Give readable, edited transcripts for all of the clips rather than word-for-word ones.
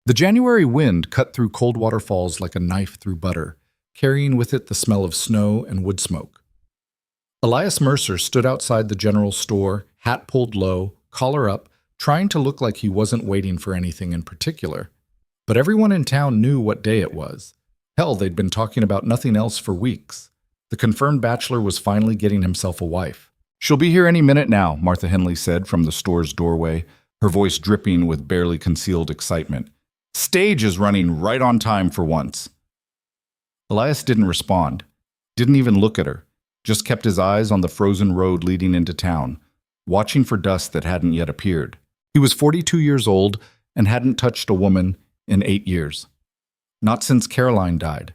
The January wind cut through Coldwater Falls like a knife through butter, carrying with it the smell of snow and wood smoke. Elias Mercer stood outside the general store, hat pulled low, collar up, trying to look like he wasn't waiting for anything in particular. But everyone in town knew what day it was. Hell, they'd been talking about nothing else for weeks. The confirmed bachelor was finally getting himself a wife. "She'll be here any minute now," Martha Henley said from the store's doorway, her voice dripping with barely concealed excitement. "Stage is running right on time for once." Elias didn't respond, didn't even look at her, just kept his eyes on the frozen road leading into town, watching for dust that hadn't yet appeared. He was 42 years old and hadn't touched a woman in 8 years. Not since Caroline died.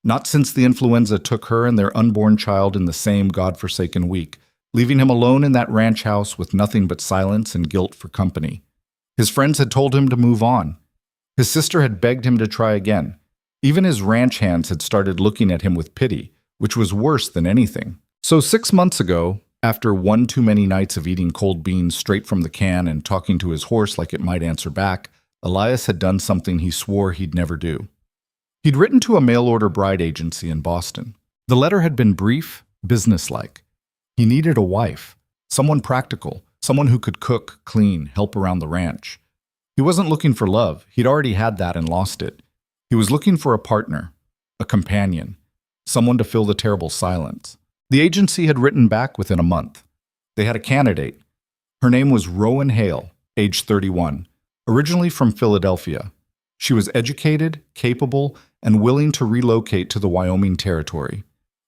Not since the influenza took her and their unborn child in the same godforsaken week, leaving him alone in that ranch house with nothing but silence and guilt for company. His friends had told him to move on. His sister had begged him to try again. Even his ranch hands had started looking at him with pity, which was worse than anything. So 6 months ago, after one too many nights of eating cold beans straight from the can and talking to his horse like it might answer back, Elias had done something he swore he'd never do. He'd written to a mail-order bride agency in Boston. The letter had been brief, businesslike. He needed a wife, someone practical, someone who could cook, clean, help around the ranch. He wasn't looking for love. He'd already had that and lost it. He was looking for a partner, a companion, someone to fill the terrible silence. The agency had written back within a month. They had a candidate. Her name was Rowan Hale, age 31, originally from Philadelphia. She was educated, capable, and willing to relocate to the Wyoming territory.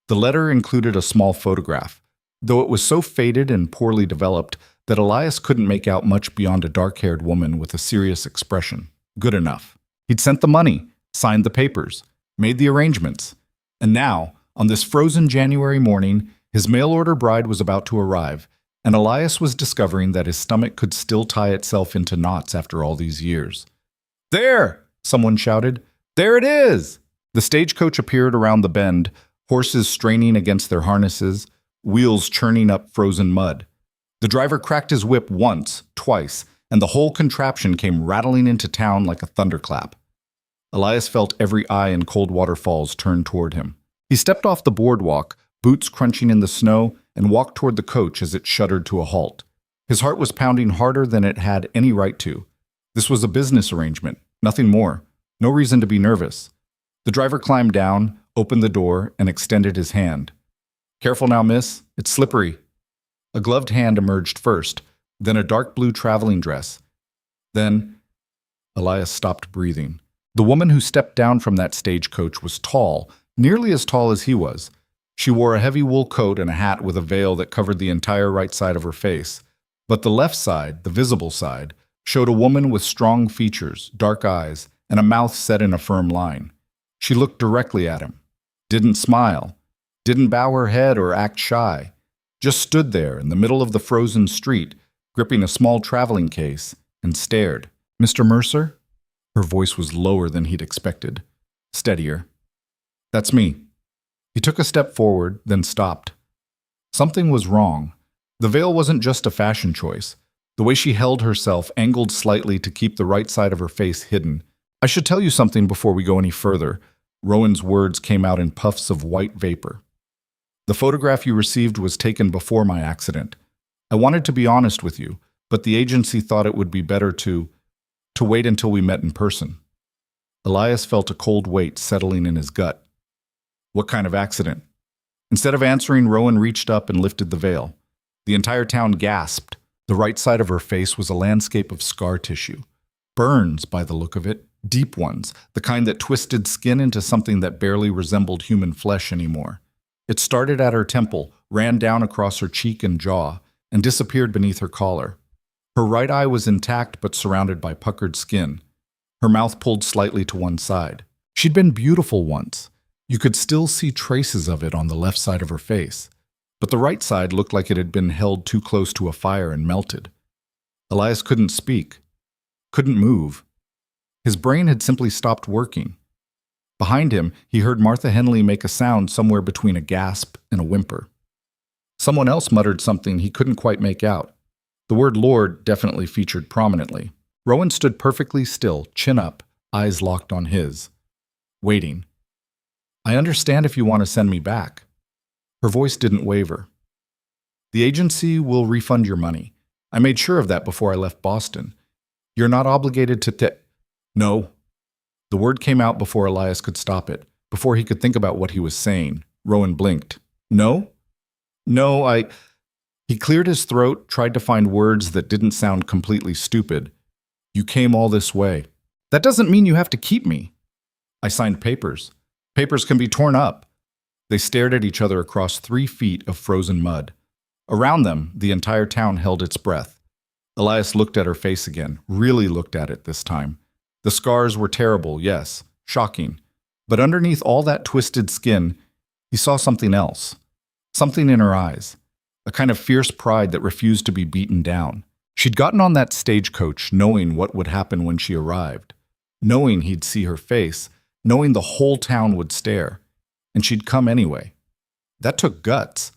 The letter included a small photograph, though it was so faded and poorly developed that Elias couldn't make out much beyond a dark-haired woman with a serious expression. Good enough. He'd sent the money, signed the papers, made the arrangements. And now, on this frozen January morning, his mail-order bride was about to arrive, and Elias was discovering that his stomach could still tie itself into knots after all these years. "There!" someone shouted. "There it is!" The stagecoach appeared around the bend, horses straining against their harnesses, wheels churning up frozen mud. The driver cracked his whip once, twice, and the whole contraption came rattling into town like a thunderclap. Elias felt every eye in Coldwater Falls turn toward him. He stepped off the boardwalk, boots crunching in the snow, and walked toward the coach as it shuddered to a halt. His heart was pounding harder than it had any right to. This was a business arrangement, nothing more. No reason to be nervous. The driver climbed down, opened the door, and extended his hand. "Careful now, miss. It's slippery." A gloved hand emerged first, then a dark blue traveling dress. Then Elias stopped breathing. The woman who stepped down from that stagecoach was tall, nearly as tall as he was. She wore a heavy wool coat and a hat with a veil that covered the entire right side of her face. But the left side, the visible side, showed a woman with strong features, dark eyes, and a mouth set in a firm line. She looked directly at him, didn't smile, didn't bow her head or act shy, just stood there in the middle of the frozen street, gripping a small traveling case, and stared. "Mr. Mercer?" Her voice was lower than he'd expected, steadier. "That's me." He took a step forward, then stopped. Something was wrong. The veil wasn't just a fashion choice. The way she held herself angled slightly to keep the right side of her face hidden. "I should tell you something before we go any further." Rowan's words came out in puffs of white vapor. "The photograph you received was taken before my accident. I wanted to be honest with you, but the agency thought it would be better to wait until we met in person." Elias felt a cold weight settling in his gut. "What kind of accident?" Instead of answering, Rowan reached up and lifted the veil. The entire town gasped. The right side of her face was a landscape of scar tissue. Burns, by the look of it, deep ones, the kind that twisted skin into something that barely resembled human flesh anymore. It started at her temple, ran down across her cheek and jaw, and disappeared beneath her collar. Her right eye was intact but surrounded by puckered skin. Her mouth pulled slightly to one side. She'd been beautiful once. You could still see traces of it on the left side of her face, but the right side looked like it had been held too close to a fire and melted. Elias couldn't speak, couldn't move. His brain had simply stopped working. Behind him, he heard Martha Henley make a sound somewhere between a gasp and a whimper. Someone else muttered something he couldn't quite make out. The word Lord definitely featured prominently. Rowan stood perfectly still, chin up, eyes locked on his, waiting. I understand if you want to send me back. Her voice didn't waver. The agency will refund your money. I made sure of that before I left Boston. You're not obligated to No. The word came out before Elias could stop it, before he could think about what he was saying. Rowan blinked. No? No. He cleared his throat, tried to find words that didn't sound completely stupid. You came all this way. That doesn't mean you have to keep me. I signed papers. Papers can be torn up. They stared at each other across 3 feet of frozen mud. Around them, the entire town held its breath. Elias looked at her face again, really looked at it this time. The scars were terrible, yes, shocking. But underneath all that twisted skin, he saw something else. Something in her eyes. A kind of fierce pride that refused to be beaten down. She'd gotten on that stagecoach knowing what would happen when she arrived. Knowing he'd see her face, knowing the whole town would stare. And she'd come anyway. That took guts.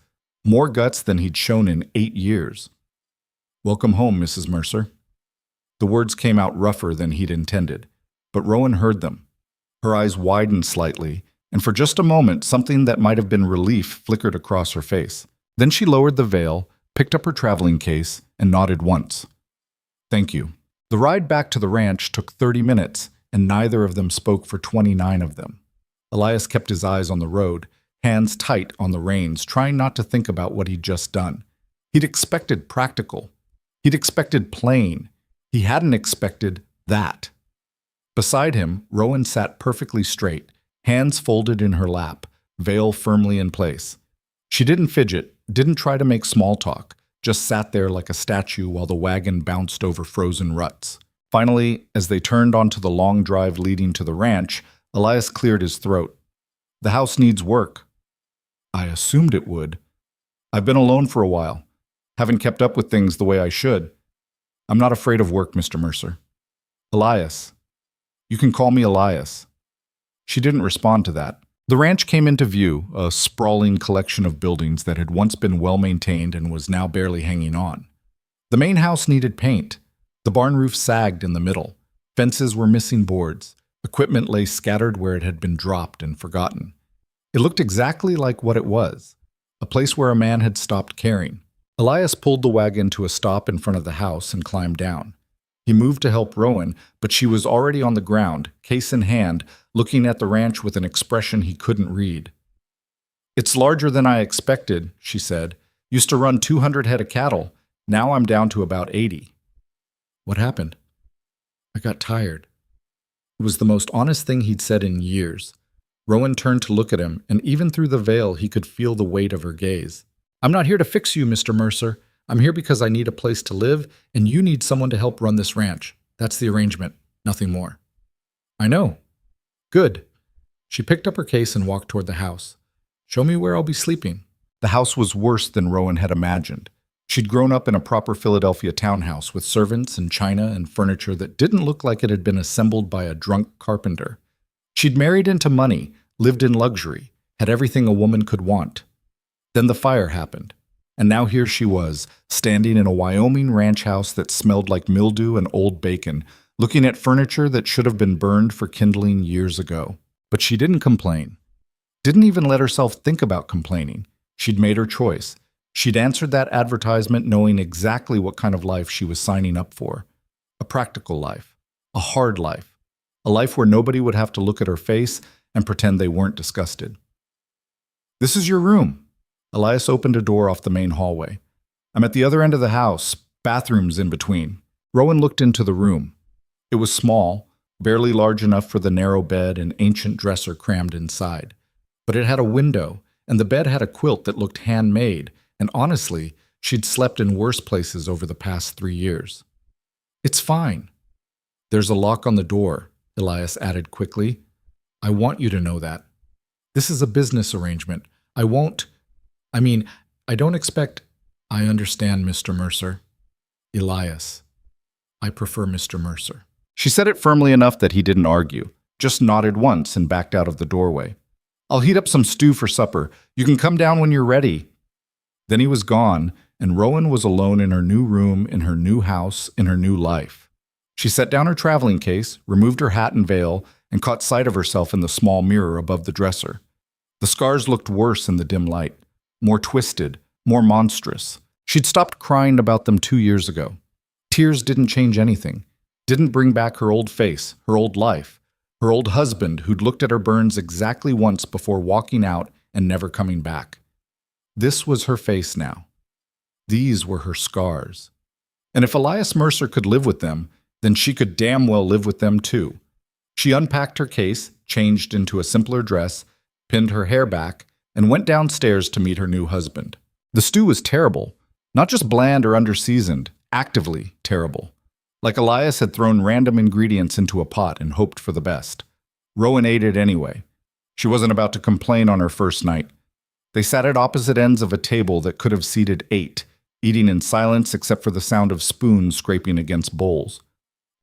More guts than he'd shown in 8 years. Welcome home, Mrs. Mercer. The words came out rougher than he'd intended, but Rowan heard them. Her eyes widened slightly, and for just a moment something that might have been relief flickered across her face. Then she lowered the veil, picked up her traveling case, and nodded once. Thank you. The ride back to the ranch took 30 minutes, and neither of them spoke for 29 of them. Elias kept his eyes on the road, hands tight on the reins, trying not to think about what he'd just done. He'd expected practical. He'd expected plain. He hadn't expected that. Beside him, Rowan sat perfectly straight, hands folded in her lap, veil firmly in place. She didn't fidget, didn't try to make small talk, just sat there like a statue while the wagon bounced over frozen ruts. Finally, as they turned onto the long drive leading to the ranch, Elias cleared his throat. The house needs work. I assumed it would. I've been alone for a while. Haven't kept up with things the way I should. I'm not afraid of work, Mr. Mercer. Elias. You can call me Elias. She didn't respond to that. The ranch came into view, a sprawling collection of buildings that had once been well-maintained and was now barely hanging on. The main house needed paint. The barn roof sagged in the middle. Fences were missing boards. Equipment lay scattered where it had been dropped and forgotten. It looked exactly like what it was, a place where a man had stopped caring. Elias pulled the wagon to a stop in front of the house and climbed down. He moved to help Rowan, but she was already on the ground, case in hand, looking at the ranch with an expression he couldn't read. It's larger than I expected, she said. Used to run 200 head of cattle. Now I'm down to about 80. What happened? I got tired. It was the most honest thing he'd said in years. Rowan turned to look at him, and even through the veil he could feel the weight of her gaze. I'm not here to fix you, Mr. Mercer. I'm here because I need a place to live, and you need someone to help run this ranch. That's the arrangement, nothing more. I know. Good. She picked up her case and walked toward the house. Show me where I'll be sleeping. The house was worse than Rowan had imagined. She'd grown up in a proper Philadelphia townhouse with servants and china and furniture that didn't look like it had been assembled by a drunk carpenter. She'd married into money, lived in luxury, had everything a woman could want. Then the fire happened, and now here she was, standing in a Wyoming ranch house that smelled like mildew and old bacon, looking at furniture that should have been burned for kindling years ago. But she didn't complain. Didn't even let herself think about complaining. She'd made her choice. She'd answered that advertisement knowing exactly what kind of life she was signing up for. A practical life. A hard life. A life where nobody would have to look at her face and pretend they weren't disgusted. This is your room. Elias opened a door off the main hallway. I'm at the other end of the house, bathrooms in between. Rowan looked into the room. It was small, barely large enough for the narrow bed and ancient dresser crammed inside. But it had a window, and the bed had a quilt that looked handmade, and honestly, she'd slept in worse places over the past 3 years. It's fine. There's a lock on the door, Elias added quickly. I want you to know that. This is a business arrangement. I don't expect... I understand, Mr. Mercer. Elias. I prefer Mr. Mercer. She said it firmly enough that he didn't argue, just nodded once and backed out of the doorway. I'll heat up some stew for supper. You can come down when you're ready. Then he was gone, and Rowan was alone in her new room, in her new house, in her new life. She set down her traveling case, removed her hat and veil, and caught sight of herself in the small mirror above the dresser. The scars looked worse in the dim light, more twisted, more monstrous. She'd stopped crying about them 2 years ago. Tears didn't change anything, didn't bring back her old face, her old life, her old husband who'd looked at her burns exactly once before walking out and never coming back. This was her face now. These were her scars. And if Elias Mercer could live with them, then she could damn well live with them too. She unpacked her case, changed into a simpler dress, pinned her hair back, and went downstairs to meet her new husband. The stew was terrible, not just bland or underseasoned, actively terrible. Like Elias had thrown random ingredients into a pot and hoped for the best. Rowan ate it anyway. She wasn't about to complain on her first night. They sat at opposite ends of a table that could have seated 8, eating in silence except for the sound of spoons scraping against bowls.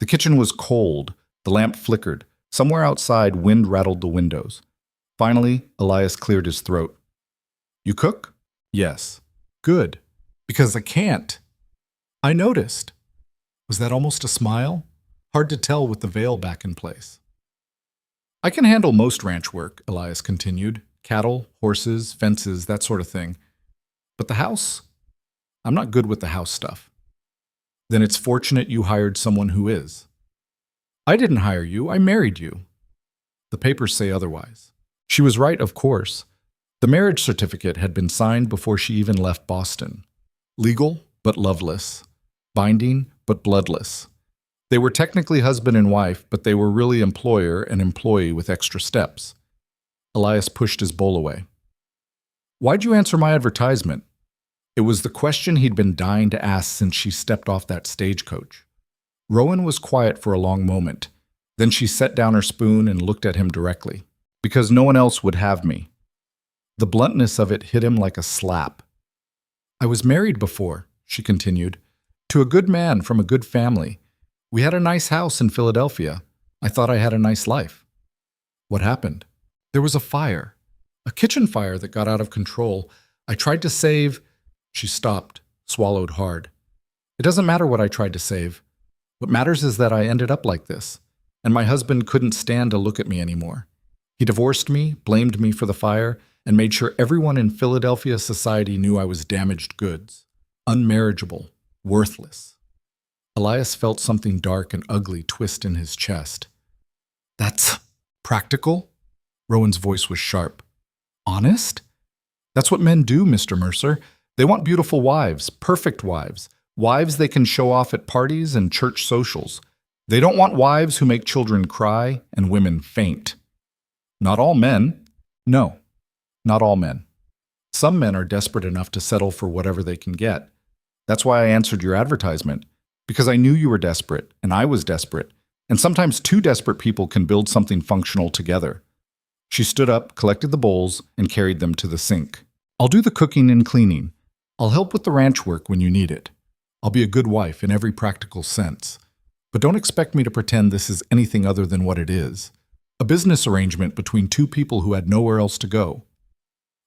The kitchen was cold, the lamp flickered. Somewhere outside, wind rattled the windows. Finally, Elias cleared his throat. "You cook?" "Yes." "Good. Because I can't." "I noticed." Was that almost a smile? Hard to tell with the veil back in place. "I can handle most ranch work," Elias continued. "Cattle, horses, fences, that sort of thing. But the house? I'm not good with the house stuff." "Then it's fortunate you hired someone who is." "I didn't hire you. I married you." "The papers say otherwise." She was right, of course. The marriage certificate had been signed before she even left Boston. Legal, but loveless. Binding, but bloodless. They were technically husband and wife, but they were really employer and employee with extra steps. Elias pushed his bowl away. "Why'd you answer my advertisement?" It was the question he'd been dying to ask since she stepped off that stagecoach. Rowan was quiet for a long moment. Then she set down her spoon and looked at him directly. "Because no one else would have me." The bluntness of it hit him like a slap. "I was married before," she continued, "to a good man from a good family. We had a nice house in Philadelphia. I thought I had a nice life." "What happened?" "There was a fire. A kitchen fire that got out of control. I tried to save—" She stopped, swallowed hard. "It doesn't matter what I tried to save. What matters is that I ended up like this, and my husband couldn't stand to look at me anymore. He divorced me, blamed me for the fire, and made sure everyone in Philadelphia society knew I was damaged goods, unmarriageable, worthless." Elias felt something dark and ugly twist in his chest. "That's practical?" Rowan's voice was sharp. "Honest? That's what men do, Mr. Mercer. They want beautiful wives, perfect wives, wives they can show off at parties and church socials. They don't want wives who make children cry and women faint." "Not all men." "No, not all men. Some men are desperate enough to settle for whatever they can get. That's why I answered your advertisement, because I knew you were desperate, and I was desperate, and sometimes two desperate people can build something functional together." She stood up, collected the bowls, and carried them to the sink. "I'll do the cooking and cleaning. I'll help with the ranch work when you need it. I'll be a good wife in every practical sense. But don't expect me to pretend this is anything other than what it is. A business arrangement between two people who had nowhere else to go."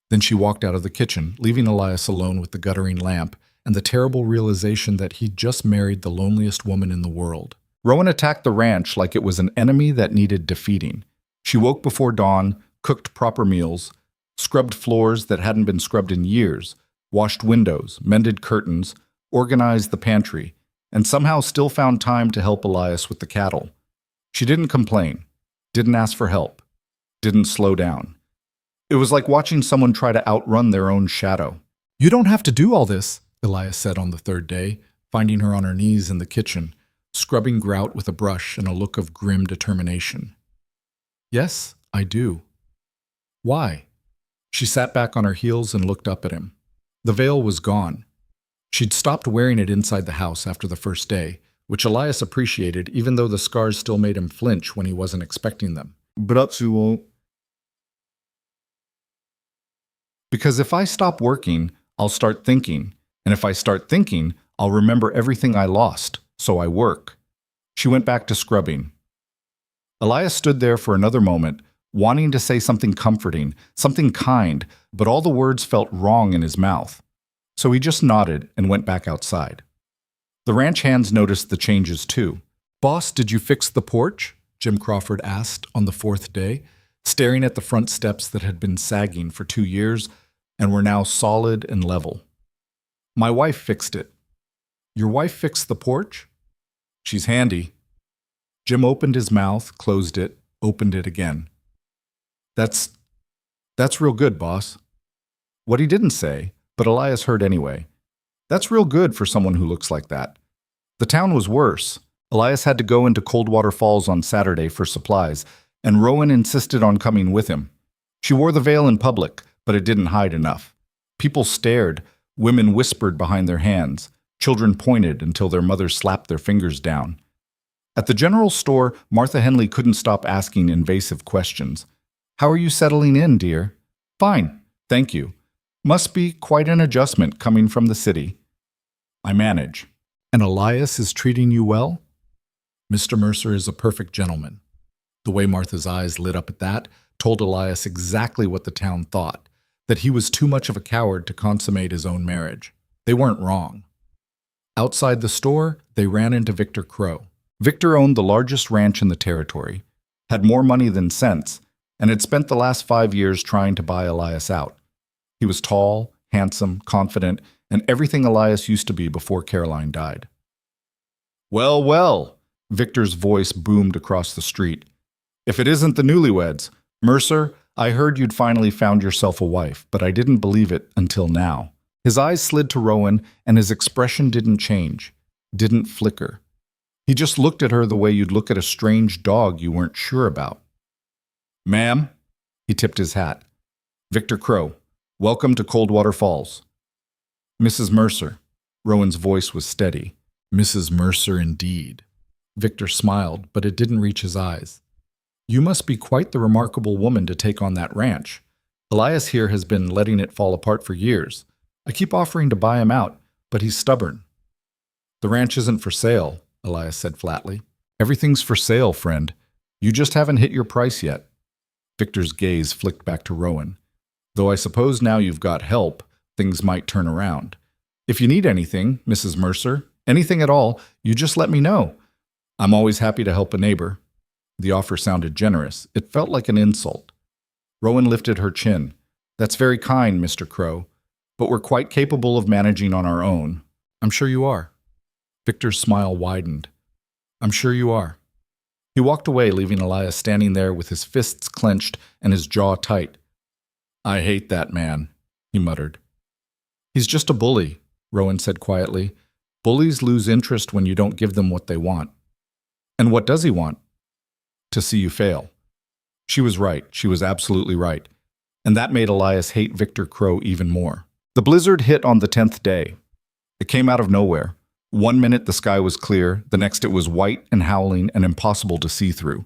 Then she walked out of the kitchen, leaving Elias alone with the guttering lamp and the terrible realization that he'd just married the loneliest woman in the world. Rowan attacked the ranch like it was an enemy that needed defeating. She woke before dawn, cooked proper meals, scrubbed floors that hadn't been scrubbed in years, washed windows, mended curtains, organized the pantry, and somehow still found time to help Elias with the cattle. She didn't complain, didn't ask for help, didn't slow down. It was like watching someone try to outrun their own shadow. "You don't have to do all this," Elias said on the third day, finding her on her knees in the kitchen, scrubbing grout with a brush and a look of grim determination. "Yes, I do." "Why?" She sat back on her heels and looked up at him. The veil was gone. She'd stopped wearing it inside the house after the first day, which Elias appreciated even though the scars still made him flinch when he wasn't expecting them. "Because if I stop working, I'll start thinking, and if I start thinking, I'll remember everything I lost, so I work." She went back to scrubbing. Elias stood there for another moment, wanting to say something comforting, something kind, but all the words felt wrong in his mouth. So he just nodded and went back outside. The ranch hands noticed the changes too. Boss, did you fix the porch? Jim Crawford asked on the fourth day, staring at the front steps that had been sagging for 2 years and were now solid and level. My wife fixed it. Your wife fixed the porch? She's handy. Jim opened his mouth, closed it, opened it again. That's real good, boss. What he didn't say, but Elias heard anyway. That's real good for someone who looks like that. The town was worse. Elias had to go into Coldwater Falls on Saturday for supplies, and Rowan insisted on coming with him. She wore the veil in public, but it didn't hide enough. People stared, women whispered behind their hands, children pointed until their mothers slapped their fingers down. At the general store, Martha Henley couldn't stop asking invasive questions. How are you settling in, dear? Fine, thank you. Must be quite an adjustment coming from the city. I manage. And Elias is treating you well? Mr. Mercer is a perfect gentleman. The way Martha's eyes lit up at that told Elias exactly what the town thought, that he was too much of a coward to consummate his own marriage. They weren't wrong. Outside the store, they ran into Victor Crow. Victor owned the largest ranch in the territory, had more money than sense, and had spent the last 5 years trying to buy Elias out. He was tall, handsome, confident, and everything Elias used to be before Caroline died. Well, well, Victor's voice boomed across the street. If it isn't the newlyweds, Mercer, I heard you'd finally found yourself a wife, but I didn't believe it until now. His eyes slid to Rowan, and his expression didn't change, didn't flicker. He just looked at her the way you'd look at a strange dog you weren't sure about. Ma'am, he tipped his hat. Victor Crow, welcome to Coldwater Falls. Mrs. Mercer. Rowan's voice was steady. Mrs. Mercer indeed. Victor smiled, but it didn't reach his eyes. You must be quite the remarkable woman to take on that ranch. Elias here has been letting it fall apart for years. I keep offering to buy him out, but he's stubborn. The ranch isn't for sale, Elias said flatly. Everything's for sale, friend. You just haven't hit your price yet. Victor's gaze flicked back to Rowan. Though I suppose now you've got help, things might turn around. If you need anything, Mrs. Mercer, anything at all, you just let me know. I'm always happy to help a neighbor. The offer sounded generous. It felt like an insult. Rowan lifted her chin. That's very kind, Mr. Crow, but we're quite capable of managing on our own. I'm sure you are. Victor's smile widened. I'm sure you are. He walked away, leaving Elias standing there with his fists clenched and his jaw tight. I hate that man, he muttered. He's just a bully, Rowan said quietly. Bullies lose interest when you don't give them what they want. And what does he want? To see you fail. She was right. She was absolutely right. And that made Elias hate Victor Crow even more. The blizzard hit on the 10th day. It came out of nowhere. 1 minute the sky was clear, the next it was white and howling and impossible to see through.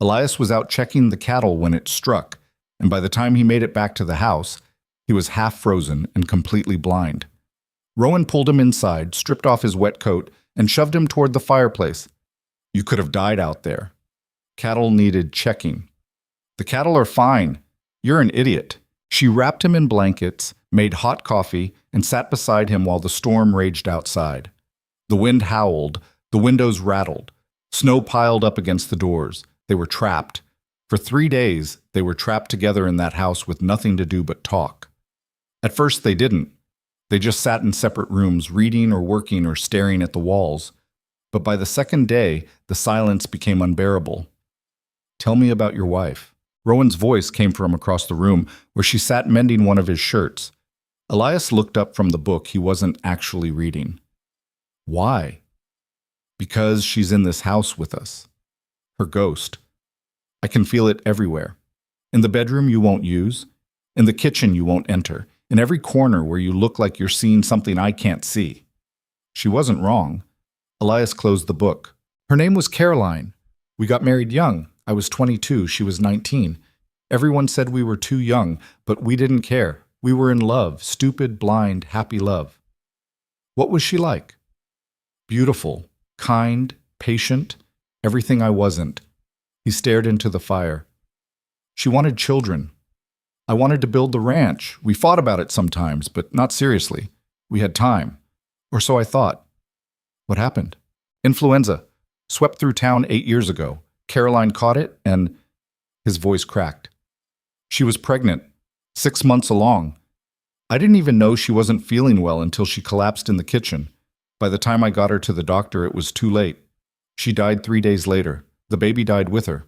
Elias was out checking the cattle when it struck, and by the time he made it back to the house, he was half frozen and completely blind. Rowan pulled him inside, stripped off his wet coat, and shoved him toward the fireplace. You could have died out there. Cattle needed checking. The cattle are fine. You're an idiot. She wrapped him in blankets, made hot coffee, and sat beside him while the storm raged outside. The wind howled, the windows rattled. Snow piled up against the doors. They were trapped. For 3 days, they were trapped together in that house with nothing to do but talk. At first, they didn't. They just sat in separate rooms, reading or working or staring at the walls. But by the second day, the silence became unbearable. Tell me about your wife. Rowan's voice came from across the room, where she sat mending one of his shirts. Elias looked up from the book he wasn't actually reading. Why? Because she's in this house with us. Her ghost. I can feel it everywhere. In the bedroom you won't use. In the kitchen you won't enter. In every corner where you look like you're seeing something I can't see. She wasn't wrong. Elias closed the book. Her name was Caroline. We got married young. I was 22, she was 19. Everyone said we were too young, but we didn't care. We were in love, stupid, blind, happy love. What was she like? Beautiful, kind, patient, everything I wasn't. He stared into the fire. She wanted children. I wanted to build the ranch. We fought about it sometimes, but not seriously. We had time. Or so I thought. What happened? Influenza. Swept through town 8 years ago. Caroline caught it and his voice cracked. She was pregnant, 6 months along. I didn't even know she wasn't feeling well until she collapsed in the kitchen. By the time I got her to the doctor, it was too late. She died 3 days later. The baby died with her.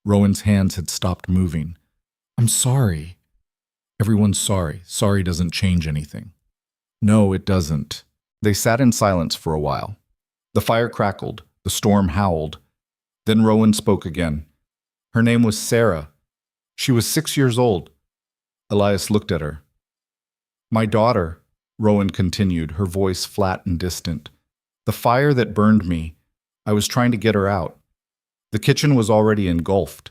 Rowan's hands had stopped moving. I'm sorry. Everyone's sorry. Sorry doesn't change anything. No, it doesn't. They sat in silence for a while. The fire crackled. The storm howled. Then Rowan spoke again. Her name was Sarah. She was 6 years old. Elias looked at her. My daughter, Rowan continued, her voice flat and distant. The fire that burned me, I was trying to get her out. The kitchen was already engulfed.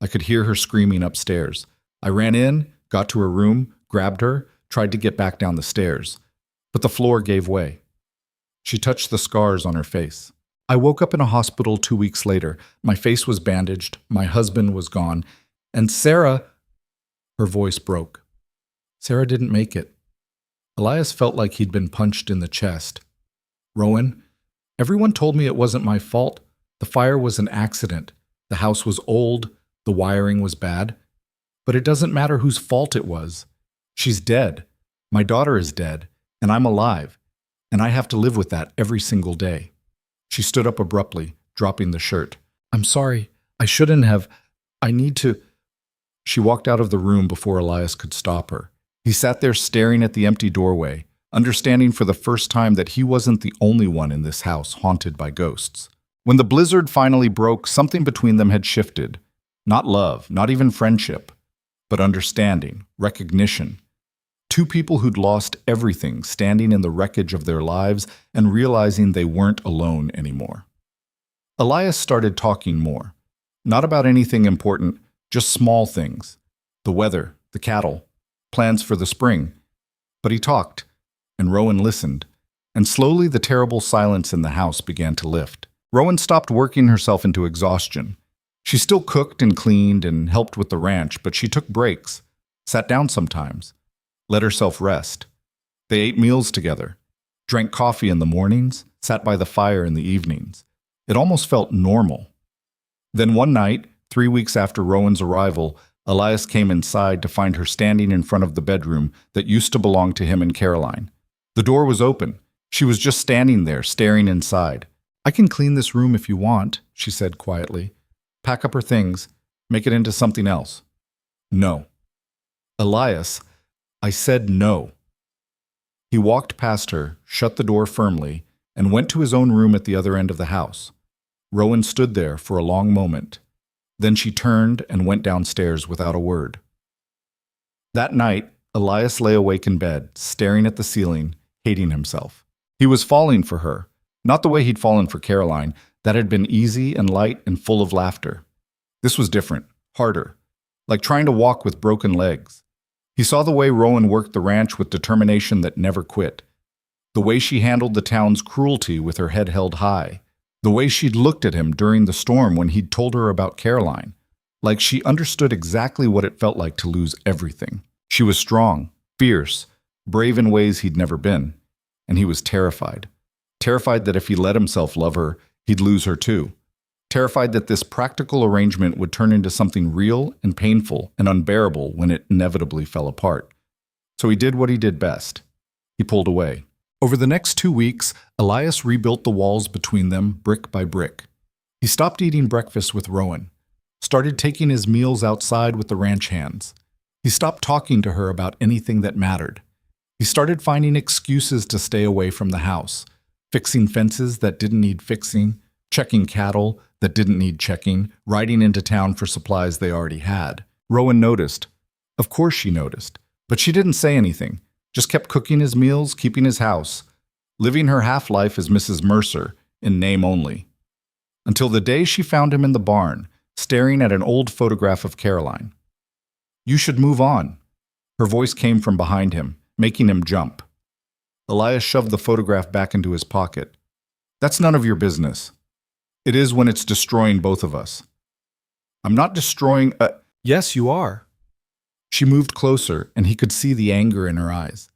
I could hear her screaming upstairs. I ran in, got to her room, grabbed her, tried to get back down the stairs. But the floor gave way. She touched the scars on her face. I woke up in a hospital 2 weeks later. My face was bandaged, my husband was gone, and Sarah, her voice broke. Sarah didn't make it. Elias felt like he'd been punched in the chest. Rowan, everyone told me it wasn't my fault. The fire was an accident. The house was old, the wiring was bad. But it doesn't matter whose fault it was. She's dead. My daughter is dead, and I'm alive, and I have to live with that every single day. She stood up abruptly, dropping the shirt. I'm sorry. I shouldn't have. I need to. She walked out of the room before Elias could stop her. He sat there staring at the empty doorway, understanding for the first time that he wasn't the only one in this house haunted by ghosts. When the blizzard finally broke, something between them had shifted. Not love, not even friendship, but understanding, recognition. Two people who'd lost everything standing in the wreckage of their lives and realizing they weren't alone anymore. Elias started talking more. Not about anything important, just small things. The weather, the cattle, plans for the spring. But he talked, and Rowan listened, and slowly the terrible silence in the house began to lift. Rowan stopped working herself into exhaustion. She still cooked and cleaned and helped with the ranch, but she took breaks, sat down sometimes, let herself rest. They ate meals together, drank coffee in the mornings, sat by the fire in the evenings. It almost felt normal. Then one night, 3 weeks after Rowan's arrival, Elias came inside to find her standing in front of the bedroom that used to belong to him and Caroline. The door was open. She was just standing there, staring inside. I can clean this room if you want, she said quietly. Pack up her things, make it into something else. No. Elias, I said no. He walked past her, shut the door firmly, and went to his own room at the other end of the house. Rowan stood there for a long moment. Then she turned and went downstairs without a word. That night, Elias lay awake in bed, staring at the ceiling, hating himself. He was falling for her, not the way he'd fallen for Caroline. That had been easy and light and full of laughter. This was different, harder, like trying to walk with broken legs. He saw the way Rowan worked the ranch with determination that never quit, the way she handled the town's cruelty with her head held high, the way she'd looked at him during the storm when he'd told her about Caroline, like she understood exactly what it felt like to lose everything. She was strong, fierce, brave in ways he'd never been, and he was terrified. Terrified that if he let himself love her, he'd lose her too. Terrified that this practical arrangement would turn into something real and painful and unbearable when it inevitably fell apart. So he did what he did best. He pulled away. Over the next 2 weeks, Elias rebuilt the walls between them brick by brick. He stopped eating breakfast with Rowan, started taking his meals outside with the ranch hands. He stopped talking to her about anything that mattered. He started finding excuses to stay away from the house, fixing fences that didn't need fixing, checking cattle that didn't need checking, riding into town for supplies they already had. Rowan noticed. Of course she noticed, but she didn't say anything, just kept cooking his meals, keeping his house, living her half-life as Mrs. Mercer, in name only. Until the day she found him in the barn, staring at an old photograph of Caroline. You should move on. Her voice came from behind him, making him jump. Elias shoved the photograph back into his pocket. That's none of your business. It is when it's destroying both of us. I'm not destroying Yes, you are. She moved closer, and he could see the anger in her eyes.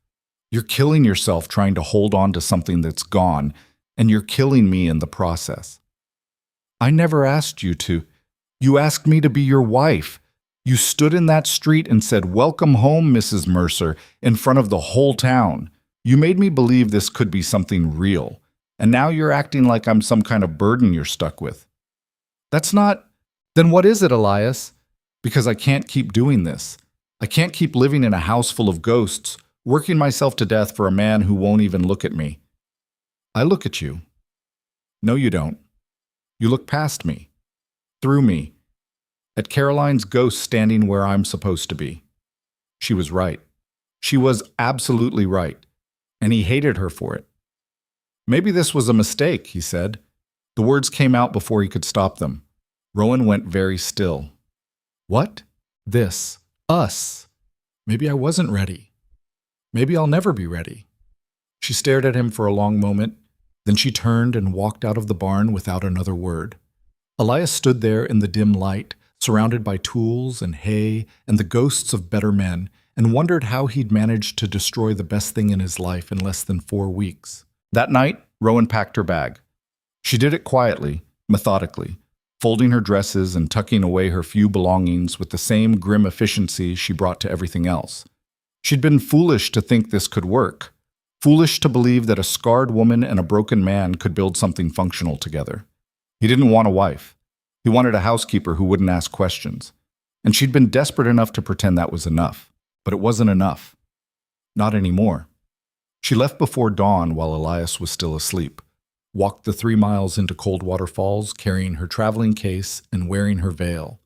You're killing yourself trying to hold on to something that's gone, and you're killing me in the process. I never asked you to. You asked me to be your wife. You stood in that street and said, 'Welcome home, Mrs. Mercer,' in front of the whole town. You made me believe this could be something real. And now you're acting like I'm some kind of burden you're stuck with. That's not... Then what is it, Elias? Because I can't keep doing this. I can't keep living in a house full of ghosts, working myself to death for a man who won't even look at me. I look at you. No, you don't. You look past me, through me, at Caroline's ghost standing where I'm supposed to be. She was right. She was absolutely right, and he hated her for it. Maybe this was a mistake, he said. The words came out before he could stop them. Rowan went very still. What? This. Us. Maybe I wasn't ready. Maybe I'll never be ready. She stared at him for a long moment. Then she turned and walked out of the barn without another word. Elias stood there in the dim light, surrounded by tools and hay and the ghosts of better men, and wondered how he'd managed to destroy the best thing in his life in less than 4 weeks. That night, Rowan packed her bag. She did it quietly, methodically, folding her dresses and tucking away her few belongings with the same grim efficiency she brought to everything else. She'd been foolish to think this could work. Foolish to believe that a scarred woman and a broken man could build something functional together. He didn't want a wife. He wanted a housekeeper who wouldn't ask questions. And she'd been desperate enough to pretend that was enough. But it wasn't enough. Not anymore. She left before dawn while Elias was still asleep, walked the 3 miles into Coldwater Falls carrying her traveling case and wearing her veil.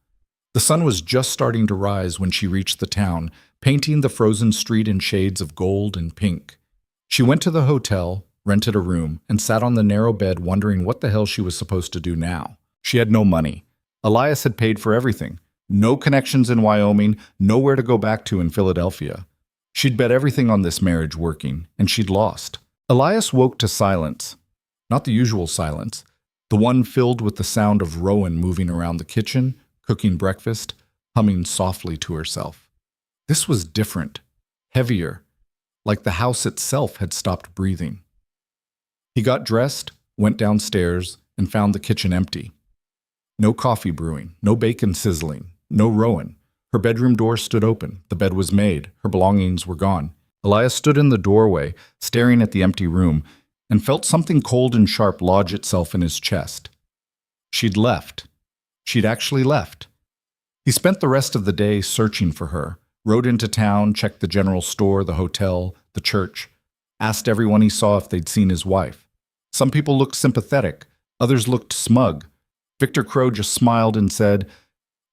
The sun was just starting to rise when she reached the town, painting the frozen street in shades of gold and pink. She went to the hotel, rented a room, and sat on the narrow bed wondering what the hell she was supposed to do now. She had no money. Elias had paid for everything. No connections in Wyoming, nowhere to go back to in Philadelphia. She'd bet everything on this marriage working, and she'd lost. Elias woke to silence. Not the usual silence, the one filled with the sound of Rowan moving around the kitchen, cooking breakfast, humming softly to herself. This was different, heavier, like the house itself had stopped breathing. He got dressed, went downstairs, and found the kitchen empty. No coffee brewing, no bacon sizzling, no Rowan. Her bedroom door stood open, the bed was made, her belongings were gone. Elias stood in the doorway, staring at the empty room, and felt something cold and sharp lodge itself in his chest. She'd left. She'd actually left. He spent the rest of the day searching for her, rode into town, checked the general store, the hotel, the church, asked everyone he saw if they'd seen his wife. Some people looked sympathetic, others looked smug. Victor Crow just smiled and said,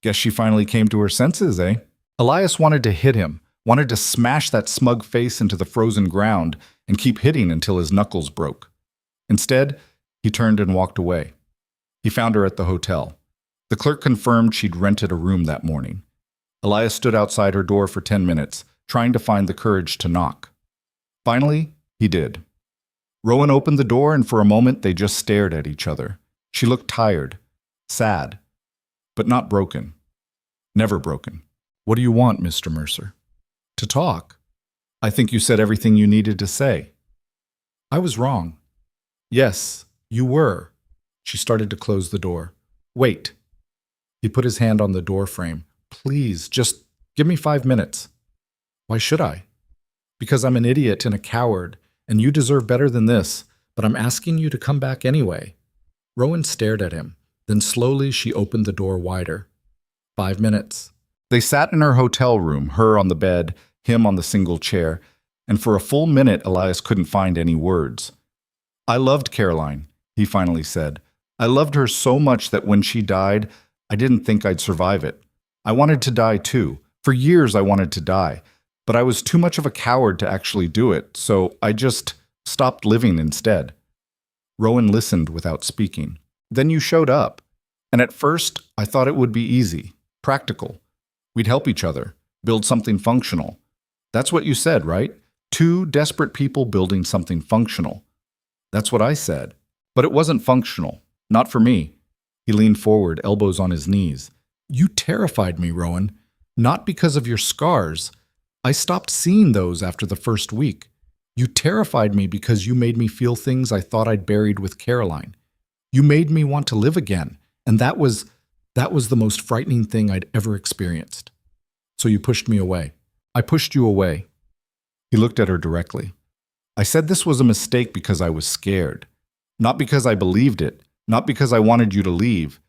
"Guess she finally came to her senses, eh?" Elias wanted to hit him, wanted to smash that smug face into the frozen ground and keep hitting until his knuckles broke. Instead, he turned and walked away. He found her at the hotel. The clerk confirmed she'd rented a room that morning. Elias stood outside her door for 10 minutes, trying to find the courage to knock. Finally, he did. Rowan opened the door, and for a moment they just stared at each other. She looked tired, sad, but not broken. Never broken. "What do you want, Mr. Mercer?" "To talk. I think you said everything you needed to say." "I was wrong." "Yes, you were." She started to close the door. "Wait." He put his hand on the door frame. "Please, just give me 5 minutes." "Why should I?" "Because I'm an idiot and a coward, and you deserve better than this, but I'm asking you to come back anyway." Rowan stared at him. Then slowly she opened the door wider. 5 minutes. They sat in her hotel room, her on the bed, him on the single chair, and for a full minute Elias couldn't find any words. "I loved Caroline," he finally said. "I loved her so much that when she died, I didn't think I'd survive it. I wanted to die too. For years I wanted to die, but I was too much of a coward to actually do it, so I just stopped living instead." Rowan listened without speaking. "Then you showed up, and at first I thought it would be easy, practical. We'd help each other, build something functional. That's what you said, right? 2 desperate people building something functional. That's what I said. But it wasn't functional. Not for me." He leaned forward, elbows on his knees. "You terrified me, Rowan. Not because of your scars. I stopped seeing those after the first week. You terrified me because you made me feel things I thought I'd buried with Caroline. You made me want to live again, And that was the most frightening thing I'd ever experienced. So you pushed me away. I pushed you away. He looked at her directly. I said this was a mistake because I was scared. Not because I believed it, not because I wanted you to leave,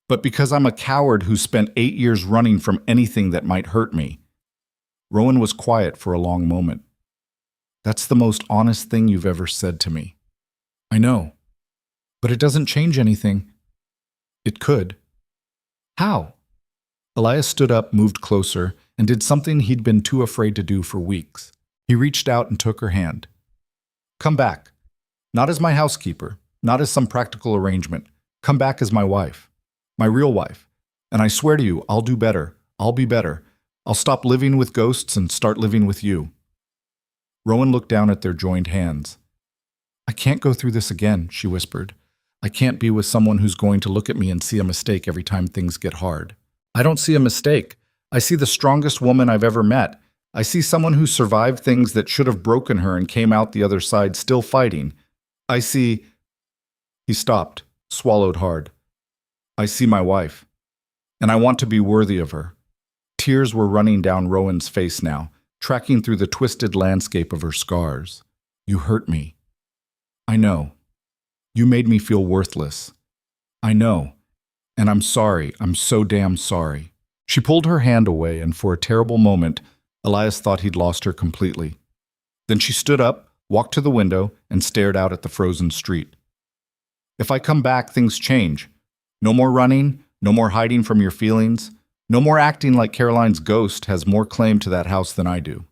but because I'm a coward who spent 8 years running from anything that might hurt me. Rowan was quiet for a long moment. That's the most honest thing you've ever said to me. I know, but it doesn't change anything. It could. How? Elias stood up, moved closer, and did something he'd been too afraid to do for weeks. He reached out and took her hand. Come back. Not as my housekeeper, not as some practical arrangement. Come back as my wife. My real wife. And I swear to you, I'll do better. I'll be better. I'll stop living with ghosts and start living with you. Rowan looked down at their joined hands. I can't go through this again, she whispered. I can't be with someone who's going to look at me and see a mistake every time things get hard. I don't see a mistake. I see the strongest woman I've ever met. I see someone who survived things that should have broken her and came out the other side still fighting. I see... He stopped, swallowed hard. I see my wife. And I want to be worthy of her. Tears were running down Rowan's face now, tracking through the twisted landscape of her scars. You hurt me. I know. You made me feel worthless. I know. And I'm sorry. I'm so damn sorry. She pulled her hand away, and for a terrible moment, Elias thought he'd lost her completely. Then she stood up, walked to the window, and stared out at the frozen street. If I come back, things change. No more running, no more hiding from your feelings, no more acting like Caroline's ghost has more claim to that house than I do.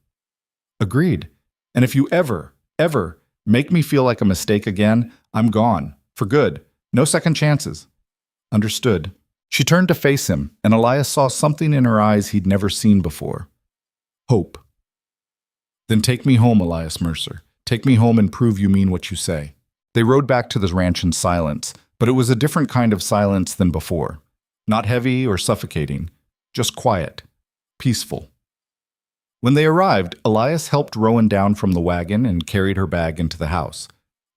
Agreed. And if you ever make me feel like a mistake again, I'm gone. For good. No second chances. Understood. She turned to face him, and Elias saw something in her eyes he'd never seen before. Hope. Then take me home, Elias Mercer. Take me home and prove you mean what you say. They rode back to the ranch in silence, but it was a different kind of silence than before. Not heavy or suffocating, just quiet, peaceful. When they arrived, Elias helped Rowan down from the wagon and carried her bag into the house.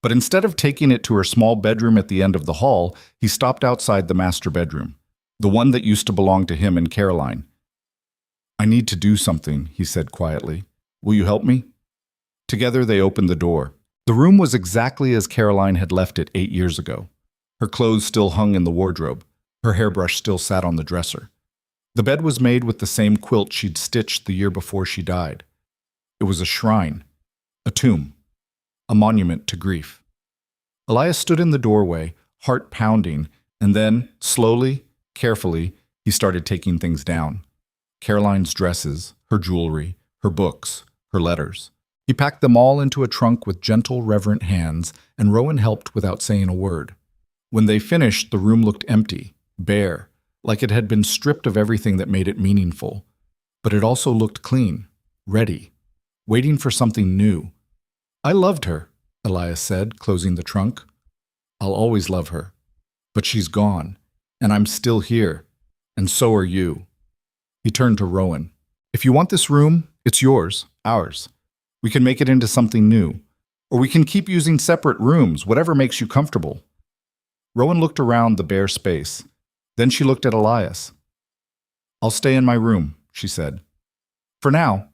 But instead of taking it to her small bedroom at the end of the hall, he stopped outside the master bedroom, the one that used to belong to him and Caroline. I need to do something, he said quietly. Will you help me? Together they opened the door. The room was exactly as Caroline had left it 8 years ago. Her clothes still hung in the wardrobe. Her hairbrush still sat on the dresser. The bed was made with the same quilt she'd stitched the year before she died. It was a shrine, a tomb, a monument to grief. Elias stood in the doorway, heart pounding, and then, slowly, carefully, he started taking things down. Caroline's dresses, her jewelry, her books, her letters. He packed them all into a trunk with gentle, reverent hands, and Rowan helped without saying a word. When they finished, the room looked empty, bare, like it had been stripped of everything that made it meaningful. But it also looked clean, ready, waiting for something new. I loved her, Elias said, closing the trunk. I'll always love her. But she's gone, and I'm still here, and so are you. He turned to Rowan. If you want this room, it's yours, ours. We can make it into something new. Or we can keep using separate rooms, whatever makes you comfortable. Rowan looked around the bare space. Then she looked at Elias. I'll stay in my room, she said. For now,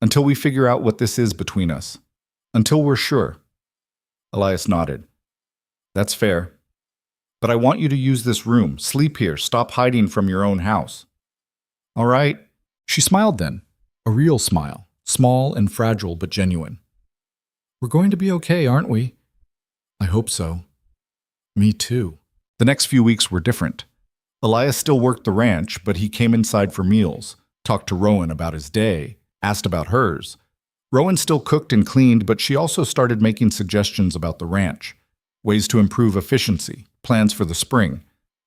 until we figure out what this is between us. Until we're sure. Elias nodded. That's fair. But I want you to use this room, sleep here, stop hiding from your own house. All right. She smiled then, a real smile, small and fragile but genuine. We're going to be okay, aren't we? I hope so. Me too. The next few weeks were different. Elias still worked the ranch, but he came inside for meals, talked to Rowan about his day, asked about hers. Rowan still cooked and cleaned, but she also started making suggestions about the ranch, ways to improve efficiency, plans for the spring,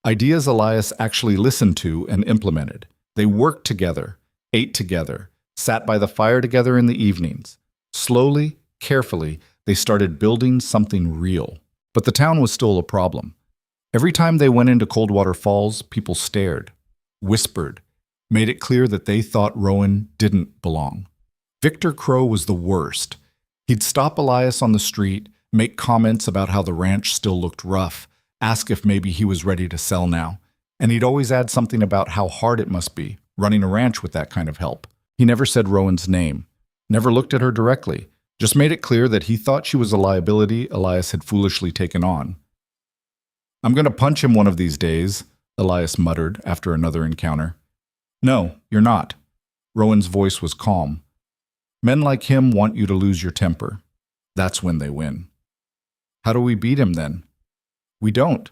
ideas Elias actually listened to and implemented. They worked together, ate together, sat by the fire together in the evenings. Slowly, carefully, they started building something real. But the town was still a problem. Every time they went into Coldwater Falls, people stared, whispered, made it clear that they thought Rowan didn't belong. Victor Crow was the worst. He'd stop Elias on the street, make comments about how the ranch still looked rough, ask if maybe he was ready to sell now, And he'd always add something about how hard it must be, running a ranch with that kind of help. He never said Rowan's name, never looked at her directly, just made it clear that he thought she was a liability Elias had foolishly taken on. "I'm going to punch him one of these days," Elias muttered after another encounter. "No, you're not." Rowan's voice was calm. "Men like him want you to lose your temper. That's when they win." "How do we beat him then?" "We don't.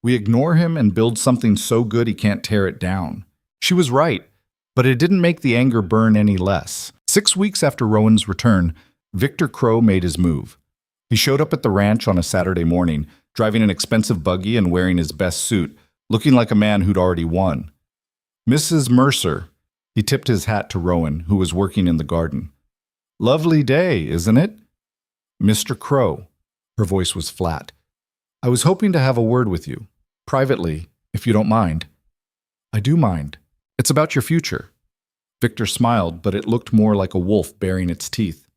We ignore him and build something so good he can't tear it down." She was right, but it didn't make the anger burn any less. 6 weeks after Rowan's return, Victor Crow made his move. He showed up at the ranch on a Saturday morning, driving an expensive buggy and wearing his best suit, looking like a man who'd already won. "Mrs. Mercer," he tipped his hat to Rowan, who was working in the garden. "Lovely day, isn't it?" "Mr. Crow," her voice was flat. "I was hoping to have a word with you, privately, if you don't mind." "I do mind. It's about your future." Victor smiled, but it looked more like a wolf baring its teeth.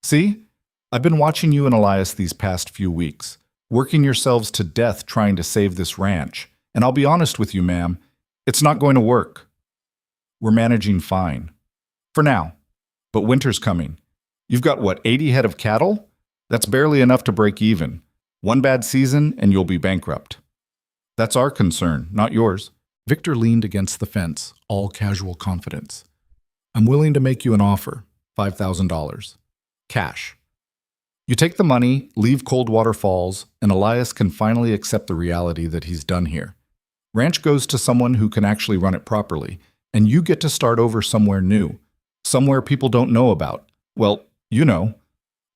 "See, I've been watching you and Elias these past few weeks, working yourselves to death trying to save this ranch, and I'll be honest with you, ma'am, it's not going to work. We're managing fine. For now. But winter's coming. You've got, what, 80 head of cattle? That's barely enough to break even. One bad season and you'll be bankrupt. That's our concern, not yours." Victor leaned against the fence, all casual confidence. "I'm willing to make you an offer, $5,000. Cash. You take the money, leave Coldwater Falls, and Elias can finally accept the reality that he's done here. Ranch goes to someone who can actually run it properly, and you get to start over somewhere new, somewhere people don't know about. Well, you know."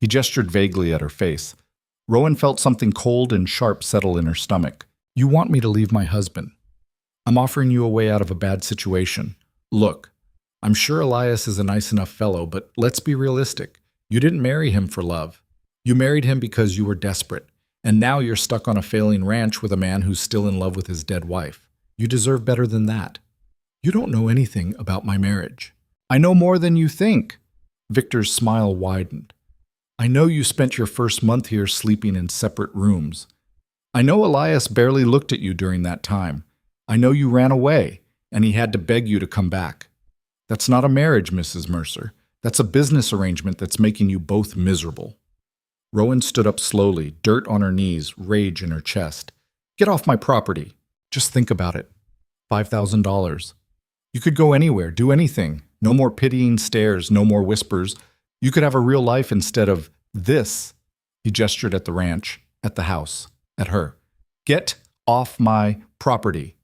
He gestured vaguely at her face. Rowan felt something cold and sharp settle in her stomach. "You want me to leave my husband. I'm offering you a way out of a bad situation. Look, I'm sure Elias is a nice enough fellow, but let's be realistic. You didn't marry him for love. You married him because you were desperate, and now you're stuck on a failing ranch with a man who's still in love with his dead wife. You deserve better than that. You don't know anything about my marriage." "I know more than you think." Victor's smile widened. "I know you spent your first month here sleeping in separate rooms. I know Elias barely looked at you during that time. I know you ran away, and he had to beg you to come back. That's not a marriage, Mrs. Mercer. That's a business arrangement that's making you both miserable." Rowan stood up slowly, dirt on her knees, rage in her chest. "Get off my property. Just think about it. $5,000. You could go anywhere, do anything. No more pitying stares, no more whispers. You could have a real life instead of this." He gestured at the ranch, at the house, at her. "Get off my property."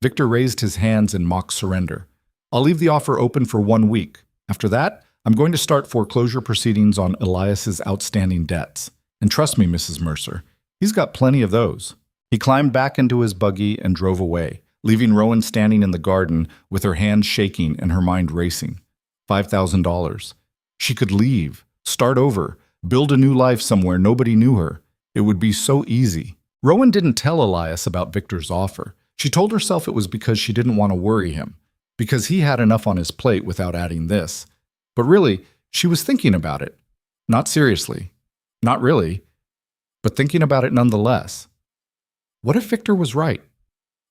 Victor raised his hands in mock surrender. "I'll leave the offer open for 1 week. After that, I'm going to start foreclosure proceedings on Elias's outstanding debts. And trust me, Mrs. Mercer, he's got plenty of those." He climbed back into his buggy and drove away, leaving Rowan standing in the garden with her hands shaking and her mind racing. $5,000. She could leave, start over, build a new life somewhere nobody knew her. It would be so easy. Rowan didn't tell Elias about Victor's offer. She told herself it was because she didn't want to worry him, because he had enough on his plate without adding this. But really, she was thinking about it. Not seriously. Not really. But thinking about it nonetheless. What if Victor was right?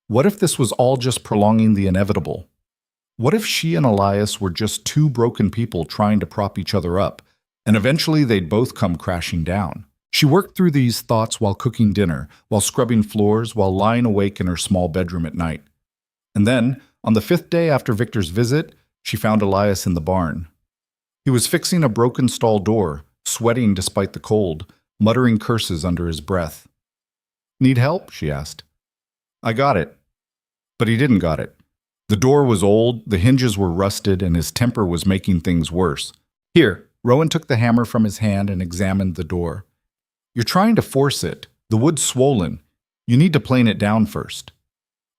What if this was all just prolonging the inevitable? What if she and Elias were just two broken people trying to prop each other up, and eventually they'd both come crashing down? She worked through these thoughts while cooking dinner, while scrubbing floors, while lying awake in her small bedroom at night. And then, on the 5th day after Victor's visit, she found Elias in the barn. He was fixing a broken stall door, sweating despite the cold, muttering curses under his breath. "Need help?" she asked. "I got it." But he didn't got it. The door was old, the hinges were rusted, and his temper was making things worse. "Here." Rowan took the hammer from his hand and examined the door. "You're trying to force it. The wood's swollen. You need to plane it down first."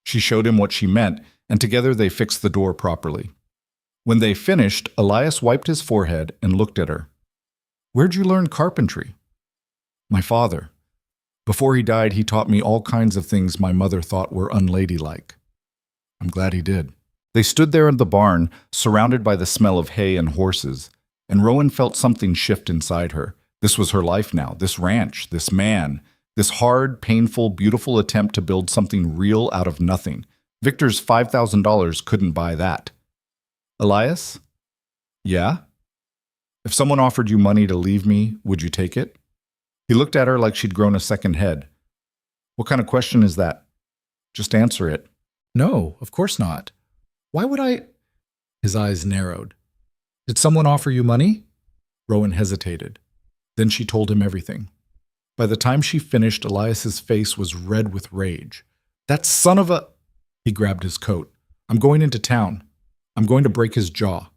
She showed him what she meant, and together they fixed the door properly. When they finished, Elias wiped his forehead and looked at her. "Where'd you learn carpentry?" "My father. Before he died, he taught me all kinds of things my mother thought were unladylike." "I'm glad he did." They stood there in the barn, surrounded by the smell of hay and horses, and Rowan felt something shift inside her. This was her life now, this ranch, this man. This hard, painful, beautiful attempt to build something real out of nothing. Victor's $5,000 couldn't buy that. Elias? Yeah? If someone offered you money to leave me, would you take it? He looked at her like she'd grown a second head. What kind of question is that? Just answer it. No, of course not. Why would I? His eyes narrowed. Did someone offer you money? Rowan hesitated. Then she told him everything. By the time she finished, Elias's face was red with rage. That son of a... He grabbed his coat. I'm going into town. I'm going to break his jaw.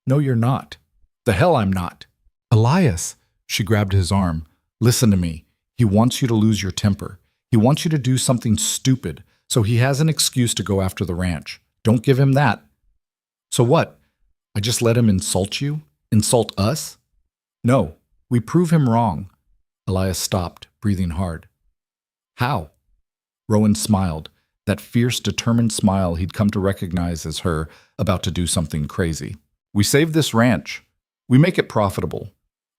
No, you're not. The hell I'm not. Elias, she grabbed his arm. Listen to me. He wants you to lose your temper. He wants you to do something stupid, so he has an excuse to go after the ranch. Don't give him that. So what? I just let him insult you? Insult us? No, we prove him wrong. Elias stopped, breathing hard. How? Rowan smiled, that fierce, determined smile he'd come to recognize as her about to do something crazy. We save this ranch. We make it profitable.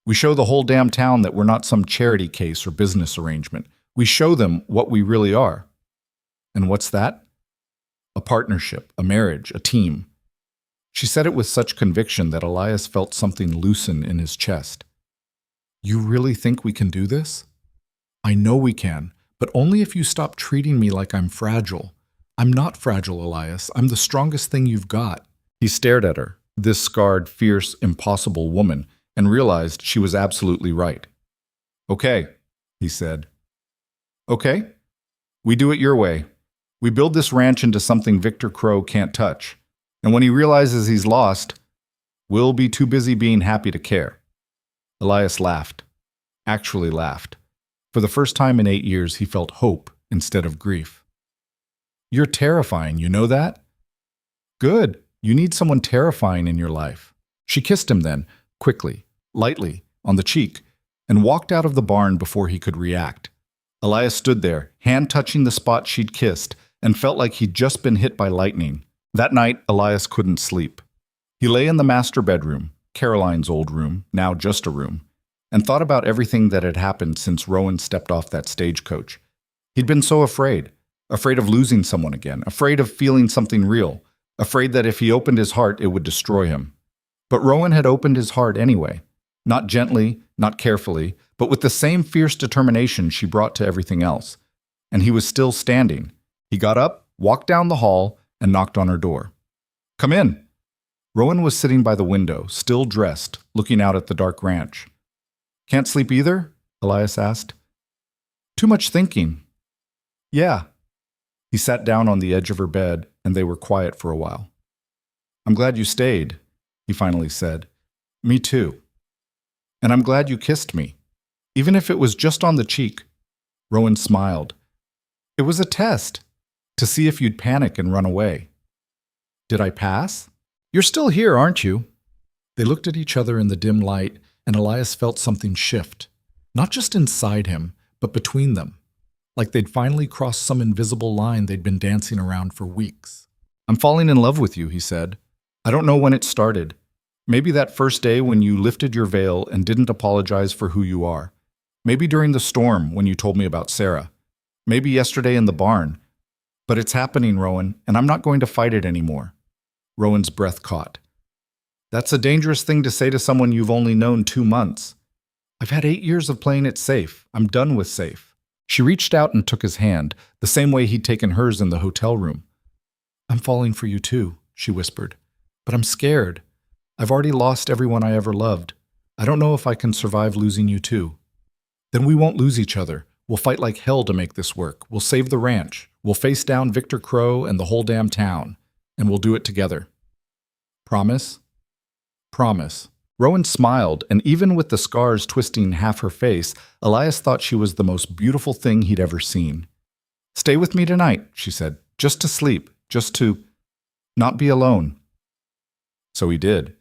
We show the whole damn town that we're not some charity case or business arrangement. We show them what we really are. And what's that? A partnership, a marriage, a team. She said it with such conviction that Elias felt something loosen in his chest. You really think we can do this? I know we can, but only if you stop treating me like I'm fragile. I'm not fragile, Elias. I'm the strongest thing you've got. He stared at her, this scarred, fierce, impossible woman, and realized she was absolutely right. Okay, he said. Okay? We do it your way. We build this ranch into something Victor Crow can't touch. And when he realizes he's lost, we'll be too busy being happy to care. Elias laughed. Actually laughed. For the first time in 8 years, he felt hope instead of grief. You're terrifying, you know that? Good. You need someone terrifying in your life. She kissed him then, quickly, lightly, on the cheek, and walked out of the barn before he could react. Elias stood there, hand touching the spot she'd kissed, and felt like he'd just been hit by lightning. That night, Elias couldn't sleep. He lay in the master bedroom, Caroline's old room, now just a room, and thought about everything that had happened since Rowan stepped off that stagecoach. He'd been so afraid of losing someone again, afraid of feeling something real, afraid that if he opened his heart, it would destroy him. But Rowan had opened his heart anyway, not gently, not carefully, but with the same fierce determination she brought to everything else. And he was still standing. He got up, walked down the hall, and knocked on her door. Come in. Rowan was sitting by the window, still dressed, looking out at the dark ranch. Can't sleep either? Elias asked. Too much thinking. Yeah. He sat down on the edge of her bed, and they were quiet for a while. I'm glad you stayed, he finally said. Me too. And I'm glad you kissed me. Even if it was just on the cheek. Rowan smiled. It was a test, to see if you'd panic and run away. Did I pass? You're still here, aren't you? They looked at each other in the dim light, and Elias felt something shift, not just inside him, but between them, like they'd finally crossed some invisible line they'd been dancing around for weeks. I'm falling in love with you, he said. I don't know when it started. Maybe that first day when you lifted your veil and didn't apologize for who you are. Maybe during the storm when you told me about Sarah. Maybe yesterday in the barn. But it's happening, Rowan, and I'm not going to fight it anymore. Rowan's breath caught. That's a dangerous thing to say to someone you've only known 2 months. I've had 8 years of playing it safe. I'm done with safe. She reached out and took his hand, the same way he'd taken hers in the hotel room. I'm falling for you too, she whispered. But I'm scared. I've already lost everyone I ever loved. I don't know if I can survive losing you too. Then we won't lose each other. We'll fight like hell to make this work. We'll save the ranch. We'll face down Victor Crow and the whole damn town. And we'll do it together. Promise? Promise. Rowan smiled, and even with the scars twisting half her face, Elias thought she was the most beautiful thing he'd ever seen. Stay with me tonight, she said, just to sleep, just to not be alone. So he did.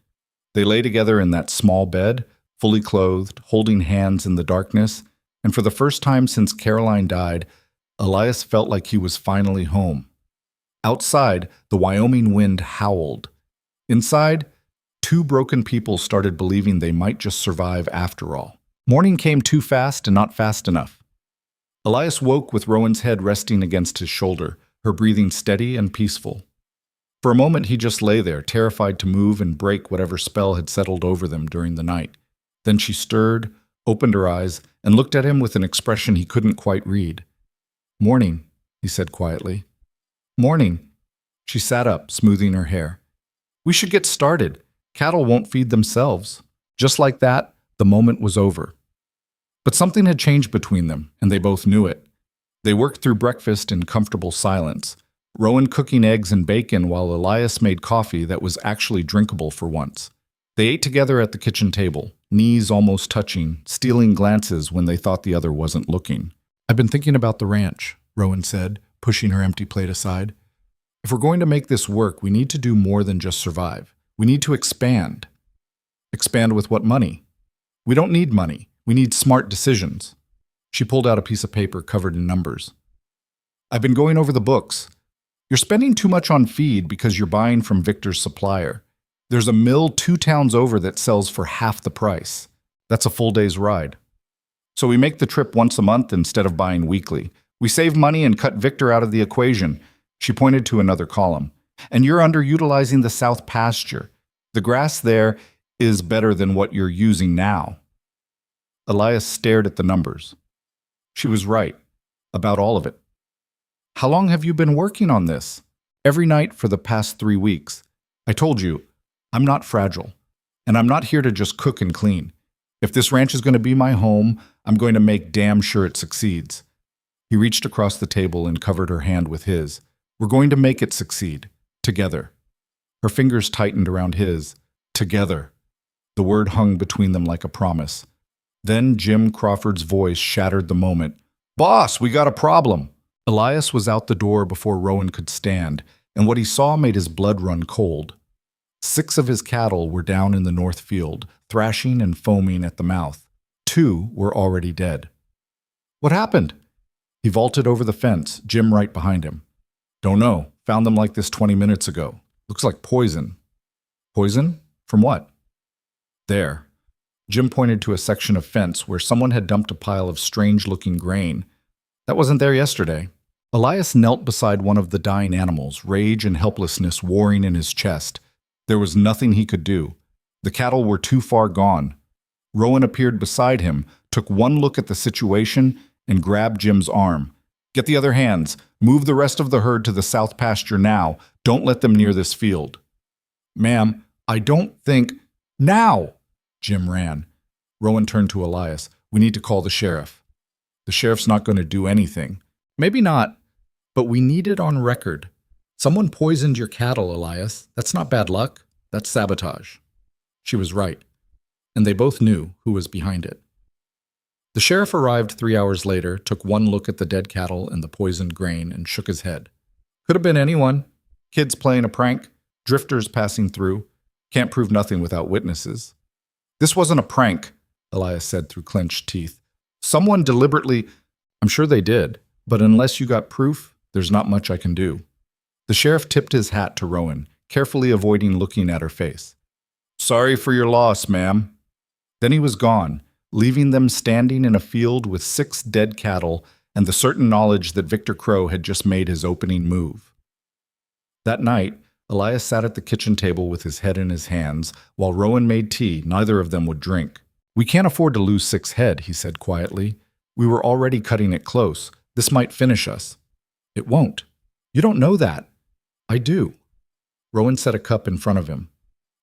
They lay together in that small bed, fully clothed, holding hands in the darkness, and for the first time since Caroline died, Elias felt like he was finally home. Outside, the Wyoming wind howled. Inside, 2 broken people started believing they might just survive after all. Morning came too fast and not fast enough. Elias woke with Rowan's head resting against his shoulder, her breathing steady and peaceful. For a moment he just lay there, terrified to move and break whatever spell had settled over them during the night. Then she stirred, opened her eyes, and looked at him with an expression he couldn't quite read. "Morning," he said quietly. "Morning." She sat up, smoothing her hair. "We should get started. Cattle won't feed themselves." Just like that, the moment was over. But something had changed between them, and they both knew it. They worked through breakfast in comfortable silence, Rowan cooking eggs and bacon while Elias made coffee that was actually drinkable for once. They ate together at the kitchen table, knees almost touching, stealing glances when they thought the other wasn't looking. "I've been thinking about the ranch," Rowan said, pushing her empty plate aside. "If we're going to make this work, we need to do more than just survive. We need to expand." "Expand with what money?" "We don't need money. We need smart decisions." She pulled out a piece of paper covered in numbers. "I've been going over the books. You're spending too much on feed because you're buying from Victor's supplier. There's a mill 2 towns over that sells for half the price. That's a full day's ride. So we make the trip once a month instead of buying weekly. We save money and cut Victor out of the equation." She pointed to another column. "And you're underutilizing the south pasture. The grass there is better than what you're using now." Elias stared at the numbers. She was right, about all of it. "How long have you been working on this?" "Every night for the past 3 weeks. I told you, I'm not fragile, and I'm not here to just cook and clean. If this ranch is going to be my home, I'm going to make damn sure it succeeds." He reached across the table and covered her hand with his. "We're going to make it succeed. Together." Her fingers tightened around his. Together. The word hung between them like a promise. Then Jim Crawford's voice shattered the moment. "Boss, we got a problem." Elias was out the door before Rowan could stand, and what he saw made his blood run cold. 6 of his cattle were down in the north field, thrashing and foaming at the mouth. 2 were already dead. "What happened?" He vaulted over the fence, Jim right behind him. "Don't know. Found them like this 20 minutes ago. Looks like poison." "Poison? From what?" "There." Jim pointed to a section of fence where someone had dumped a pile of strange-looking grain. "That wasn't there yesterday." Elias knelt beside one of the dying animals, rage and helplessness warring in his chest. There was nothing he could do. The cattle were too far gone. Rowan appeared beside him, took one look at the situation, and grabbed Jim's arm. "Get the other hands. Move the rest of the herd to the south pasture now. Don't let them near this field." "Ma'am, I don't think—" "Now!" Jim ran. Rowan turned to Elias. "We need to call the sheriff." "The sheriff's not going to do anything." "Maybe not, but we need it on record. Someone poisoned your cattle, Elias. That's not bad luck. That's sabotage." She was right, and they both knew who was behind it. The sheriff arrived 3 hours later, took one look at the dead cattle and the poisoned grain, and shook his head. "Could have been anyone. Kids playing a prank, drifters passing through. Can't prove nothing without witnesses." "This wasn't a prank," Elias said through clenched teeth. "Someone deliberately—" "I'm sure they did, but unless you got proof, there's not much I can do." The sheriff tipped his hat to Rowan, carefully avoiding looking at her face. "Sorry for your loss, ma'am." Then he was gone, leaving them standing in a field with 6 dead cattle and the certain knowledge that Victor Crow had just made his opening move. That night, Elias sat at the kitchen table with his head in his hands, while Rowan made tea. Neither of them would drink. "We can't afford to lose 6 head, he said quietly. "We were already cutting it close. This might finish us." "It won't." "You don't know that." "I do." Rowan set a cup in front of him.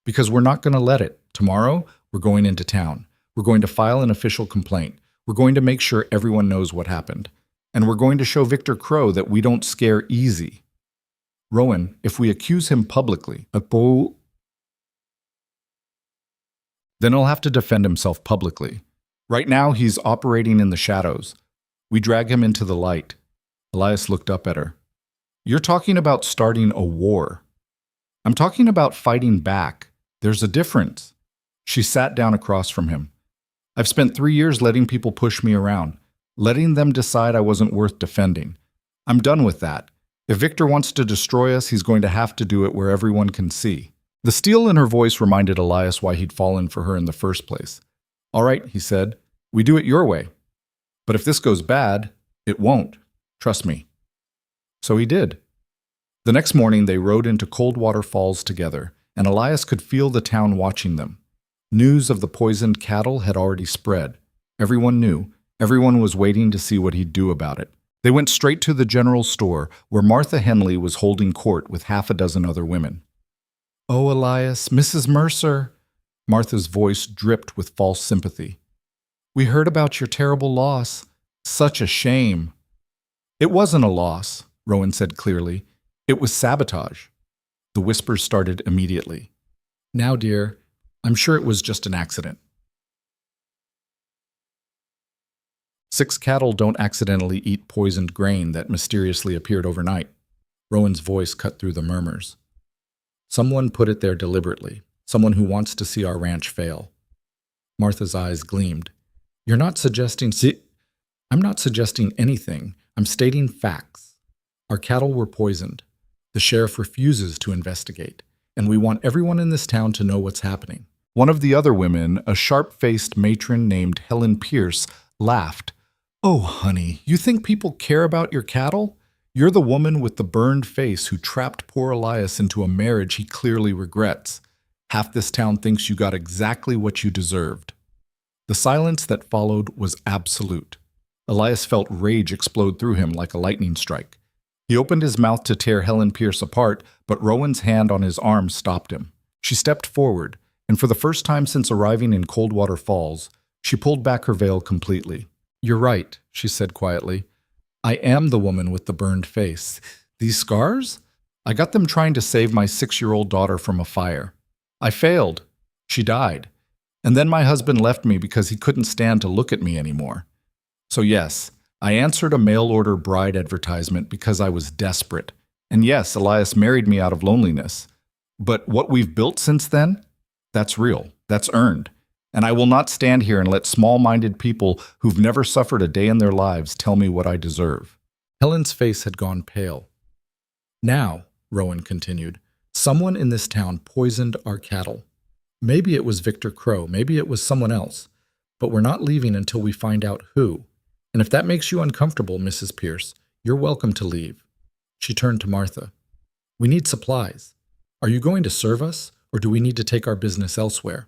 "Because we're not going to let it. Tomorrow, we're going into town. We're going to file an official complaint. We're going to make sure everyone knows what happened. And we're going to show Victor Crow that we don't scare easy. Rowan, if we accuse him publicly, then he'll have to defend himself publicly. Right now, he's operating in the shadows. We drag him into the light." Elias looked up at her. "You're talking about starting a war." "I'm talking about fighting back. There's a difference." She sat down across from him. "I've spent 3 years letting people push me around, letting them decide I wasn't worth defending. I'm done with that. If Victor wants to destroy us, he's going to have to do it where everyone can see." The steel in her voice reminded Elias why he'd fallen for her in the first place. "All right," he said, "we do it your way. But if this goes bad, It won't. Trust me. So he did. The next morning, they rode into Coldwater Falls together, and Elias could feel the town watching them. News of the poisoned cattle had already spread. Everyone knew. Everyone was waiting to see what he'd do about it. They went straight to the general store, where Martha Henley was holding court with half a dozen other women. "Oh, Elias, Mrs. Mercer!" Martha's voice dripped with false sympathy. "We heard about your terrible loss. Such a shame." "It wasn't a loss," Rowan said clearly. "It was sabotage." The whispers started immediately. "Now, dear, I'm sure it was just an accident." 6 cattle don't accidentally eat poisoned grain that mysteriously appeared overnight. Rowan's voice cut through the murmurs. Someone put it there deliberately, someone who wants to see our ranch fail. Martha's eyes gleamed. "You're not suggesting... I'm not suggesting anything. I'm stating facts. Our cattle were poisoned. The sheriff refuses to investigate, and we want everyone in this town to know what's happening." One of the other women, a sharp-faced matron named Helen Pierce, laughed. "Oh, honey, you think people care about your cattle? You're the woman with the burned face who trapped poor Elias into a marriage he clearly regrets. Half this town thinks you got exactly what you deserved." The silence that followed was absolute. Elias felt rage explode through him like a lightning strike. He opened his mouth to tear Helen Pierce apart, but Rowan's hand on his arm stopped him. She stepped forward, and for the first time since arriving in Coldwater Falls, she pulled back her veil completely. "You're right," she said quietly. "I am the woman with the burned face. These scars? I got them trying to save my 6-year-old daughter from a fire. I failed. She died. And then my husband left me because he couldn't stand to look at me anymore. So yes, I answered a mail-order bride advertisement because I was desperate. And yes, Elias married me out of loneliness. But what we've built since then? That's real. That's earned. And I will not stand here and let small-minded people who've never suffered a day in their lives tell me what I deserve." Helen's face had gone pale. "Now," Rowan continued, "someone in this town poisoned our cattle. Maybe it was Victor Crow, maybe it was someone else, but we're not leaving until we find out who. And if that makes you uncomfortable, Mrs. Pierce, you're welcome to leave." She turned to Martha. "We need supplies. Are you going to serve us, or do we need to take our business elsewhere?"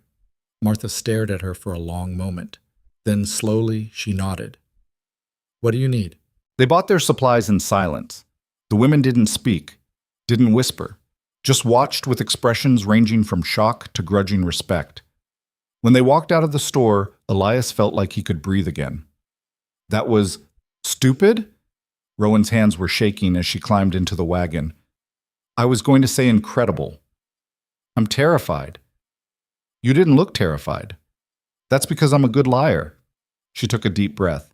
Martha stared at her for a long moment. Then slowly she nodded. "What do you need?" They bought their supplies in silence. The women didn't speak, didn't whisper, just watched with expressions ranging from shock to grudging respect. When they walked out of the store, Elias felt like he could breathe again. "That was stupid?" Rowan's hands were shaking as she climbed into the wagon. "I was going to say incredible. I'm terrified." "You didn't look terrified." "That's because I'm a good liar." She took a deep breath.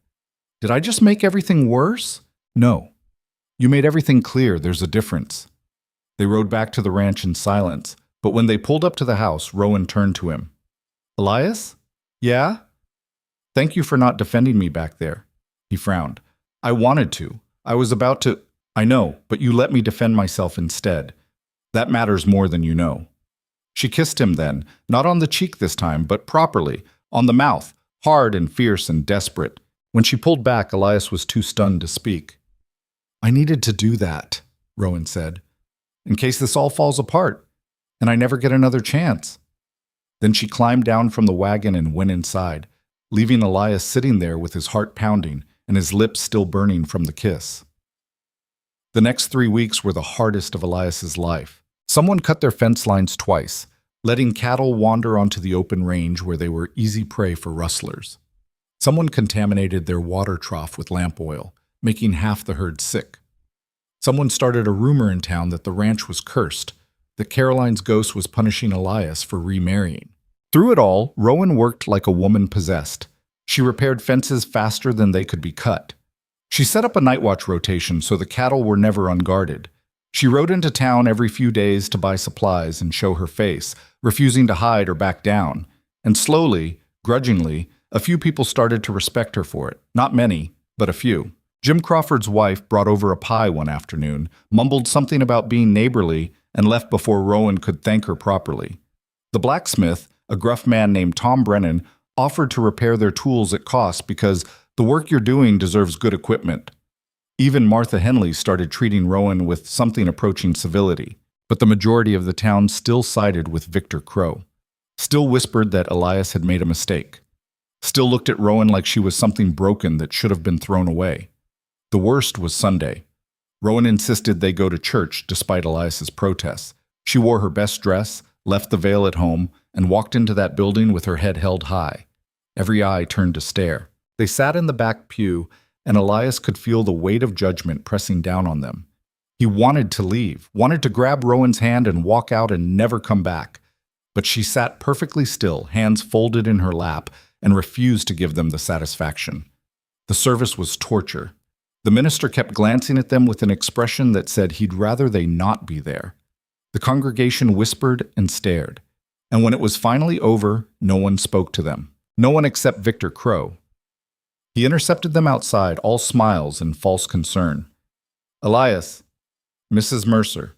"Did I just make everything worse?" "No. You made everything clear. There's a difference." They rode back to the ranch in silence, but when they pulled up to the house, Rowan turned to him. "Elias?" "Yeah?" "Thank you for not defending me back there." He frowned. "I wanted to. I was about to—" "I know, but you let me defend myself instead. That matters more than you know." She kissed him then, not on the cheek this time, but properly, on the mouth, hard and fierce and desperate. When she pulled back, Elias was too stunned to speak. "I needed to do that," Rowan said, "in case this all falls apart, and I never get another chance." Then she climbed down from the wagon and went inside, leaving Elias sitting there with his heart pounding and his lips still burning from the kiss. The next 3 weeks were the hardest of Elias's life. Someone cut their fence lines twice, letting cattle wander onto the open range where they were easy prey for rustlers. Someone contaminated their water trough with lamp oil, making half the herd sick. Someone started a rumor in town that the ranch was cursed, that Caroline's ghost was punishing Elias for remarrying. Through it all, Rowan worked like a woman possessed. She repaired fences faster than they could be cut. She set up a night watch rotation so the cattle were never unguarded. She rode into town every few days to buy supplies and show her face, refusing to hide or back down. And slowly, grudgingly, a few people started to respect her for it. Not many, but a few. Jim Crawford's wife brought over a pie one afternoon, mumbled something about being neighborly, and left before Rowan could thank her properly. The blacksmith, a gruff man named Tom Brennan, offered to repair their tools at cost because the work you're doing deserves good equipment. Even Martha Henley started treating Rowan with something approaching civility, but the majority of the town still sided with Victor Crow, still whispered that Elias had made a mistake, still looked at Rowan like she was something broken that should have been thrown away. The worst was Sunday. Rowan insisted they go to church despite Elias's protests. She wore her best dress, left the veil at home, and walked into that building with her head held high. Every eye turned to stare. They sat in the back pew, and Elias could feel the weight of judgment pressing down on them. He wanted to leave, wanted to grab Rowan's hand and walk out and never come back. But she sat perfectly still, hands folded in her lap, and refused to give them the satisfaction. The service was torture. The minister kept glancing at them with an expression that said he'd rather they not be there. The congregation whispered and stared. And when it was finally over, no one spoke to them. No one except Victor Crow. He intercepted them outside, all smiles and false concern. "Elias, Mrs. Mercer,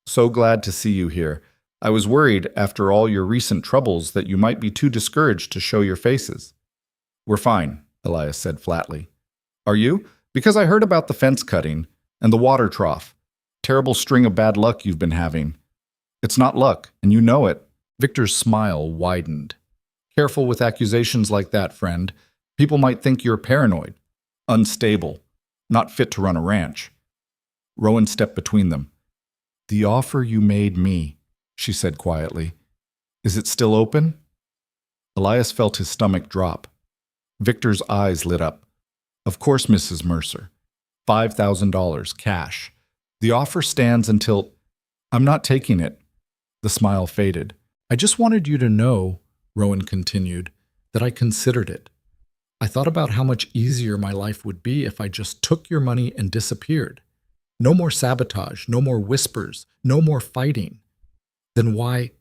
so glad to see you here. I was worried, after all your recent troubles, that you might be too discouraged to show your faces." "We're fine," Elias said flatly. "Are you? Because I heard about the fence cutting and the water trough. Terrible string of bad luck you've been having." "It's not luck, and you know it." Victor's smile widened. "Careful with accusations like that, friend. People might think you're paranoid, unstable, not fit to run a ranch." Rowan stepped between them. "The offer you made me," she said quietly. "Is it still open?" Elias felt his stomach drop. Victor's eyes lit up. "Of course, Mrs. Mercer. $5,000, cash. The offer stands until—" "I'm not taking it." The smile faded. "I just wanted you to know," Rowan continued, "that I considered it. I thought about how much easier my life would be if I just took your money and disappeared. No more sabotage, no more whispers, no more fighting. Then why?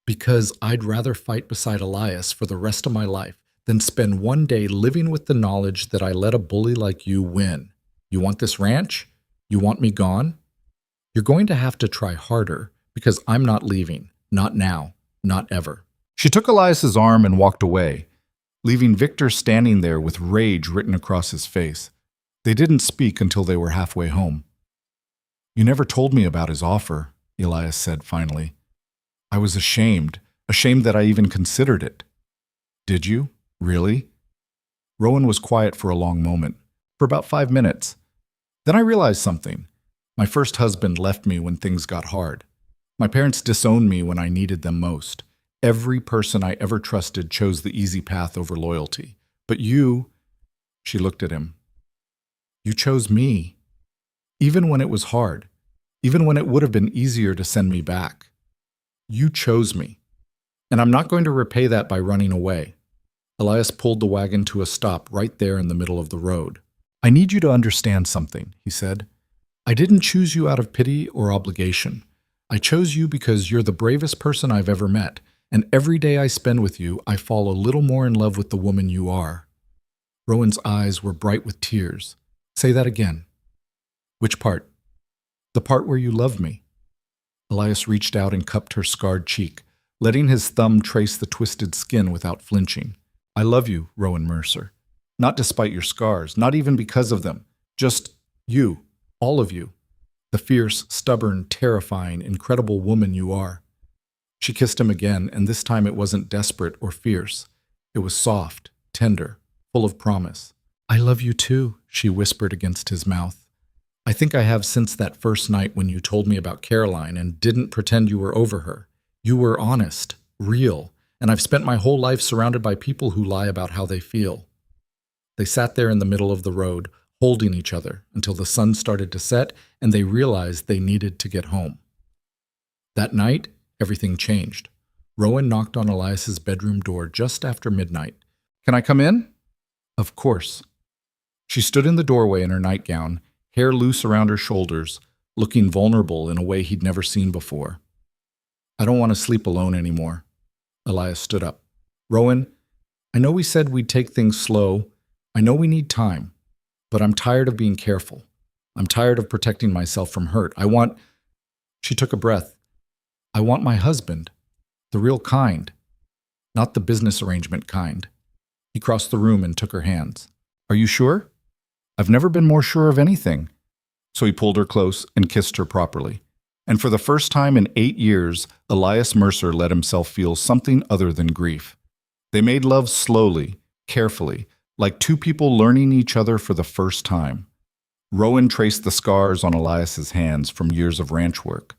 Because I'd rather fight beside Elias for the rest of my life than spend one day living with the knowledge that I let a bully like you win. You want this ranch? You want me gone? You're going to have to try harder because I'm not leaving. Not now. Not ever." She took Elias's arm and walked away, leaving Victor standing there with rage written across his face. They didn't speak until they were halfway home. "You never told me about his offer," Elias said finally. "I was ashamed that I even considered it." "Did you? Really?" Rowan was quiet for a long moment, for about 5 minutes. "Then I realized something. My first husband left me when things got hard. My parents disowned me when I needed them most. Every person I ever trusted chose the easy path over loyalty. But you," she looked at him, "you chose me. Even when it was hard, even when it would have been easier to send me back. You chose me. And I'm not going to repay that by running away." Elias pulled the wagon to a stop right there in the middle of the road. "I need you to understand something," he said. "I didn't choose you out of pity or obligation. I chose you because you're the bravest person I've ever met, and every day I spend with you, I fall a little more in love with the woman you are." Rowan's eyes were bright with tears. "Say that again." "Which part?" "The part where you love me." Elias reached out and cupped her scarred cheek, letting his thumb trace the twisted skin without flinching. "I love you, Rowan Mercer. Not despite your scars, not even because of them. Just you, all of you. The fierce, stubborn, terrifying, incredible woman you are." She kissed him again, and this time it wasn't desperate or fierce. It was soft, tender, full of promise. "I love you too," she whispered against his mouth. "I think I have since that first night when you told me about Caroline and didn't pretend you were over her. You were honest, real, and I've spent my whole life surrounded by people who lie about how they feel." They sat there in the middle of the road, holding each other until the sun started to set and they realized they needed to get home. That night, everything changed. Rowan knocked on Elias's bedroom door just after midnight. "Can I come in?" "Of course." She stood in the doorway in her nightgown, hair loose around her shoulders, looking vulnerable in a way he'd never seen before. "I don't want to sleep alone anymore." Elias stood up. "Rowan, I know we said we'd take things slow. I know we need time. But I'm tired of being careful. I'm tired of protecting myself from hurt. I want—" She took a breath. "I want my husband. The real kind. Not the business arrangement kind." He crossed the room and took her hands. "Are you sure?" I've never been more sure of anything. So he pulled her close and kissed her properly. And for the first time in 8 years, Elias Mercer let himself feel something other than grief. They made love slowly, carefully, like two people learning each other for the first time. Rowan traced the scars on Elias's hands from years of ranch work.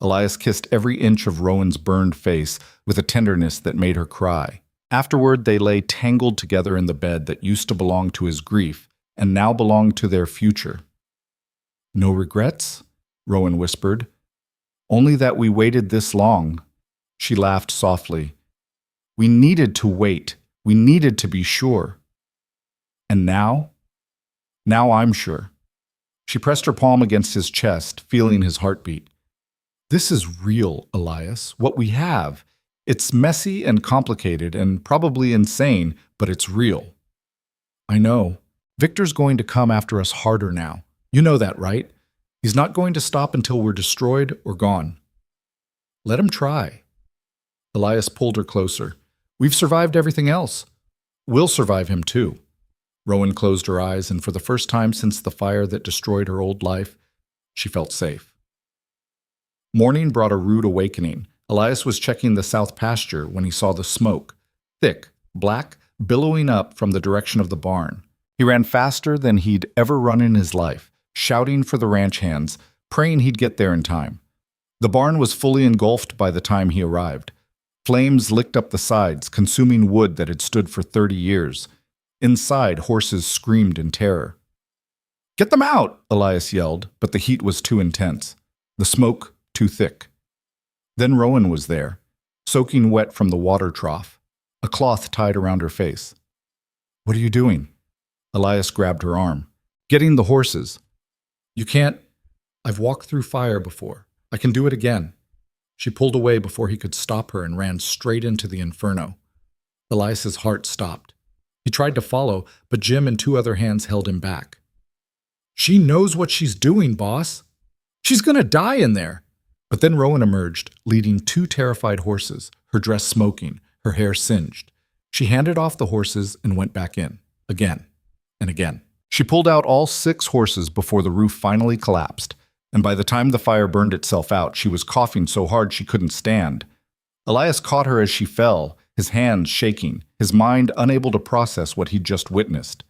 Elias kissed every inch of Rowan's burned face with a tenderness that made her cry. Afterward, they lay tangled together in the bed that used to belong to his grief and now belonged to their future. "No regrets?" Rowan whispered. "Only that we waited this long." She laughed softly. "We needed to wait. We needed to be sure." "And now?" "Now I'm sure." She pressed her palm against his chest, feeling his heartbeat. "This is real, Elias, what we have. It's messy and complicated and probably insane, but it's real." "I know. Victor's going to come after us harder now. You know that, right? He's not going to stop until we're destroyed or gone." "Let him try." Elias pulled her closer. "We've survived everything else. We'll survive him too." Rowan closed her eyes, and for the first time since the fire that destroyed her old life, she felt safe. Morning brought a rude awakening. Elias was checking the south pasture when he saw the smoke, thick, black, billowing up from the direction of the barn. He ran faster than he'd ever run in his life, shouting for the ranch hands, praying he'd get there in time. The barn was fully engulfed by the time he arrived. Flames licked up the sides, consuming wood that had stood for 30 years. Inside, horses screamed in terror. "Get them out!" Elias yelled, but the heat was too intense. The smoke too thick. Then Rowan was there, soaking wet from the water trough, a cloth tied around her face. "What are you doing?" Elias grabbed her arm. "Getting the horses." "You can't. I've walked through fire before. I can do it again." She pulled away before he could stop her and ran straight into the inferno. Elias's heart stopped. He tried to follow, but Jim and 2 other hands held him back. "She knows what she's doing, boss. She's gonna die in there." But then Rowan emerged, leading 2 terrified horses, her dress smoking, her hair singed. She handed off the horses and went back in, again and again. She pulled out all 6 horses before the roof finally collapsed, and by the time the fire burned itself out, she was coughing so hard she couldn't stand. Elias caught her as she fell, his hands shaking, his mind unable to process what he'd just witnessed.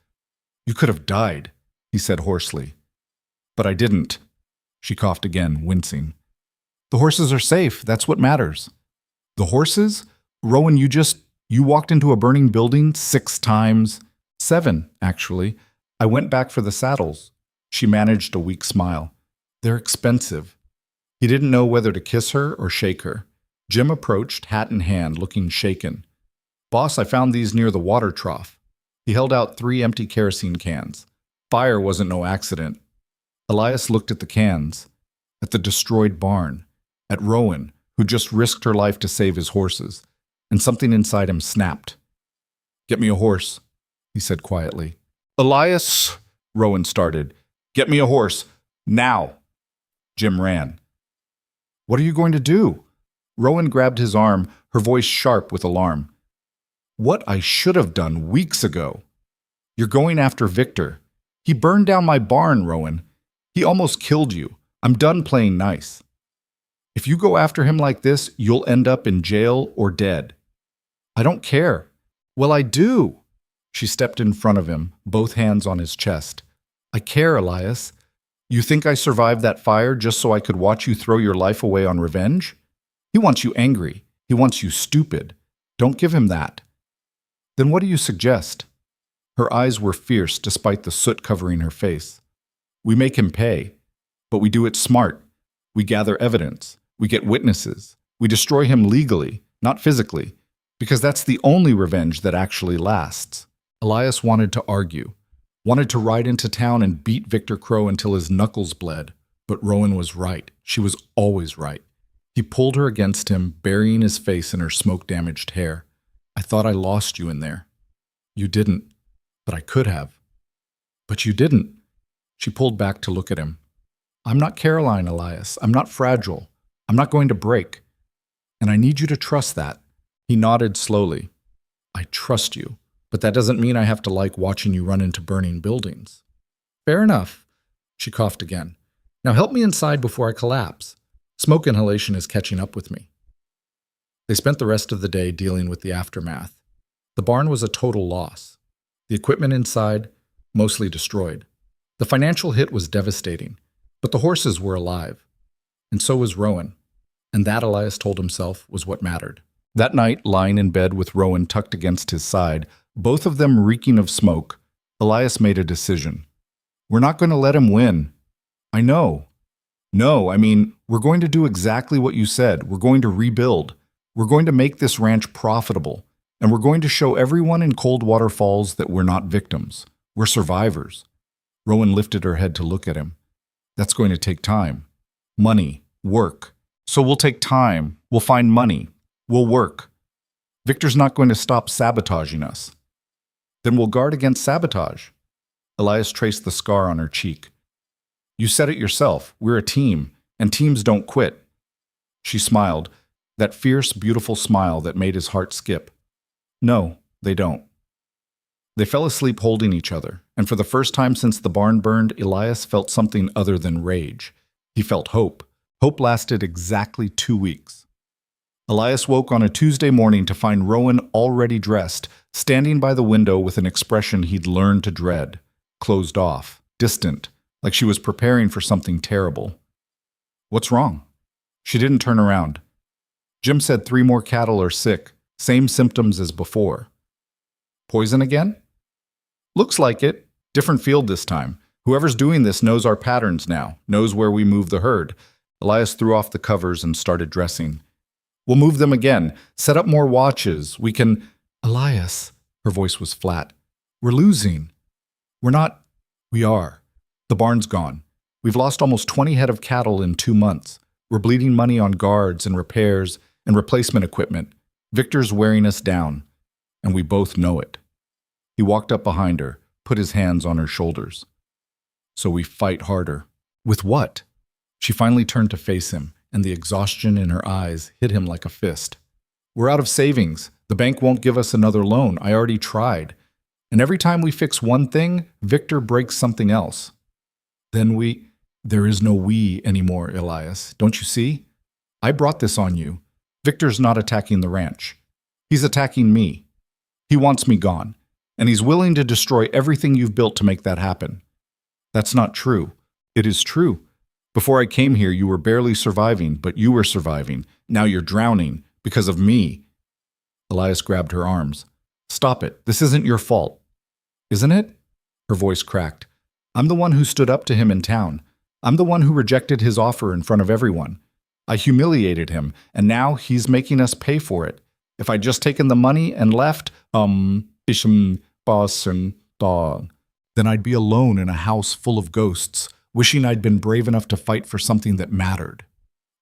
"You could have died," he said hoarsely. "But I didn't." She coughed again, wincing. "The horses are safe. That's what matters." "The horses? Rowan, you walked into a burning building 6 times. 7, actually. I went back for the saddles." She managed a weak smile. "They're expensive." He didn't know whether to kiss her or shake her. Jim approached, hat in hand, looking shaken. "Boss, I found these near the water trough." He held out 3 empty kerosene cans. Fire wasn't no accident. Elias looked at the cans, at the destroyed barn, at Rowan, who just risked her life to save his horses, and something inside him snapped. "Get me a horse," he said quietly. "Elias," Rowan started. "Get me a horse. Now." Jim ran. "What are you going to do?" Rowan grabbed his arm, her voice sharp with alarm. "What I should have done weeks ago. You're going after Victor. He burned down my barn, Rowan. He almost killed you. I'm done playing nice. If you go after him like this, you'll end up in jail or dead." "I don't care." "Well, I do." She stepped in front of him, both hands on his chest. "I care, Elias. You think I survived that fire just so I could watch you throw your life away on revenge? He wants you angry. He wants you stupid. Don't give him that." "Then what do you suggest?" Her eyes were fierce despite the soot covering her face. "We make him pay, but we do it smart. We gather evidence. We get witnesses. We destroy him legally, not physically, because that's the only revenge that actually lasts." Elias wanted to argue, wanted to ride into town and beat Victor Crow until his knuckles bled, but Rowan was right. She was always right. He pulled her against him, burying his face in her smoke-damaged hair. "I thought I lost you in there." "You didn't, but I could have." "But you didn't." She pulled back to look at him. "I'm not Caroline, Elias. I'm not fragile. I'm not going to break. And I need you to trust that." He nodded slowly. "I trust you, but that doesn't mean I have to like watching you run into burning buildings." Fair enough. She coughed again. Now help me inside before I collapse. Smoke inhalation is catching up with me. They spent the rest of the day dealing with the aftermath. The barn was a total loss. The equipment inside, mostly destroyed. The financial hit was devastating, but the horses were alive. And so was Rowan. And that, Elias told himself, was what mattered. That night, lying in bed with Rowan tucked against his side, both of them reeking of smoke, Elias made a decision. We're not going to let him win. I know. No, I mean, we're going to do exactly what you said. We're going to rebuild. We're going to make this ranch profitable. And we're going to show everyone in Coldwater Falls that we're not victims. We're survivors. Rowan lifted her head to look at him. That's going to take time. Money. Work. So we'll take time. We'll find money. We'll work. Victor's not going to stop sabotaging us. Then we'll guard against sabotage. Elias traced the scar on her cheek. You said it yourself. We're a team, and teams don't quit. She smiled, that fierce, beautiful smile that made his heart skip. No, they don't. They fell asleep holding each other, and for the first time since the barn burned, Elias felt something other than rage. He felt hope. Hope lasted exactly 2 weeks. Elias woke on a Tuesday morning to find Rowan already dressed, standing by the window with an expression he'd learned to dread, closed off, distant, like she was preparing for something terrible. What's wrong? She didn't turn around. Jim said 3 more cattle are sick, same symptoms as before. Poison again? Looks like it. Different field this time. Whoever's doing this knows our patterns now, knows where we move the herd. Elias threw off the covers and started dressing. We'll move them again. Set up more watches. We can... Elias, her voice was flat. We're losing. We're not... We are. The barn's gone. We've lost almost 20 head of cattle in 2 months. We're bleeding money on guards and repairs and replacement equipment. Victor's wearing us down, and we both know it. He walked up behind her, put his hands on her shoulders. So we fight harder. With what? She finally turned to face him, and the exhaustion in her eyes hit him like a fist. We're out of savings. The bank won't give us another loan. I already tried. And every time we fix one thing, Victor breaks something else. Then there is no we anymore, Elias. Don't you see? I brought this on you. Victor's not attacking the ranch. He's attacking me. He wants me gone. And he's willing to destroy everything you've built to make that happen. That's not true. It is true. Before I came here, you were barely surviving, but you were surviving. Now you're drowning because of me. Elias grabbed her arms. Stop it. This isn't your fault. Isn't it? Her voice cracked. I'm the one who stood up to him in town. I'm the one who rejected his offer in front of everyone. I humiliated him, and now he's making us pay for it. If I'd just taken the money and left, boss and dog, then I'd be alone in a house full of ghosts, wishing I'd been brave enough to fight for something that mattered.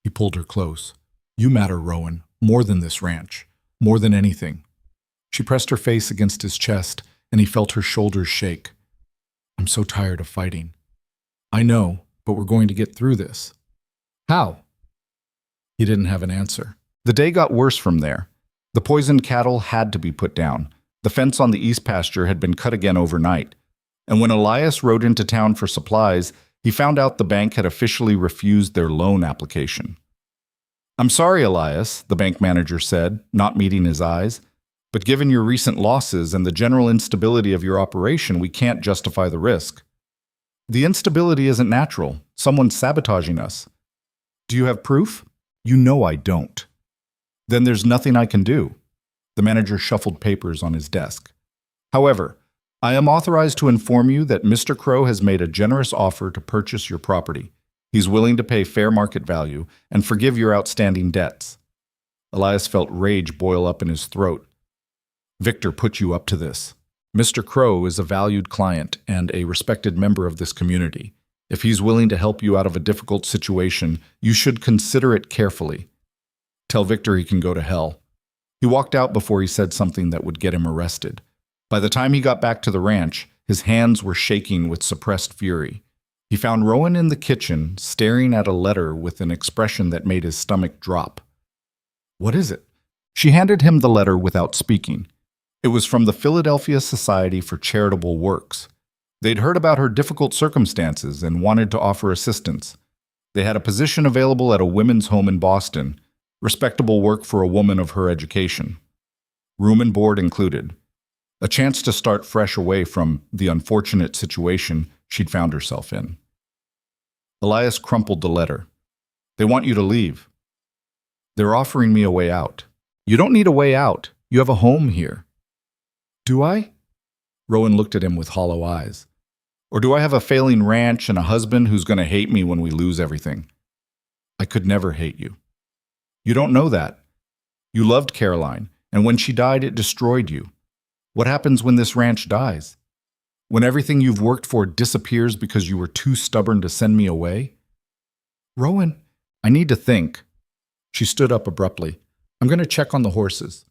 He pulled her close. You matter, Rowan, more than this ranch, more than anything. She pressed her face against his chest, and he felt her shoulders shake. I'm so tired of fighting. I know, but we're going to get through this. How? He didn't have an answer. The day got worse from there. The poisoned cattle had to be put down. The fence on the east pasture had been cut again overnight. And when Elias rode into town for supplies, he found out the bank had officially refused their loan application. I'm sorry, Elias, the bank manager said, not meeting his eyes. But given your recent losses and the general instability of your operation, we can't justify the risk. The instability isn't natural. Someone's sabotaging us. Do you have proof? You know I don't. Then there's nothing I can do. The manager shuffled papers on his desk. However, I am authorized to inform you that Mr. Crow has made a generous offer to purchase your property. He's willing to pay fair market value and forgive your outstanding debts. Elias felt rage boil up in his throat. Victor put you up to this. Mr. Crow is a valued client and a respected member of this community. If he's willing to help you out of a difficult situation, you should consider it carefully. Tell Victor he can go to hell. He walked out before he said something that would get him arrested. By the time he got back to the ranch, his hands were shaking with suppressed fury. He found Rowan in the kitchen, staring at a letter with an expression that made his stomach drop. What is it? She handed him the letter without speaking. It was from the Philadelphia Society for Charitable Works. They'd heard about her difficult circumstances and wanted to offer assistance. They had a position available at a women's home in Boston, respectable work for a woman of her education. Room and board included. A chance to start fresh away from the unfortunate situation she'd found herself in. Elias crumpled the letter. They want you to leave. They're offering me a way out. You don't need a way out. You have a home here. Do I? Rowan looked at him with hollow eyes. Or do I have a failing ranch and a husband who's going to hate me when we lose everything? I could never hate you. You don't know that. You loved Caroline, and when she died, it destroyed you. What happens when this ranch dies? When everything you've worked for disappears because you were too stubborn to send me away? Rowan, I need to think. She stood up abruptly. I'm going to check on the horses.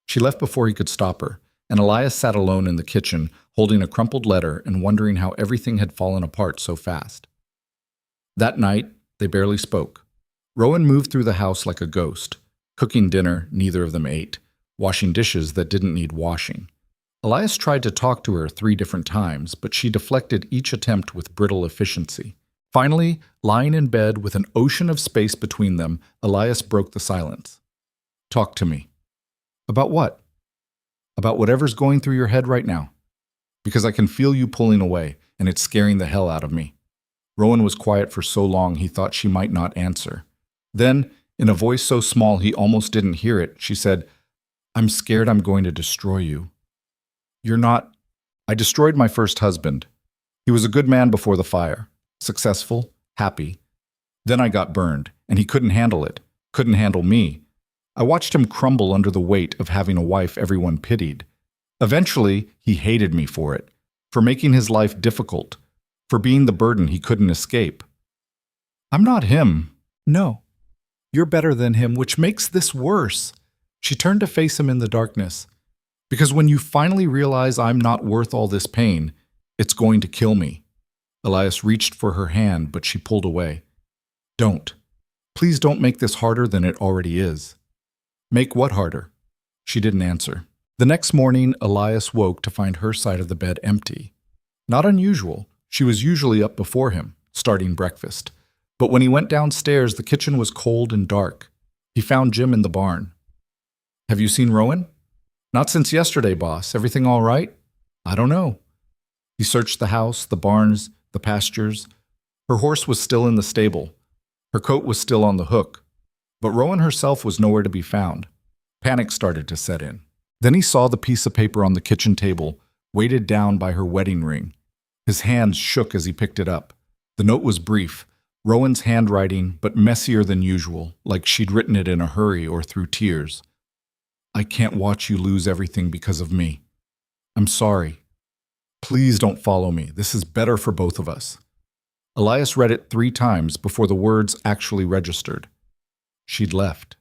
She left before he could stop her, and Elias sat alone in the kitchen, holding a crumpled letter and wondering how everything had fallen apart so fast. That night, they barely spoke. Rowan moved through the house like a ghost, cooking dinner neither of them ate, washing dishes that didn't need washing. Elias tried to talk to her 3 different times, but she deflected each attempt with brittle efficiency. Finally, lying in bed with an ocean of space between them, Elias broke the silence. Talk to me. About what? About whatever's going through your head right now. Because I can feel you pulling away, and it's scaring the hell out of me. Rowan was quiet for so long he thought she might not answer. Then, in a voice so small he almost didn't hear it, she said, I'm scared I'm going to destroy you. You're not. I destroyed my first husband. He was a good man before the fire. Successful, happy. Then I got burned, and he couldn't handle it. Couldn't handle me. I watched him crumble under the weight of having a wife everyone pitied. Eventually, he hated me for it, for making his life difficult, for being the burden he couldn't escape. I'm not him. No. You're better than him, which makes this worse. She turned to face him in the darkness. Because when you finally realize I'm not worth all this pain, it's going to kill me. Elias reached for her hand, but she pulled away. Don't. Please don't make this harder than it already is. Make what harder? She didn't answer. The next morning, Elias woke to find her side of the bed empty. Not unusual. She was usually up before him, starting breakfast. But when he went downstairs, the kitchen was cold and dark. He found Jim in the barn. Have you seen Rowan? Not since yesterday, boss. Everything all right? I don't know. He searched the house, the barns, the pastures. Her horse was still in the stable. Her coat was still on the hook. But Rowan herself was nowhere to be found. Panic started to set in. Then he saw the piece of paper on the kitchen table, weighted down by her wedding ring. His hands shook as he picked it up. The note was brief, Rowan's handwriting, but messier than usual, like she'd written it in a hurry or through tears. I can't watch you lose everything because of me. I'm sorry. Please don't follow me. This is better for both of us. Elias read it 3 times before the words actually registered. She'd left.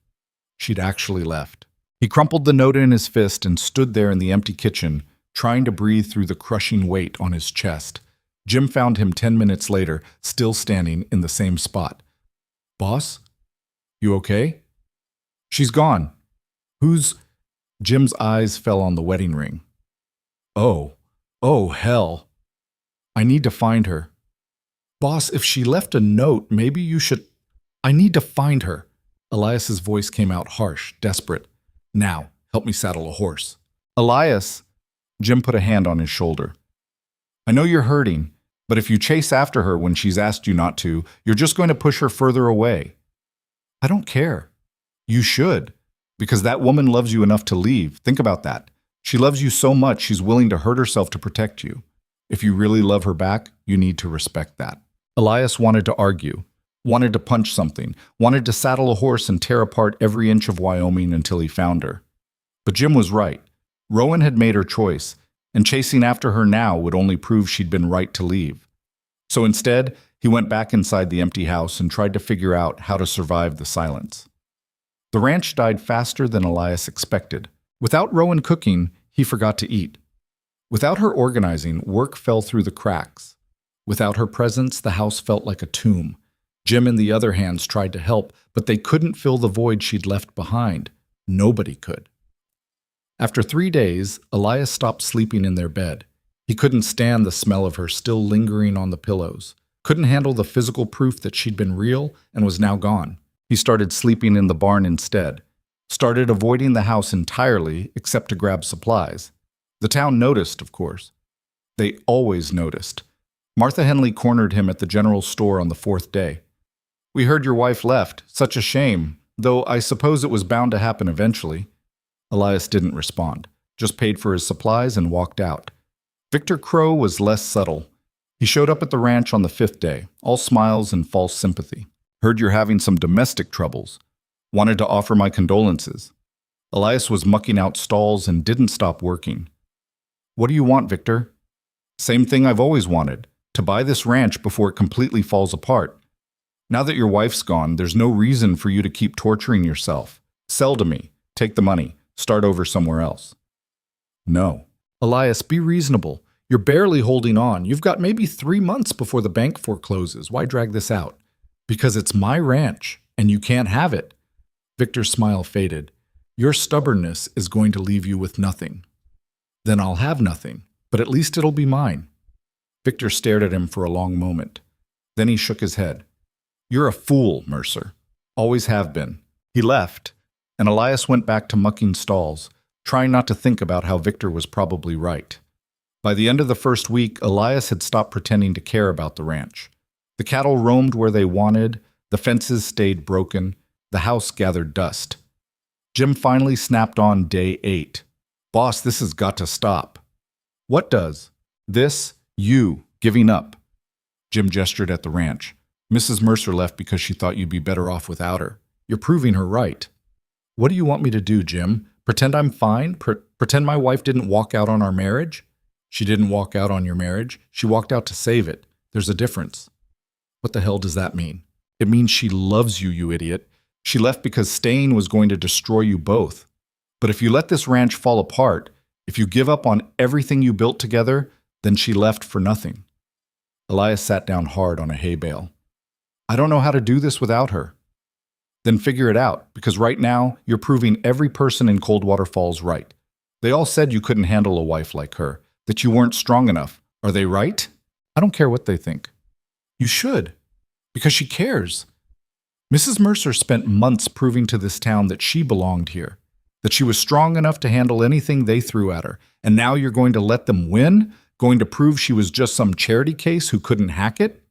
She'd actually left. He crumpled the note in his fist and stood there in the empty kitchen, trying to breathe through the crushing weight on his chest. Jim found him 10 minutes later, still standing in the same spot. Boss? You okay? She's gone. Who's... Jim's eyes fell on the wedding ring. Oh, hell. I need to find her. Boss, if she left a note, maybe you should... I need to find her. Elias's voice came out harsh, desperate. Now, help me saddle a horse. Elias, Jim put a hand on his shoulder. I know you're hurting, but if you chase after her when she's asked you not to, you're just going to push her further away. I don't care. You should. Because that woman loves you enough to leave. Think about that. She loves you so much she's willing to hurt herself to protect you. If you really love her back, you need to respect that. Elias wanted to argue, wanted to punch something, wanted to saddle a horse and tear apart every inch of Wyoming until he found her. But Jim was right. Rowan had made her choice, and chasing after her now would only prove she'd been right to leave. So instead, he went back inside the empty house and tried to figure out how to survive the silence. The ranch died faster than Elias expected. Without Rowan cooking, he forgot to eat. Without her organizing, work fell through the cracks. Without her presence, the house felt like a tomb. Jim and the other hands tried to help, but they couldn't fill the void she'd left behind. Nobody could. After 3 days, Elias stopped sleeping in their bed. He couldn't stand the smell of her still lingering on the pillows, couldn't handle the physical proof that she'd been real and was now gone. He started sleeping in the barn instead, started avoiding the house entirely except to grab supplies. The town noticed, of course. They always noticed. Martha Henley cornered him at the general store on the fourth day. "We heard your wife left. Such a shame, though I suppose it was bound to happen eventually." Elias didn't respond, just paid for his supplies and walked out. Victor Crow was less subtle. He showed up at the ranch on the fifth day, all smiles and false sympathy. "Heard you're having some domestic troubles. Wanted to offer my condolences." Elias was mucking out stalls and didn't stop working. "What do you want, Victor?" "Same thing I've always wanted, to buy this ranch before it completely falls apart. Now that your wife's gone, there's no reason for you to keep torturing yourself. Sell to me, take the money, start over somewhere else." "No." "Elias, be reasonable. You're barely holding on. You've got maybe 3 months before the bank forecloses. Why drag this out?" "Because it's my ranch, and you can't have it." Victor's smile faded. "Your stubbornness is going to leave you with nothing." "Then I'll have nothing, but at least it'll be mine." Victor stared at him for a long moment. Then he shook his head. "You're a fool, Mercer. Always have been." He left, and Elias went back to mucking stalls, trying not to think about how Victor was probably right. By the end of the first week, Elias had stopped pretending to care about the ranch. The cattle roamed where they wanted, the fences stayed broken, the house gathered dust. Jim finally snapped on day 8. "Boss, this has got to stop." "What does?" "This, you, giving up." Jim gestured at the ranch. "Mrs. Mercer left because she thought you'd be better off without her. You're proving her right." "What do you want me to do, Jim? Pretend I'm fine? Pretend my wife didn't walk out on our marriage?" "She didn't walk out on your marriage. She walked out to save it. There's a difference." "What the hell does that mean?" "It means she loves you, you idiot. She left because staying was going to destroy you both. But if you let this ranch fall apart, if you give up on everything you built together, then she left for nothing." Elias sat down hard on a hay bale. "I don't know how to do this without her." "Then figure it out, because right now you're proving every person in Coldwater Falls right. They all said you couldn't handle a wife like her, that you weren't strong enough. Are they right?" "I don't care what they think." "You should, because she cares." Mrs. Mercer spent months proving to this town that she belonged here, that she was strong enough to handle anything they threw at her, and now you're going to let them win? Going to prove she was just some charity case who couldn't hack it?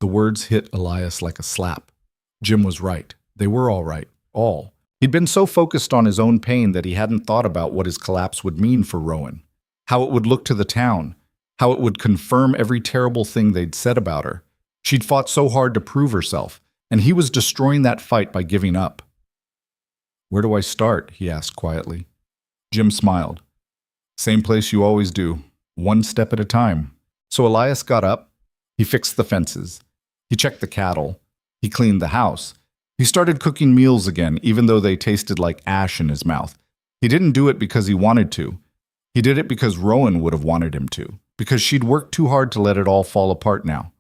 The words hit Elias like a slap. Jim was right. They were all right. All. He'd been so focused on his own pain that he hadn't thought about what his collapse would mean for Rowan, how it would look to the town, how it would confirm every terrible thing they'd said about her. She'd fought so hard to prove herself, and he was destroying that fight by giving up. "Where do I start?" he asked quietly. Jim smiled. "Same place you always do, one step at a time." So Elias got up. He fixed the fences. He checked the cattle. He cleaned the house. He started cooking meals again, even though they tasted like ash in his mouth. He didn't do it because he wanted to. He did it because Rowan would have wanted him to, because she'd worked too hard to let it all fall apart now.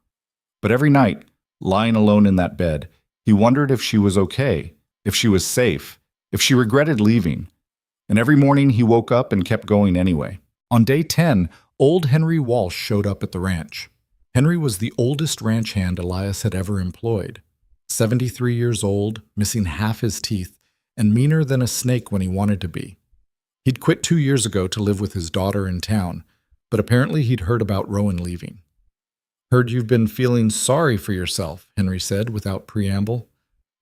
But every night, lying alone in that bed, he wondered if she was okay, if she was safe, if she regretted leaving. And every morning he woke up and kept going anyway. On day 10, old Henry Walsh showed up at the ranch. Henry was the oldest ranch hand Elias had ever employed. 73 years old, missing half his teeth, and meaner than a snake when he wanted to be. He'd quit 2 years ago to live with his daughter in town, but apparently he'd heard about Rowan leaving. "Heard you've been feeling sorry for yourself," Henry said without preamble.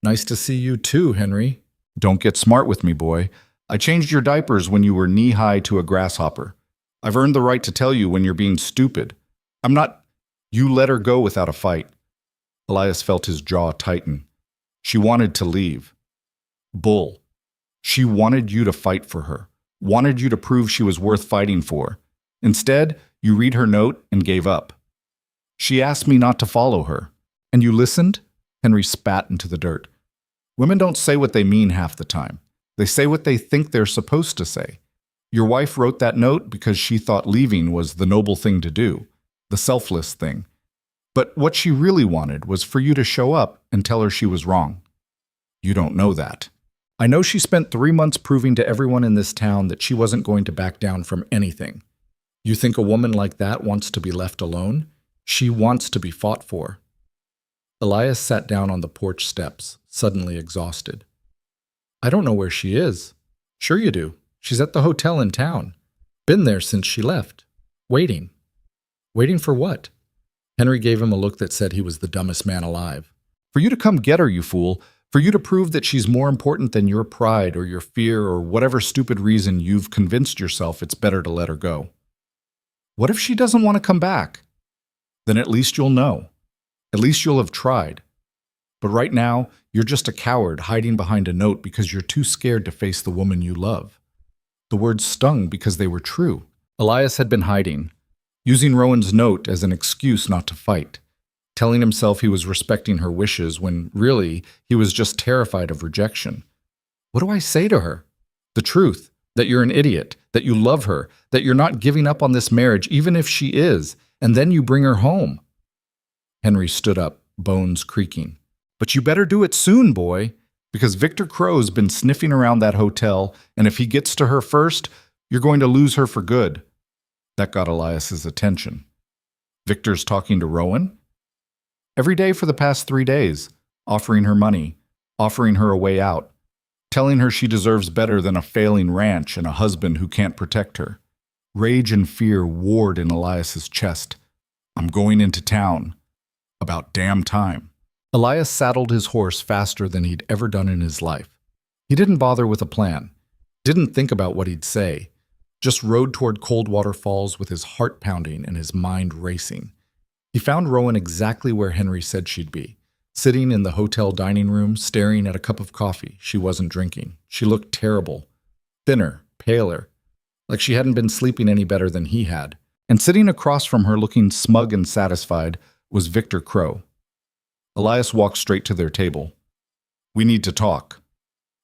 "Nice to see you too, Henry." "Don't get smart with me, boy. I changed your diapers when you were knee-high to a grasshopper. I've earned the right to tell you when you're being stupid. I'm not—" "You let her go without a fight." Elias felt his jaw tighten. "She wanted to leave." "Bull. She wanted you to fight for her, wanted you to prove she was worth fighting for. Instead, you read her note and gave up. She asked me not to follow her. And you listened?" Henry spat into the dirt. "Women don't say what they mean half the time. They say what they think they're supposed to say. Your wife wrote that note because she thought leaving was the noble thing to do, the selfless thing. But what she really wanted was for you to show up and tell her she was wrong. You don't know that. I know she spent 3 months proving to everyone in this town that she wasn't going to back down from anything. You think a woman like that wants to be left alone? She wants to be fought for. Elias sat down on the porch steps, suddenly exhausted. I don't know where she is. Sure you do. She's at the hotel in town. Been there since she left. Waiting. Waiting for what? Henry gave him a look that said he was the dumbest man alive. For you to come get her, you fool. For you to prove that she's more important than your pride or your fear or whatever stupid reason you've convinced yourself it's better to let her go. What if she doesn't want to come back? Then at least you'll know. At least you'll have tried. But right now, you're just a coward hiding behind a note because you're too scared to face the woman you love. The words stung because they were true. Elias had been hiding, using Rowan's note as an excuse not to fight, telling himself he was respecting her wishes when, really, he was just terrified of rejection. What do I say to her? The truth, that you're an idiot, that you love her, that you're not giving up on this marriage even if she is, and then you bring her home. Henry stood up, bones creaking. But you better do it soon, boy, because Victor Crow's been sniffing around that hotel, and if he gets to her first, you're going to lose her for good. That got Elias's attention. Victor's talking to Rowan? Every day for the past 3 days, offering her money, offering her a way out, telling her she deserves better than a failing ranch and a husband who can't protect her. Rage and fear warred in Elias's chest. I'm going into town. About damn time. Elias saddled his horse faster than he'd ever done in his life. He didn't bother with a plan, didn't think about what he'd say, just rode toward Coldwater Falls with his heart pounding and his mind racing. He found Rowan exactly where Henry said she'd be, sitting in the hotel dining room, staring at a cup of coffee she wasn't drinking. She looked terrible, thinner, paler, like she hadn't been sleeping any better than he had. And sitting across from her looking smug and satisfied was Victor Crow. Elias walked straight to their table. We need to talk.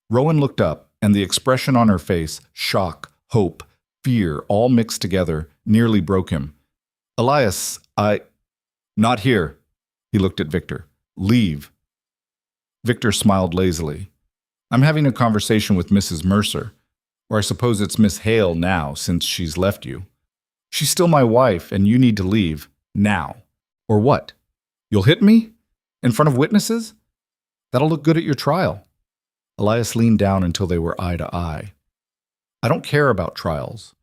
Rowan looked up, and the expression on her face, shock, hope, fear, all mixed together, nearly broke him. Elias, Not here. He looked at Victor. Leave. Victor smiled lazily. I'm having a conversation with Mrs. Mercer, or I suppose it's Miss Hale now, since she's left you. She's still my wife, and you need to leave. Now. Or what? You'll hit me? In front of witnesses? That'll look good at your trial. Elias leaned down until they were eye to eye. I don't care about trials.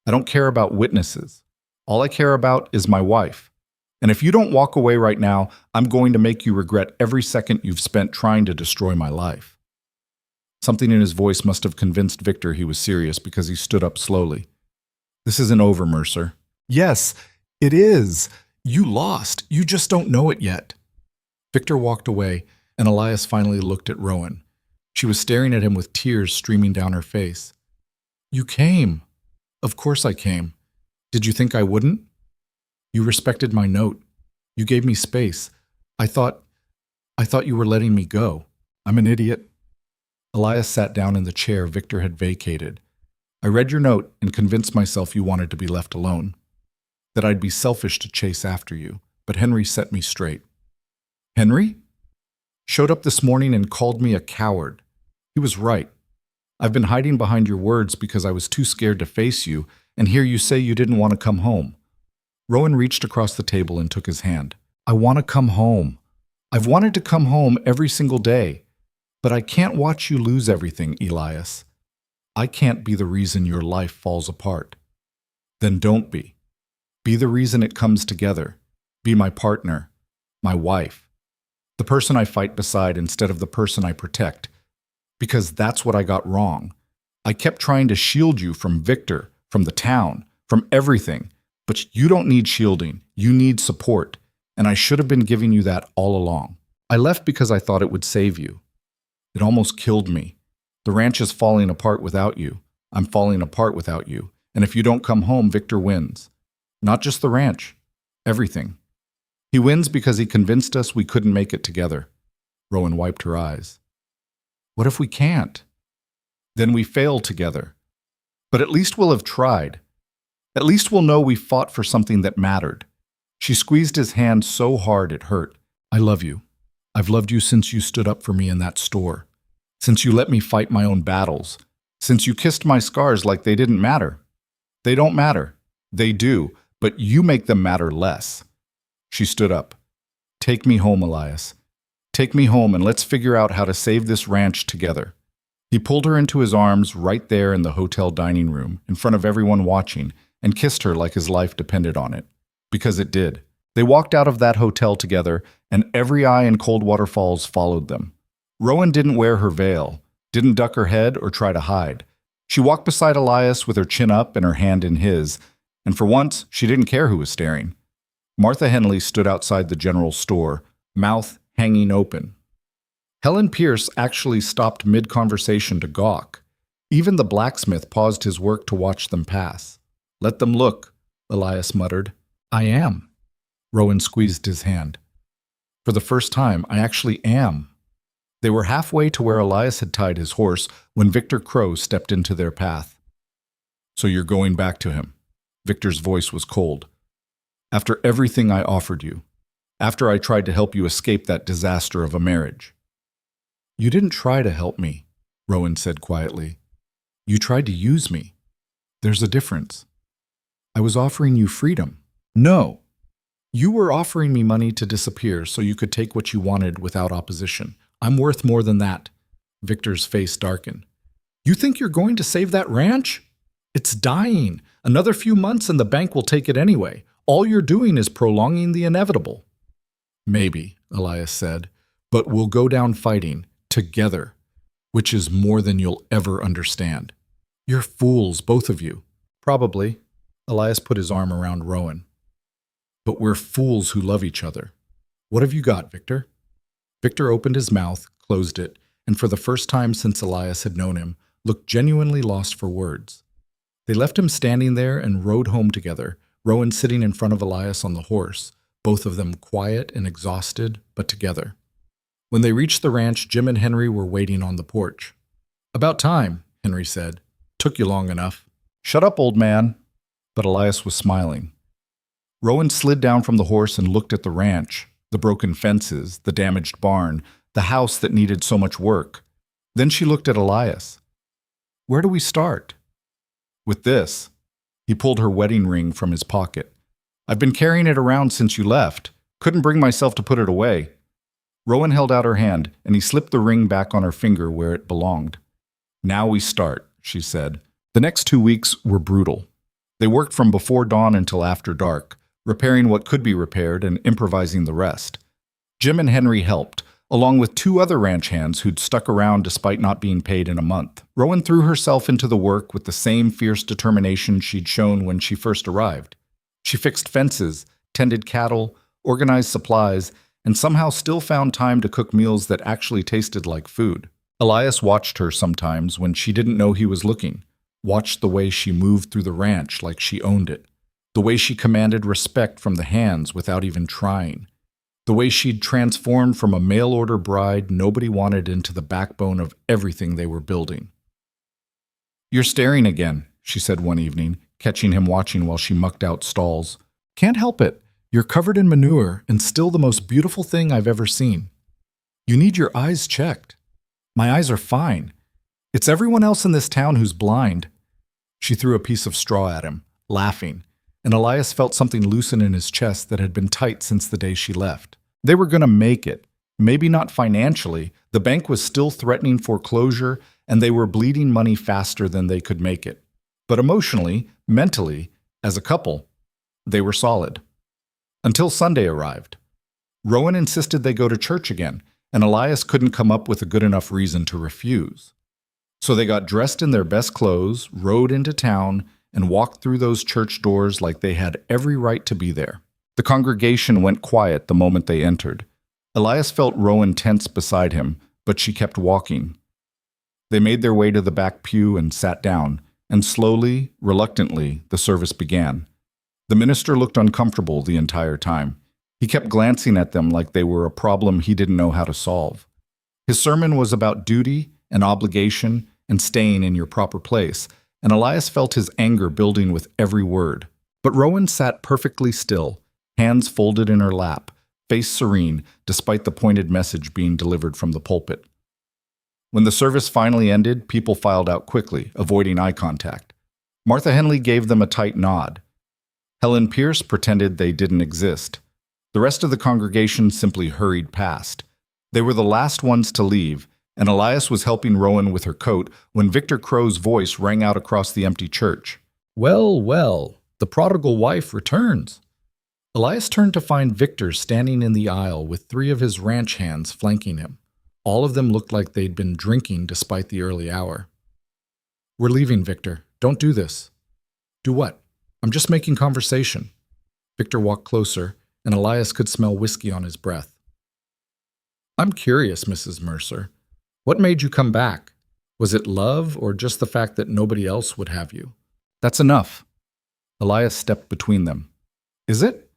I don't care about witnesses. All I care about is my wife. And if you don't walk away right now, I'm going to make you regret every second you've spent trying to destroy my life. Something in his voice must have convinced Victor he was serious because he stood up slowly. This isn't over, Mercer. Yes, it is. You lost. You just don't know it yet. Victor walked away, and Elias finally looked at Rowan. She was staring at him with tears streaming down her face. You came. Of course I came. Did you think I wouldn't? You respected my note. You gave me space. I thought you were letting me go. I'm an idiot. Elias sat down in the chair Victor had vacated. I read your note and convinced myself you wanted to be left alone. That I'd be selfish to chase after you, but Henry set me straight. Henry? Showed up this morning and called me a coward. He was right. I've been hiding behind your words because I was too scared to face you, and here you say you didn't want to come home. Rowan reached across the table and took his hand. I want to come home. I've wanted to come home every single day, but I can't watch you lose everything, Elias. I can't be the reason your life falls apart. Then don't be. Be the reason it comes together. Be my partner, my wife, the person I fight beside instead of the person I protect. Because that's what I got wrong. I kept trying to shield you from Victor, from the town, from everything. But you don't need shielding. You need support. And I should have been giving you that all along. I left because I thought it would save you. It almost killed me. The ranch is falling apart without you. I'm falling apart without you. And if you don't come home, Victor wins. Not just the ranch. Everything. He wins because he convinced us we couldn't make it together. Rowan wiped her eyes. What if we can't? Then we fail together. But at least we'll have tried. At least we'll know we fought for something that mattered. She squeezed his hand so hard it hurt. I love you. I've loved you since you stood up for me in that store. Since you let me fight my own battles. Since you kissed my scars like they didn't matter. They don't matter. They do, but you make them matter less. She stood up. Take me home, Elias. Take me home and let's figure out how to save this ranch together. He pulled her into his arms right there in the hotel dining room, in front of everyone watching, and kissed her like his life depended on it. Because it did. They walked out of that hotel together, and every eye in Coldwater Falls followed them. Rowan didn't wear her veil, didn't duck her head or try to hide. She walked beside Elias with her chin up and her hand in his, and for once, she didn't care who was staring. Martha Henley stood outside the general store, mouth hanging open. Helen Pierce actually stopped mid-conversation to gawk. Even the blacksmith paused his work to watch them pass. Let them look, Elias muttered. I am. Rowan squeezed his hand. For the first time, I actually am. They were halfway to where Elias had tied his horse when Victor Crow stepped into their path. So you're going back to him. Victor's voice was cold. After everything I offered you. After I tried to help you escape that disaster of a marriage. You didn't try to help me, Rowan said quietly. You tried to use me. There's a difference. I was offering you freedom. No. You were offering me money to disappear so you could take what you wanted without opposition. I'm worth more than that. Victor's face darkened. You think you're going to save that ranch? It's dying. Another few months and the bank will take it anyway. All you're doing is prolonging the inevitable. Maybe, Elias said, but we'll go down fighting, together, which is more than you'll ever understand. You're fools, both of you. Probably. Elias put his arm around Rowan. But we're fools who love each other. What have you got, Victor? Victor opened his mouth, closed it, and for the first time since Elias had known him, looked genuinely lost for words. They left him standing there and rode home together, Rowan sitting in front of Elias on the horse, both of them quiet and exhausted, but together. When they reached the ranch, Jim and Henry were waiting on the porch. About time, Henry said. Took you long enough. Shut up, old man. But Elias was smiling. Rowan slid down from the horse and looked at the ranch, the broken fences, the damaged barn, the house that needed so much work. Then she looked at Elias. Where do we start? With this. He pulled her wedding ring from his pocket. I've been carrying it around since you left. Couldn't bring myself to put it away. Rowan held out her hand, and he slipped the ring back on her finger where it belonged. Now we start, she said. The next 2 weeks were brutal. They worked from before dawn until after dark, repairing what could be repaired and improvising the rest. Jim and Henry helped, along with 2 other ranch hands who'd stuck around despite not being paid in a month. Rowan threw herself into the work with the same fierce determination she'd shown when she first arrived. She fixed fences, tended cattle, organized supplies, and somehow still found time to cook meals that actually tasted like food. Elias watched her sometimes when she didn't know he was looking, watched the way she moved through the ranch like she owned it, the way she commanded respect from the hands without even trying, the way she'd transformed from a mail-order bride nobody wanted into the backbone of everything they were building. You're staring again, she said one evening, catching him watching while she mucked out stalls. Can't help it. You're covered in manure and still the most beautiful thing I've ever seen. You need your eyes checked. My eyes are fine. It's everyone else in this town who's blind. She threw a piece of straw at him, laughing, and Elias felt something loosen in his chest that had been tight since the day she left. They were going to make it. Maybe not financially. The bank was still threatening foreclosure, and they were bleeding money faster than they could make it. But emotionally, mentally, as a couple, they were solid. Until Sunday arrived. Rowan insisted they go to church again, and Elias couldn't come up with a good enough reason to refuse. So they got dressed in their best clothes, rode into town, and walked through those church doors like they had every right to be there. The congregation went quiet the moment they entered. Elias felt Rowan tense beside him, but she kept walking. They made their way to the back pew and sat down, and slowly, reluctantly, the service began. The minister looked uncomfortable the entire time. He kept glancing at them like they were a problem he didn't know how to solve. His sermon was about duty and obligation and staying in your proper place, and Elias felt his anger building with every word. But Rowan sat perfectly still, hands folded in her lap, face serene, despite the pointed message being delivered from the pulpit. When the service finally ended, people filed out quickly, avoiding eye contact. Martha Henley gave them a tight nod. Helen Pierce pretended they didn't exist. The rest of the congregation simply hurried past. They were the last ones to leave, and Elias was helping Rowan with her coat when Victor Crow's voice rang out across the empty church. "Well, well, the prodigal wife returns." Elias turned to find Victor standing in the aisle with 3 of his ranch hands flanking him. All of them looked like they'd been drinking despite the early hour. "We're leaving, Victor. Don't do this." "Do what?" "I'm just making conversation." Victor walked closer, and Elias could smell whiskey on his breath. "I'm curious, Mrs. Mercer. What made you come back? Was it love or just the fact that nobody else would have you?" "That's enough." Elias stepped between them. "Is it?"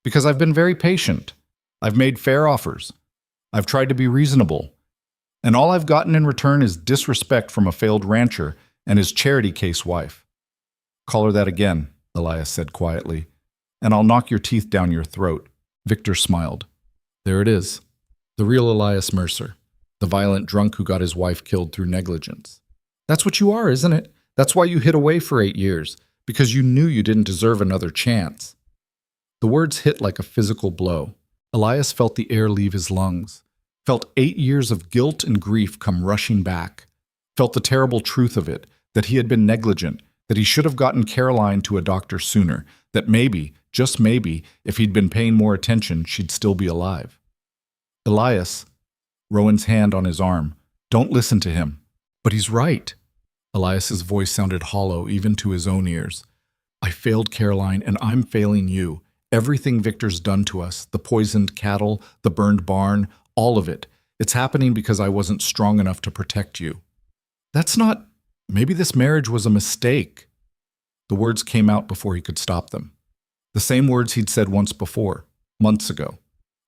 "Because I've been very patient. I've made fair offers. I've tried to be reasonable. And all I've gotten in return is disrespect from a failed rancher and his charity case wife." "Call her that again," Elias said quietly, "and I'll knock your teeth down your throat." Victor smiled. There it is. The real Elias Mercer. The violent drunk who got his wife killed through negligence. That's what you are, isn't it? That's why you hid away for 8 years, because you knew you didn't deserve another chance. The words hit like a physical blow. Elias felt the air leave his lungs, felt 8 years of guilt and grief come rushing back, felt the terrible truth of it, that he had been negligent, that he should have gotten Caroline to a doctor sooner, that maybe, just maybe, if he'd been paying more attention, she'd still be alive. "Elias," Rowan's hand on his arm, "don't listen to him." "But he's right." Elias's voice sounded hollow even to his own ears. "I failed Caroline, and I'm failing you. Everything Victor's done to us, the poisoned cattle, the burned barn, all of it. It's happening because I wasn't strong enough to protect you." "That's not... Maybe this marriage was a mistake." The words came out before he could stop them. The same words he'd said once before, months ago.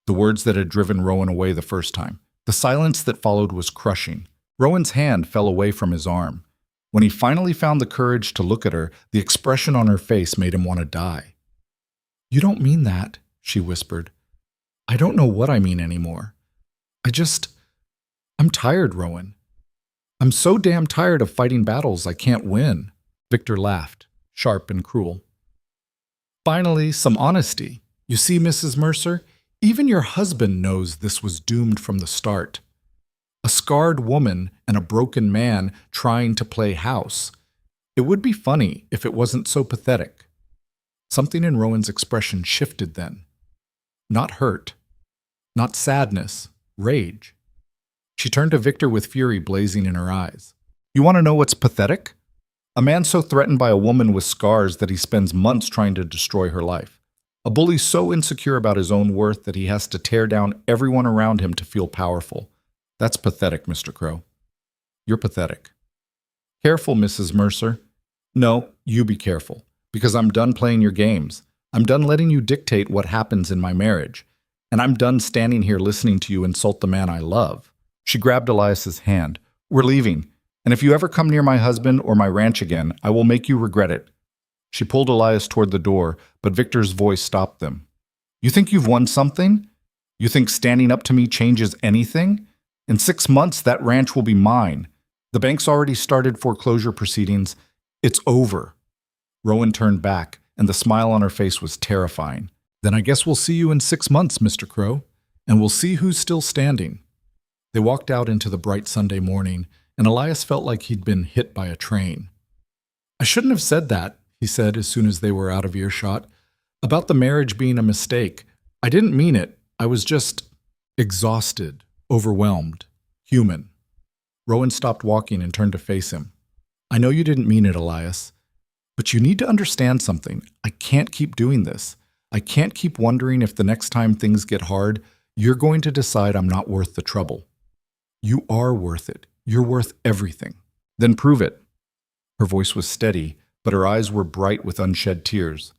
The words that had driven Rowan away the first time. The silence that followed was crushing. Rowan's hand fell away from his arm. When he finally found the courage to look at her, the expression on her face made him want to die. "You don't mean that," she whispered. "I don't know what I mean anymore. I'm tired, Rowan. I'm so damn tired of fighting battles I can't win." Victor laughed, sharp and cruel. "Finally, some honesty. You see, Mrs. Mercer, even your husband knows this was doomed from the start. A scarred woman and a broken man trying to play house. It would be funny if it wasn't so pathetic." Something in Rowan's expression shifted then. Not hurt, not sadness, rage. She turned to Victor with fury blazing in her eyes. "You want to know what's pathetic? A man so threatened by a woman with scars that he spends months trying to destroy her life. A bully so insecure about his own worth that he has to tear down everyone around him to feel powerful. That's pathetic, Mr. Crow. You're pathetic." "Careful, Mrs. Mercer. No, you be careful, because I'm done playing your games. I'm done letting you dictate what happens in my marriage. And I'm done standing here listening to you insult the man I love." She grabbed Elias's hand. "We're leaving, and if you ever come near my husband or my ranch again, I will make you regret it." She pulled Elias toward the door, but Victor's voice stopped them. "You think you've won something? You think standing up to me changes anything? In 6 months, that ranch will be mine. The bank's already started foreclosure proceedings. It's over." Rowan turned back, and the smile on her face was terrifying. "Then I guess we'll see you in 6 months, Mr. Crow, and we'll see who's still standing." They walked out into the bright Sunday morning, and Elias felt like he'd been hit by a train. "I shouldn't have said that," he said as soon as they were out of earshot, "about the marriage being a mistake. I didn't mean it. I was just exhausted, overwhelmed, human." Rowan stopped walking and turned to face him. "I know you didn't mean it, Elias, but you need to understand something. I can't keep doing this. I can't keep wondering if the next time things get hard, you're going to decide I'm not worth the trouble. You are worth it. You're worth everything. Then prove it." Her voice was steady, but her eyes were bright with unshed tears.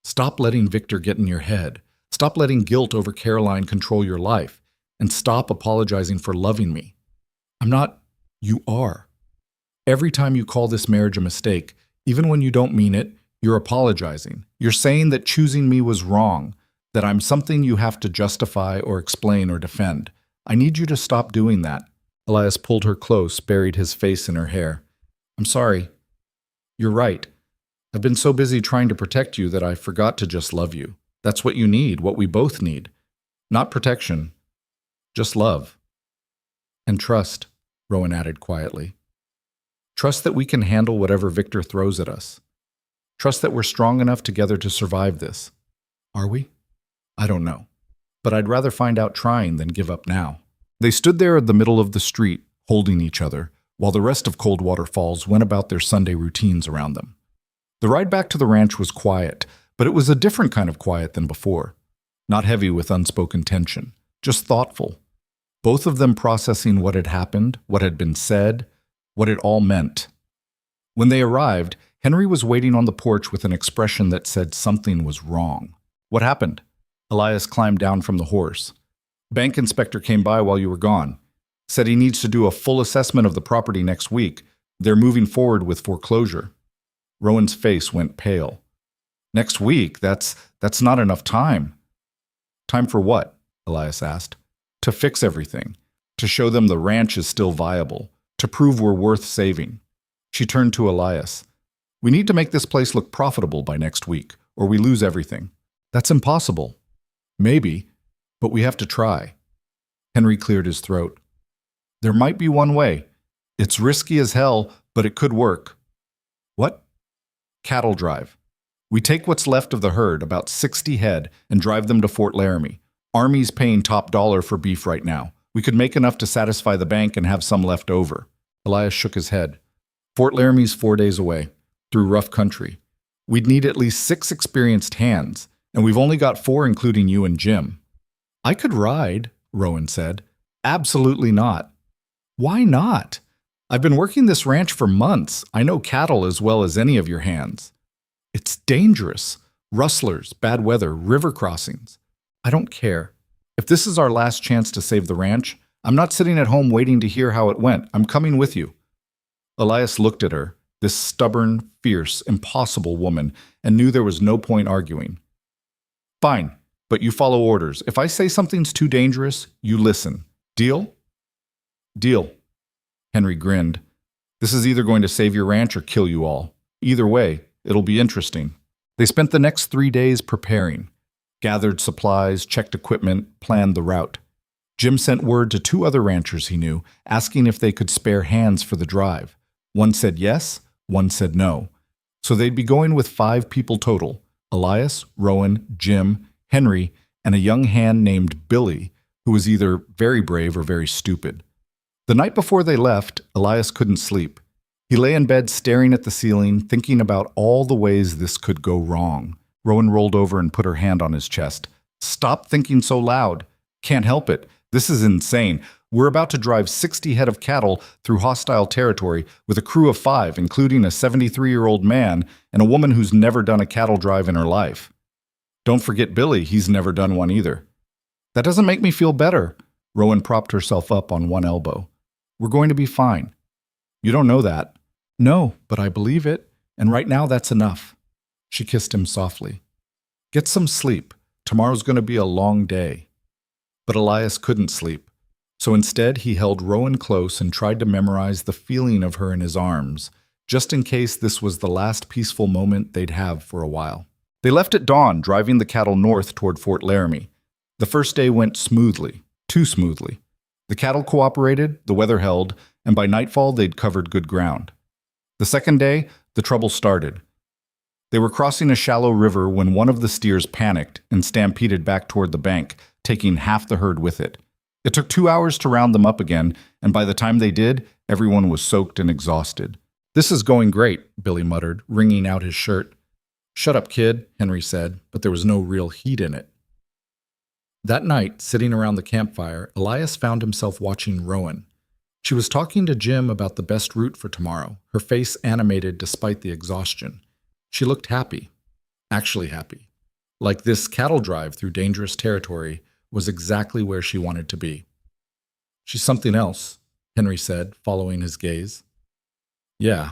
"Stop letting Victor get in your head. Stop letting guilt over Caroline control your life. And stop apologizing for loving me. I'm not... You are. Every time you call this marriage a mistake, even when you don't mean it, you're apologizing. You're saying that choosing me was wrong, that I'm something you have to justify or explain or defend. I need you to stop doing that." Elias pulled her close, buried his face in her hair. "I'm sorry. You're right. I've been so busy trying to protect you that I forgot to just love you. That's what you need, what we both need. Not protection, just love. And trust, Rowan added quietly. Trust that we can handle whatever Victor throws at us. Trust that we're strong enough together to survive this. Are we? I don't know. But I'd rather find out trying than give up now. They stood there in the middle of the street, holding each other, while the rest of Coldwater Falls went about their Sunday routines around them. The ride back to the ranch was quiet, but it was a different kind of quiet than before. Not heavy with unspoken tension, just thoughtful. Both of them processing what had happened, what had been said, what it all meant. When they arrived, Henry was waiting on the porch with an expression that said something was wrong. What happened? Elias climbed down from the horse. Bank inspector came by while you were gone. Said he needs to do a full assessment of the property next week. They're moving forward with foreclosure. Rowan's face went pale. Next week? That's not enough time. Time for what? Elias asked. To fix everything. To show them the ranch is still viable. To prove we're worth saving. She turned to Elias. We need to make this place look profitable by next week, or we lose everything. That's impossible. Maybe, but we have to try. Henry cleared his throat. There might be one way. It's risky as hell, but it could work. What? Cattle drive. We take what's left of the herd, about 60 head, and drive them to Fort Laramie. Army's paying top dollar for beef right now. We could make enough to satisfy the bank and have some left over. Elias shook his head. Fort Laramie's 4 days away, through rough country. We'd need at least 6 experienced hands, and we've only got 4 including you and Jim. I could ride, Rowan said. Absolutely not. Why not? I've been working this ranch for months. I know cattle as well as any of your hands. It's dangerous. Rustlers, bad weather, river crossings. I don't care. If this is our last chance to save the ranch, I'm not sitting at home waiting to hear how it went. I'm coming with you. Elias looked at her, this stubborn, fierce, impossible woman, and knew there was no point arguing. Fine, but you follow orders. If I say something's too dangerous, you listen. Deal? Deal. Henry grinned. This is either going to save your ranch or kill you all. Either way, it'll be interesting. They spent the next 3 days preparing. Gathered supplies, checked equipment, planned the route. Jim sent word to 2 other ranchers he knew, asking if they could spare hands for the drive. One said yes, one said no. So they'd be going with 5 people total. Elias, Rowan, Jim, Henry, and a young hand named Billy, who was either very brave or very stupid. The night before they left, Elias couldn't sleep. He lay in bed staring at the ceiling, thinking about all the ways this could go wrong. Rowan rolled over and put her hand on his chest. Stop thinking so loud. Can't help it. This is insane. We're about to drive 60 head of cattle through hostile territory with a crew of 5, including a 73-year-old man and a woman who's never done a cattle drive in her life. Don't forget Billy, he's never done one either. That doesn't make me feel better. Rowan propped herself up on one elbow. We're going to be fine. You don't know that. No, but I believe it, and right now that's enough. She kissed him softly. Get some sleep. Tomorrow's going to be a long day. But Elias couldn't sleep, so instead he held Rowan close and tried to memorize the feeling of her in his arms, just in case this was the last peaceful moment they'd have for a while. They left at dawn, driving the cattle north toward Fort Laramie. The first day went smoothly, too smoothly. The cattle cooperated, the weather held, and by nightfall they'd covered good ground. The second day, the trouble started. They were crossing a shallow river when one of the steers panicked and stampeded back toward the bank, taking half the herd with it. It took 2 hours to round them up again, and by the time they did, everyone was soaked and exhausted. This is going great, Billy muttered, wringing out his shirt. Shut up, kid, Henry said, but there was no real heat in it. That night, sitting around the campfire, Elias found himself watching Rowan. She was talking to Jim about the best route for tomorrow, her face animated despite the exhaustion. She looked happy, actually happy, like this cattle drive through dangerous territory was exactly where she wanted to be. She's something else, Henry said, following his gaze. Yeah.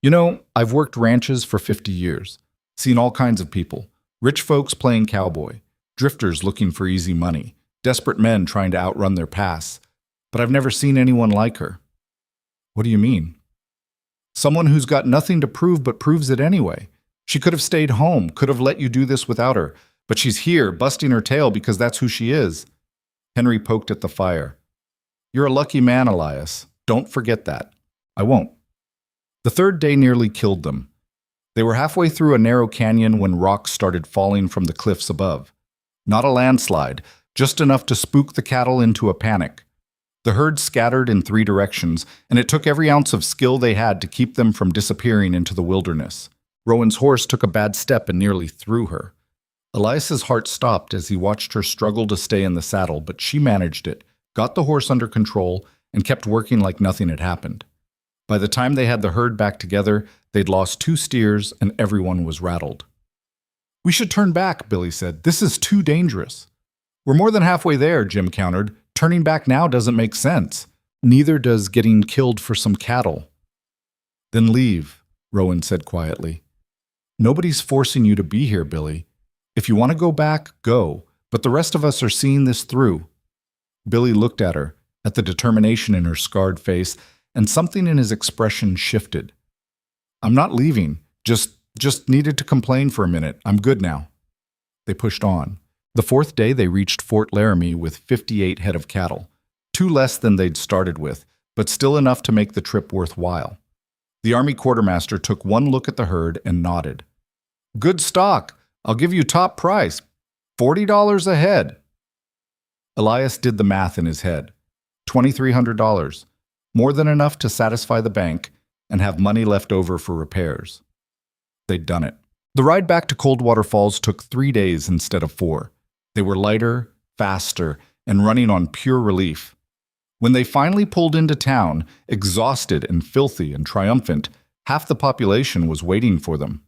You know, I've worked ranches for 50 years, seen all kinds of people, rich folks playing cowboy, drifters looking for easy money, desperate men trying to outrun their past, but I've never seen anyone like her. What do you mean? Someone who's got nothing to prove but proves it anyway. She could have stayed home, could have let you do this without her, but she's here, busting her tail because that's who she is. Henry poked at the fire. You're a lucky man, Elias. Don't forget that. I won't. The third day nearly killed them. They were halfway through a narrow canyon when rocks started falling from the cliffs above. Not a landslide, just enough to spook the cattle into a panic. The herd scattered in 3 directions, and it took every ounce of skill they had to keep them from disappearing into the wilderness. Rowan's horse took a bad step and nearly threw her. Elias's heart stopped as he watched her struggle to stay in the saddle, but she managed it, got the horse under control, and kept working like nothing had happened. By the time they had the herd back together, they'd lost 2 steers and everyone was rattled. We should turn back, Billy said. This is too dangerous. We're more than halfway there, Jim countered. Turning back now doesn't make sense. Neither does getting killed for some cattle. Then leave, Rowan said quietly. Nobody's forcing you to be here, Billy. If you want to go back, go, but the rest of us are seeing this through. Billy looked at her, at the determination in her scarred face, and something in his expression shifted. I'm not leaving, just needed to complain for a minute. I'm good now. They pushed on. The 4th day they reached Fort Laramie with 58 head of cattle, 2 less than they'd started with, but still enough to make the trip worthwhile. The Army quartermaster took one look at the herd and nodded. Good stock. I'll give you top price. $40 a head. Elias did the math in his head. $2,300. More than enough to satisfy the bank and have money left over for repairs. They'd done it. The ride back to Coldwater Falls took 3 days instead of 4. They were lighter, faster, and running on pure relief. When they finally pulled into town, exhausted and filthy and triumphant, half the population was waiting for them.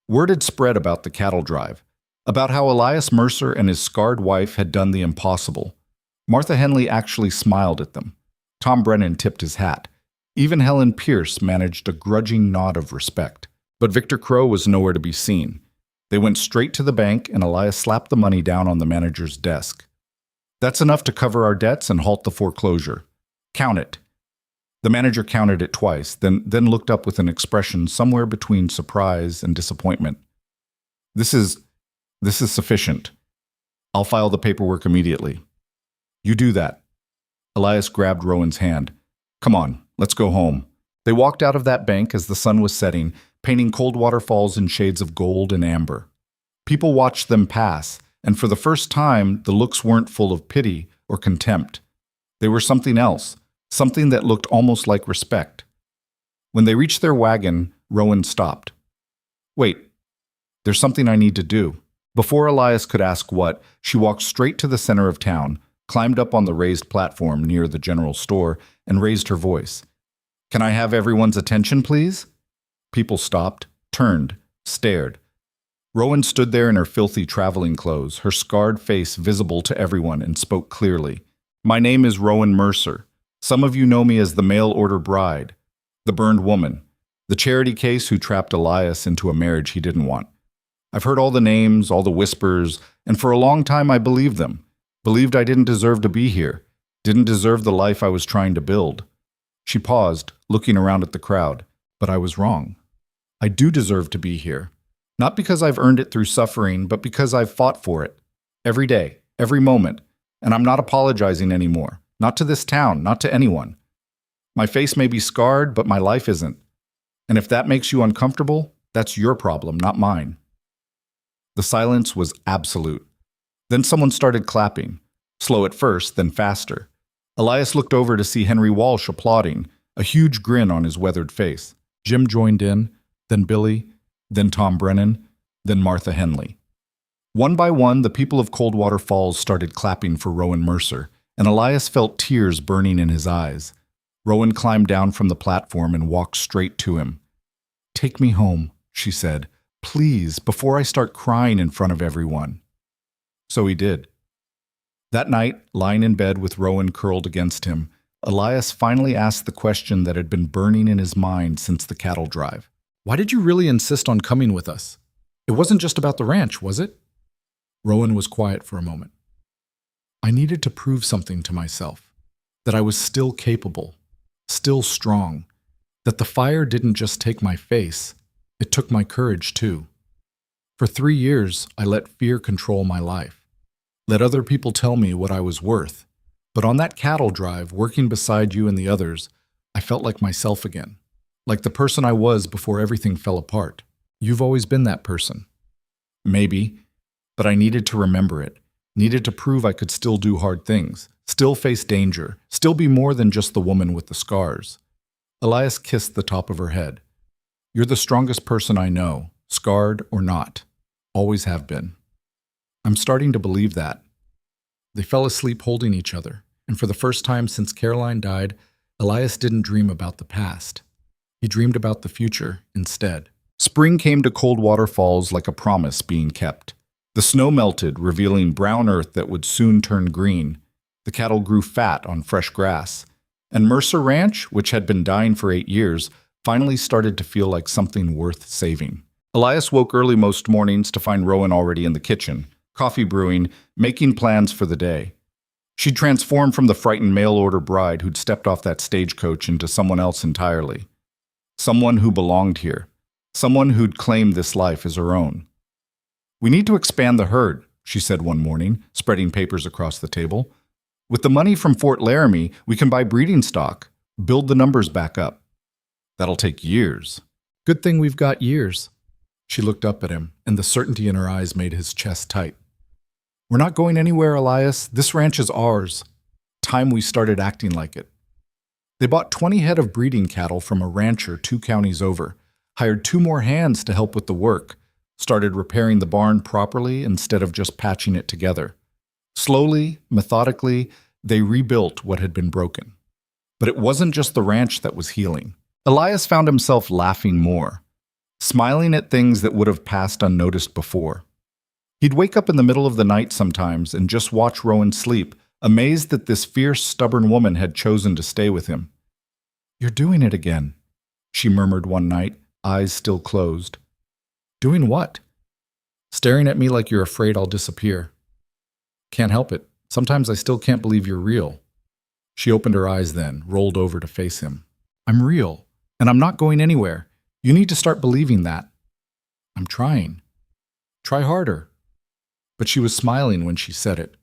Word had spread about the cattle drive, about how Elias Mercer and his scarred wife had done the impossible. Martha Henley actually smiled at them. Tom Brennan tipped his hat. Even Helen Pierce managed a grudging nod of respect. But Victor Crow was nowhere to be seen. They went straight to the bank, and Elias slapped the money down on the manager's desk. That's enough to cover our debts and halt the foreclosure. Count it. The manager counted it twice, then looked up with an expression somewhere between surprise and disappointment. This is sufficient. I'll file the paperwork immediately. You do that. Elias grabbed Rowan's hand. Come on, let's go home. They walked out of that bank as the sun was setting, painting Coldwater Falls in shades of gold and amber. People watched them pass, and for the first time, the looks weren't full of pity or contempt. They were something else, something that looked almost like respect. When they reached their wagon, Rowan stopped. Wait, there's something I need to do. Before Elias could ask what, she walked straight to the center of town, climbed up on the raised platform near the general store, and raised her voice. Can I have everyone's attention, please? People stopped, turned, stared. Rowan stood there in her filthy traveling clothes, her scarred face visible to everyone, and spoke clearly. My name is Rowan Mercer. Some of you know me as the mail-order bride, the burned woman, the charity case who trapped Elias into a marriage he didn't want. I've heard all the names, all the whispers, and for a long time I believed them. Believed I didn't deserve to be here, didn't deserve the life I was trying to build. She paused, looking around at the crowd. But I was wrong. I do deserve to be here. Not because I've earned it through suffering, but because I've fought for it. Every day, every moment. And I'm not apologizing anymore. Not to this town, not to anyone. My face may be scarred, but my life isn't. And if that makes you uncomfortable, that's your problem, not mine. The silence was absolute. Then someone started clapping. Slow at first, then faster. Elias looked over to see Henry Walsh applauding, a huge grin on his weathered face. Jim joined in, then Billy, then Tom Brennan, then Martha Henley. One by one, the people of Coldwater Falls started clapping for Rowan Mercer, and Elias felt tears burning in his eyes. Rowan climbed down from the platform and walked straight to him. Take me home, she said, please, before I start crying in front of everyone. So he did. That night, lying in bed with Rowan curled against him, Elias finally asked the question that had been burning in his mind since the cattle drive. Why did you really insist on coming with us? It wasn't just about the ranch, was it? Rowan was quiet for a moment. I needed to prove something to myself, that I was still capable, still strong, that the fire didn't just take my face, It took my courage, too. For 3 years, I let fear control my life. Let other people tell me what I was worth. But on that cattle drive, working beside you and the others, I felt like myself again. Like the person I was before everything fell apart. You've always been that person. Maybe, but I needed to remember it. Needed to prove I could still do hard things, still face danger, still be more than just the woman with the scars. Elias kissed the top of her head. You're the strongest person I know, scarred or not. Always have been. I'm starting to believe that. They fell asleep holding each other, and for the first time since Caroline died, Elias didn't dream about the past. He dreamed about the future instead. Spring came to Coldwater Falls like a promise being kept. The snow melted, revealing brown earth that would soon turn green. The cattle grew fat on fresh grass. And Mercer Ranch, which had been dying for 8 years, finally started to feel like something worth saving. Elias woke early most mornings to find Rowan already in the kitchen, coffee brewing, making plans for the day. She'd transformed from the frightened mail-order bride who'd stepped off that stagecoach into someone else entirely. Someone who belonged here. Someone who'd claimed this life as her own. We need to expand the herd, she said one morning, spreading papers across the table. With the money from Fort Laramie, we can buy breeding stock, build the numbers back up. That'll take years. Good thing we've got years. She looked up at him, and the certainty in her eyes made his chest tight. We're not going anywhere, Elias. This ranch is ours. Time we started acting like it. They bought 20 head of breeding cattle from a rancher 2 counties over, hired 2 more hands to help with the work, started repairing the barn properly instead of just patching it together. Slowly, methodically, they rebuilt what had been broken. But it wasn't just the ranch that was healing. Elias found himself laughing more, smiling at things that would have passed unnoticed before. He'd wake up in the middle of the night sometimes and just watch Rowan sleep, amazed that this fierce, stubborn woman had chosen to stay with him. "You're doing it again," she murmured one night, eyes still closed. "Doing what?" "Staring at me like you're afraid I'll disappear." "Can't help it. Sometimes I still can't believe you're real." She opened her eyes then, rolled over to face him. "I'm real, and I'm not going anywhere. You need to start believing that." "I'm trying." "Try harder." But she was smiling when she said it.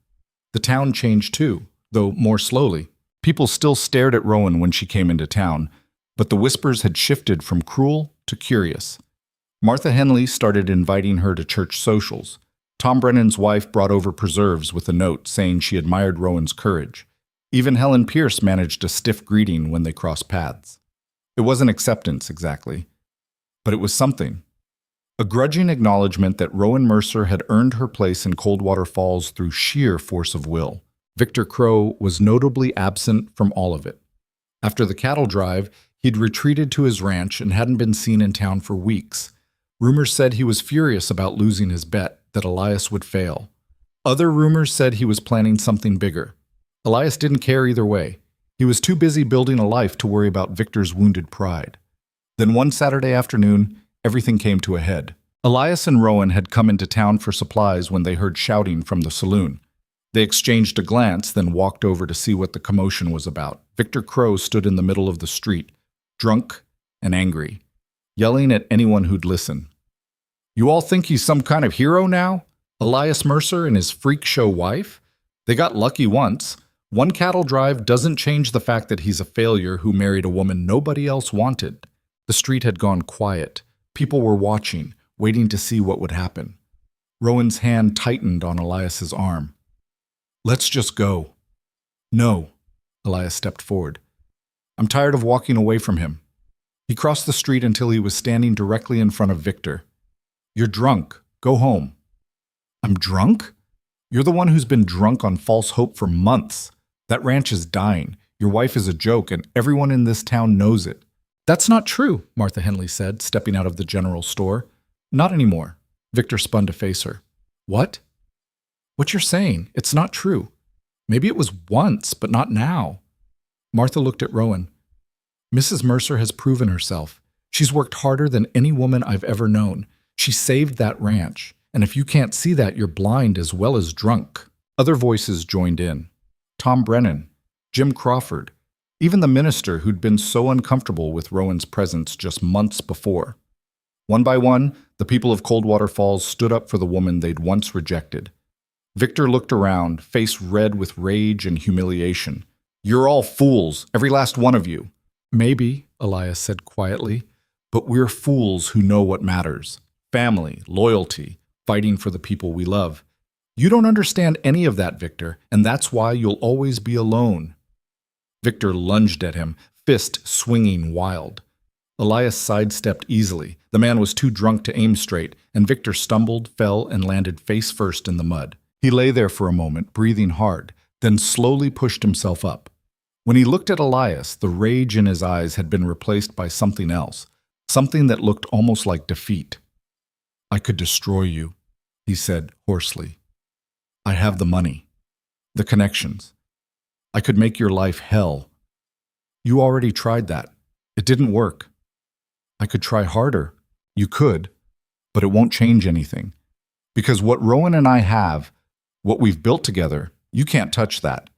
The town changed too, though more slowly. People still stared at Rowan when she came into town, but the whispers had shifted from cruel to curious. Martha Henley started inviting her to church socials. Tom Brennan's wife brought over preserves with a note saying she admired Rowan's courage. Even Helen Pierce managed a stiff greeting when they crossed paths. It wasn't acceptance, exactly, but it was something. A grudging acknowledgement that Rowan Mercer had earned her place in Coldwater Falls through sheer force of will. Victor Crow was notably absent from all of it. After the cattle drive, he'd retreated to his ranch and hadn't been seen in town for weeks. Rumors said he was furious about losing his bet, that Elias would fail. Other rumors said he was planning something bigger. Elias didn't care either way. He was too busy building a life to worry about Victor's wounded pride. Then one Saturday afternoon, everything came to a head. Elias and Rowan had come into town for supplies when they heard shouting from the saloon. They exchanged a glance, then walked over to see what the commotion was about. Victor Crow stood in the middle of the street, drunk and angry, yelling at anyone who'd listen. "You all think he's some kind of hero now? Elias Mercer and his freak show wife? They got lucky once. One cattle drive doesn't change the fact that he's a failure who married a woman nobody else wanted." The street had gone quiet. People were watching, waiting to see what would happen. Rowan's hand tightened on Elias's arm. "Let's just go." "No." Elias stepped forward. "I'm tired of walking away from him." He crossed the street until he was standing directly in front of Victor. "You're drunk. Go home." "I'm drunk? You're the one who's been drunk on false hope for months. That ranch is dying. Your wife is a joke, and everyone in this town knows it." "That's not true," Martha Henley said, stepping out of the general store. "Not anymore." Victor spun to face her. "What?" "What you're saying, it's not true. Maybe it was once, but not now." Martha looked at Rowan. "Mrs. Mercer has proven herself. She's worked harder than any woman I've ever known. She saved that ranch, and if you can't see that, you're blind as well as drunk." Other voices joined in. Tom Brennan, Jim Crawford, even the minister who'd been so uncomfortable with Rowan's presence just months before. One by one, the people of Coldwater Falls stood up for the woman they'd once rejected. Victor looked around, face red with rage and humiliation. "You're all fools, every last one of you." "Maybe," Elias said quietly, "but we're fools who know what matters. Family, loyalty, fighting for the people we love. You don't understand any of that, Victor, and that's why you'll always be alone." Victor lunged at him, fist swinging wild. Elias sidestepped easily. The man was too drunk to aim straight, and Victor stumbled, fell, and landed face first in the mud. He lay there for a moment, breathing hard, then slowly pushed himself up. When he looked at Elias, the rage in his eyes had been replaced by something else, something that looked almost like defeat. "I could destroy you," he said hoarsely. "I have the money, the connections. I could make your life hell. You already tried that. It didn't work. I could try harder. You could, but it won't change anything. Because what Rowan and I have, what we've built together, you can't touch that.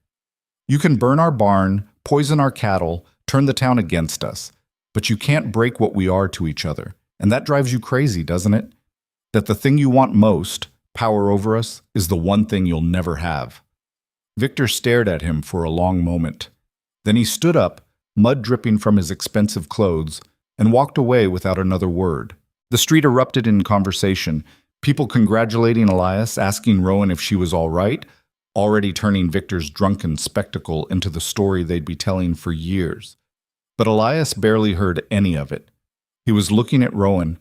You can burn our barn, poison our cattle, turn the town against us, but you can't break what we are to each other. And that drives you crazy, doesn't it? That the thing you want most, power over us, is the one thing you'll never have." Victor stared at him for a long moment. Then he stood up, mud dripping from his expensive clothes, and walked away without another word. The street erupted in conversation, people congratulating Elias, asking Rowan if she was all right, already turning Victor's drunken spectacle into the story they'd be telling for years. But Elias barely heard any of it. He was looking at Rowan,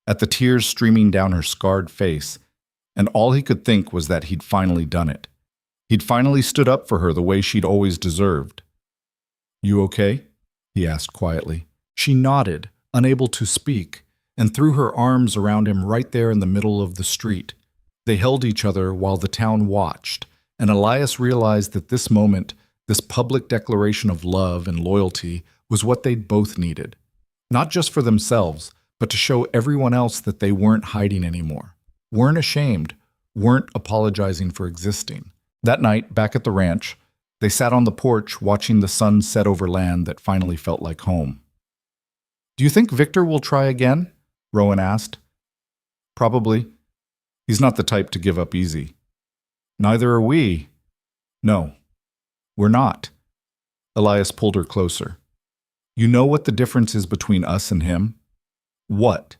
at the tears streaming down her scarred face, and all he could think was that he'd finally done it. He'd finally stood up for her the way she'd always deserved. "You okay?" he asked quietly. She nodded, unable to speak, and threw her arms around him right there in the middle of the street. They held each other while the town watched, and Elias realized that this moment, this public declaration of love and loyalty, was what they'd both needed. Not just for themselves, but to show everyone else that they weren't hiding anymore, weren't ashamed, weren't apologizing for existing. That night, back at the ranch, they sat on the porch watching the sun set over land that finally felt like home. "Do you think Victor will try again?" Rowan asked. "Probably. He's not the type to give up easy." "Neither are we." "No, we're not." Elias pulled her closer. "You know what the difference is between us and him?" "What?"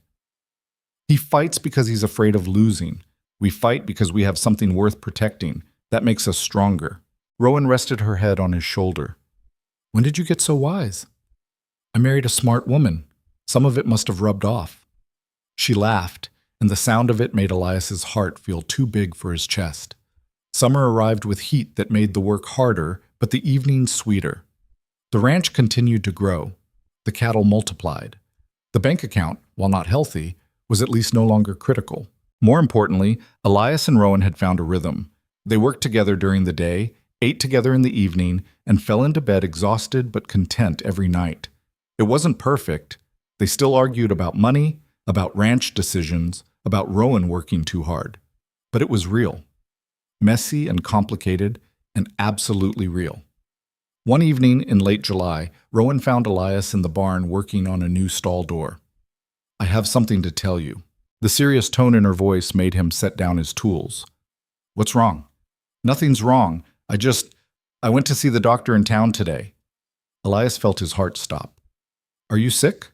"He fights because he's afraid of losing. We fight because we have something worth protecting. That makes us stronger." Rowan rested her head on his shoulder. "When did you get so wise?" "I married a smart woman. Some of it must have rubbed off." She laughed, and the sound of it made Elias's heart feel too big for his chest. Summer arrived with heat that made the work harder, but the evenings sweeter. The ranch continued to grow. The cattle multiplied. The bank account, while not healthy, was at least no longer critical. More importantly, Elias and Rowan had found a rhythm. They worked together during the day, ate together in the evening, and fell into bed exhausted but content every night. It wasn't perfect. They still argued about money, about ranch decisions, about Rowan working too hard. But it was real. Messy and complicated, and absolutely real. One evening in late July, Rowan found Elias in the barn working on a new stall door. "I have something to tell you." The serious tone in her voice made him set down his tools. "What's wrong?" "Nothing's wrong. I went to see the doctor in town today." Elias felt his heart stop. "Are you sick?"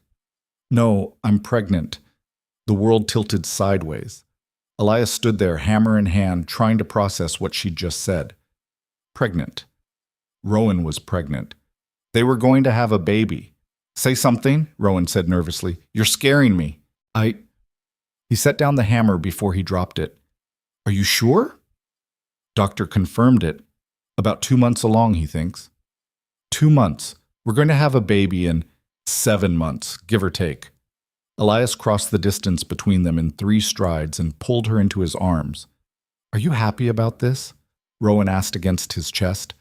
"No, I'm pregnant." The world tilted sideways. Elias stood there, hammer in hand, trying to process what she'd just said. Pregnant. Rowan was pregnant. They were going to have a baby. "Say something," Rowan said nervously. "You're scaring me." He set down the hammer before he dropped it. "Are you sure?" Doctor confirmed it. About 2 months along, he thinks. 2 months. We're going to have a baby in 7 months, give or take. Elias crossed the distance between them in 3 strides and pulled her into his arms. "Are you happy about this?" Rowan asked against his chest.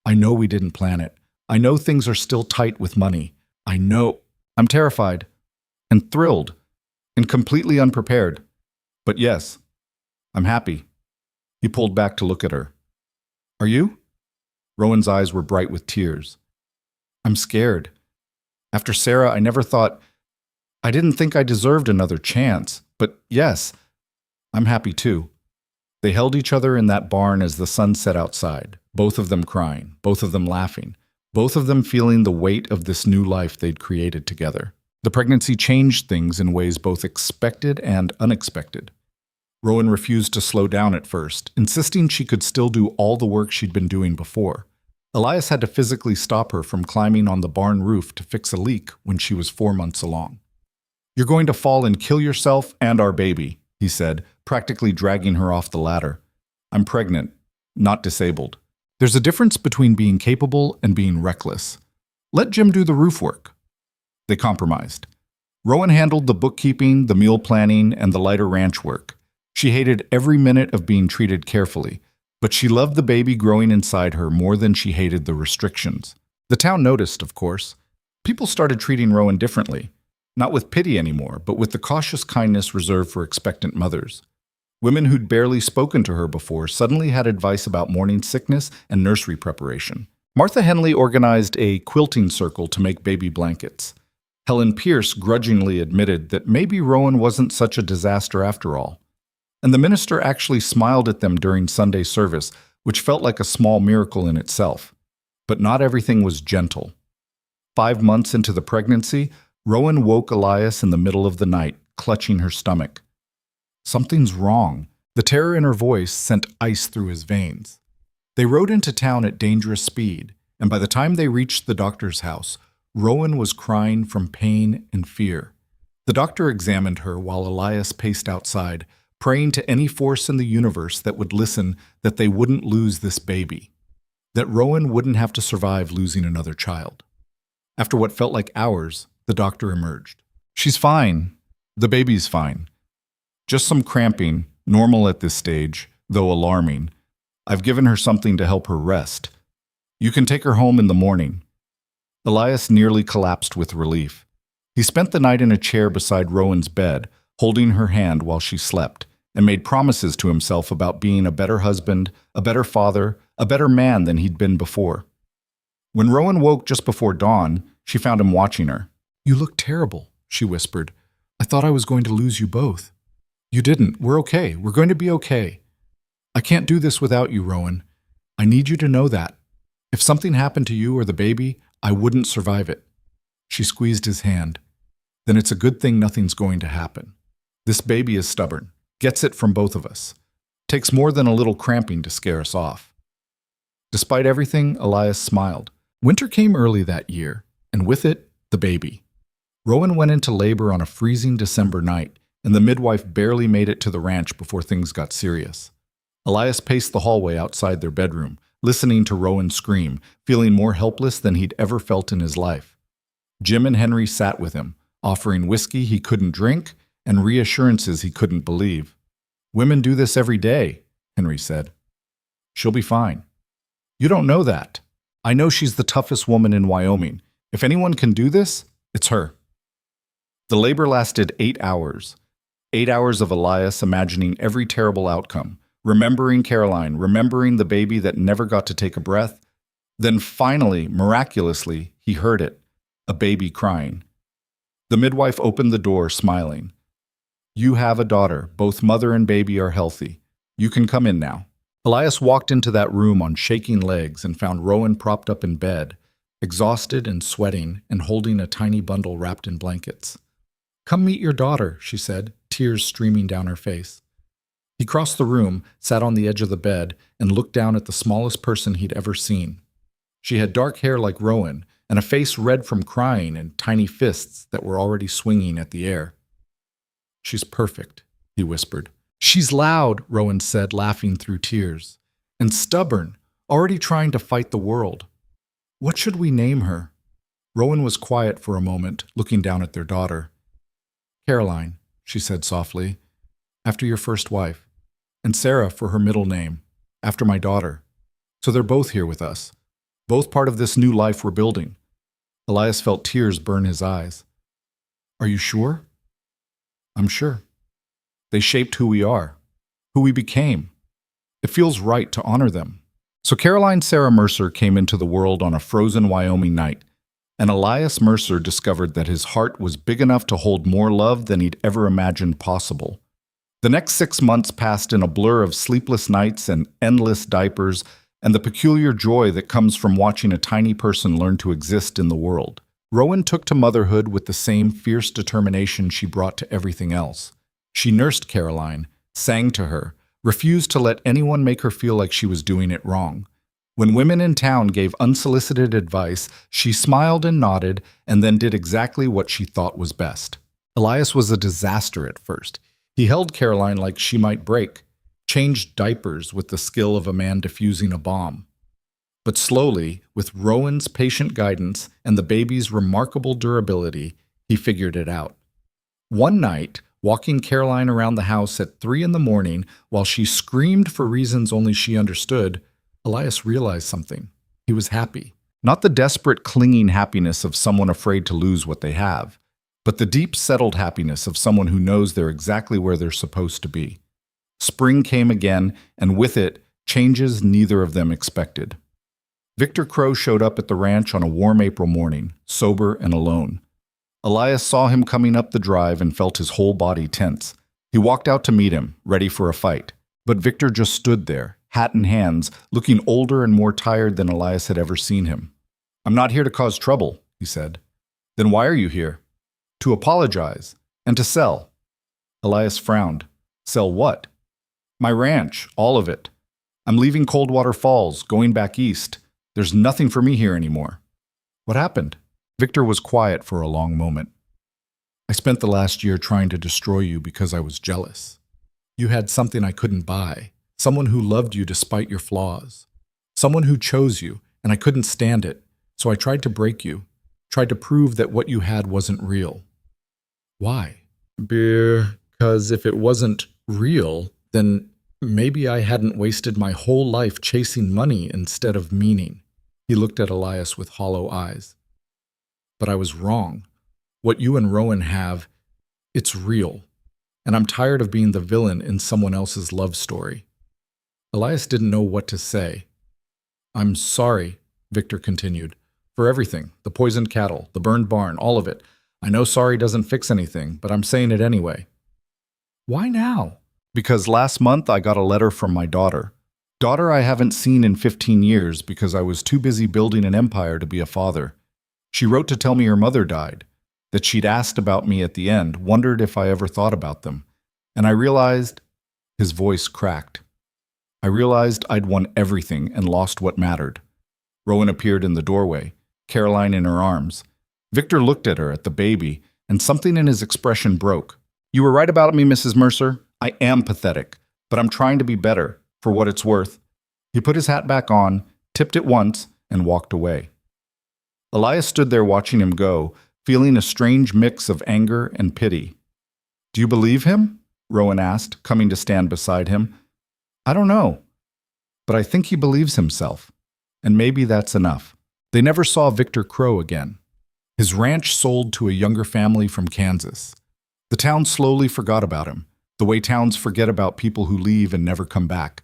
"I know we didn't plan it. I know things are still tight with money. I know. I'm terrified and thrilled and completely unprepared. But yes, I'm happy." He pulled back to look at her. "Are you?" Rowan's eyes were bright with tears. "I'm scared. After Sarah, I never thought I didn't think I deserved another chance, but yes, I'm happy too. They held each other in that barn as the sun set outside, both of them crying, both of them laughing, both of them feeling the weight of this new life they'd created together. The pregnancy changed things in ways both expected and unexpected. Rowan refused to slow down at first, insisting she could still do all the work she'd been doing before. Elias had to physically stop her from climbing on the barn roof to fix a leak when she was 4 months along. "You're going to fall and kill yourself and our baby," he said, practically dragging her off the ladder. "I'm pregnant, not disabled. There's a difference between being capable and being reckless. Let Jim do the roof work." They compromised. Rowan handled the bookkeeping, the meal planning, and the lighter ranch work. She hated every minute of being treated carefully, but she loved the baby growing inside her more than she hated the restrictions. The town noticed, of course. People started treating Rowan differently, not with pity anymore, but with the cautious kindness reserved for expectant mothers. Women who'd barely spoken to her before suddenly had advice about morning sickness and nursery preparation. Martha Henley organized a quilting circle to make baby blankets. Helen Pierce grudgingly admitted that maybe Rowan wasn't such a disaster after all. And the minister actually smiled at them during Sunday service, which felt like a small miracle in itself. But not everything was gentle. 5 months into the pregnancy, Rowan woke Elias in the middle of the night, clutching her stomach. "Something's wrong." The terror in her voice sent ice through his veins. They rode into town at dangerous speed, and by the time they reached the doctor's house, Rowan was crying from pain and fear. The doctor examined her while Elias paced outside, praying to any force in the universe that would listen that they wouldn't lose this baby, that Rowan wouldn't have to survive losing another child. After what felt like hours, the doctor emerged. "She's fine. The baby's fine. Just some cramping, normal at this stage, though alarming. I've given her something to help her rest. You can take her home in the morning." Elias nearly collapsed with relief. He spent the night in a chair beside Rowan's bed, holding her hand while she slept, and made promises to himself about being a better husband, a better father, a better man than he'd been before. When Rowan woke just before dawn, she found him watching her. "You look terrible," she whispered. "I thought I was going to lose you both." "You didn't. We're okay. We're going to be okay. I can't do this without you, Rowan. I need you to know that. If something happened to you or the baby, I wouldn't survive it." She squeezed his hand. "Then it's a good thing nothing's going to happen. This baby is stubborn. Gets it from both of us. Takes more than a little cramping to scare us off." Despite everything, Elias smiled. Winter came early that year, and with it, the baby. Rowan went into labor on a freezing December night, and the midwife barely made it to the ranch before things got serious. Elias paced the hallway outside their bedroom, listening to Rowan scream, feeling more helpless than he'd ever felt in his life. Jim and Henry sat with him, offering whiskey he couldn't drink and reassurances he couldn't believe. "Women do this every day," Henry said. "She'll be fine." "You don't know that. I know she's the toughest woman in Wyoming. If anyone can do this, it's her." The labor lasted 8 hours. 8 hours of Elias imagining every terrible outcome, remembering Caroline, remembering the baby that never got to take a breath. Then finally, miraculously, he heard it, a baby crying. The midwife opened the door, smiling. "You have a daughter. Both mother and baby are healthy. You can come in now." Elias walked into that room on shaking legs and found Rowan propped up in bed, exhausted and sweating and holding a tiny bundle wrapped in blankets. "Come meet your daughter," she said, tears streaming down her face. He crossed the room, sat on the edge of the bed, and looked down at the smallest person he'd ever seen. She had dark hair like Rowan, and a face red from crying and tiny fists that were already swinging at the air. "She's perfect," he whispered. "She's loud," Rowan said, laughing through tears. "And stubborn, already trying to fight the world. What should we name her?" Rowan was quiet for a moment, looking down at their daughter. "Caroline," she said softly, "after your first wife. And Sarah for her middle name, after my daughter. So they're both here with us, both part of this new life we're building." Elias felt tears burn his eyes. "Are you sure?" "I'm sure. They shaped who we are, who we became. It feels right to honor them." So Caroline Sarah Mercer came into the world on a frozen Wyoming night. and Elias Mercer discovered that his heart was big enough to hold more love than he'd ever imagined possible. The next 6 months passed in a blur of sleepless nights and endless diapers, and the peculiar joy that comes from watching a tiny person learn to exist in the world. Rowan took to motherhood with the same fierce determination she brought to everything else. She nursed Caroline, sang to her, refused to let anyone make her feel like she was doing it wrong. When women in town gave unsolicited advice, she smiled and nodded and then did exactly what she thought was best. Elias was a disaster at first. He held Caroline like she might break, changed diapers with the skill of a man defusing a bomb. But slowly, with Rowan's patient guidance and the baby's remarkable durability, he figured it out. One night, walking Caroline around the house at 3 a.m. while she screamed for reasons only she understood, Elias realized something. He was happy. Not the desperate, clinging happiness of someone afraid to lose what they have, but the deep, settled happiness of someone who knows they're exactly where they're supposed to be. Spring came again, and with it, changes neither of them expected. Victor Crow showed up at the ranch on a warm April morning, sober and alone. Elias saw him coming up the drive and felt his whole body tense. He walked out to meet him, ready for a fight. But Victor just stood there, hat in hands, looking older and more tired than Elias had ever seen him. "I'm not here to cause trouble," he said. "Then why are you here?" "To apologize, and to sell." Elias frowned. "Sell what?" "My ranch, all of it. I'm leaving Coldwater Falls, going back east. There's nothing for me here anymore." "What happened?" Victor was quiet for a long moment. "I spent the last year trying to destroy you because I was jealous. You had something I couldn't buy, someone who loved you despite your flaws, someone who chose you, and I couldn't stand it, so I tried to break you, tried to prove that what you had wasn't real." "Why?" "Because if it wasn't real, then maybe I hadn't wasted my whole life chasing money instead of meaning." He looked at Elias with hollow eyes. "But I was wrong. What you and Rowan have, it's real. And I'm tired of being the villain in someone else's love story." Elias didn't know what to say. "I'm sorry," Victor continued, "for everything, the poisoned cattle, the burned barn, all of it. I know sorry doesn't fix anything, but I'm saying it anyway." "Why now?" "Because last month I got a letter from my daughter. Daughter I haven't seen in 15 years because I was too busy building an empire to be a father. She wrote to tell me her mother died, that she'd asked about me at the end, wondered if I ever thought about them. And I realized," his voice cracked, "I realized I'd won everything and lost what mattered." Rowan appeared in the doorway, Caroline in her arms. Victor looked at her, at the baby, and something in his expression broke. "You were right about me, Mrs. Mercer. I am pathetic, but I'm trying to be better, for what it's worth." He put his hat back on, tipped it once, and walked away. Elias stood there watching him go, feeling a strange mix of anger and pity. "Do you believe him?" Rowan asked, coming to stand beside him. "I don't know, but I think he believes himself, and maybe that's enough." They never saw Victor Crow again. His ranch sold to a younger family from Kansas. The town slowly forgot about him, the way towns forget about people who leave and never come back.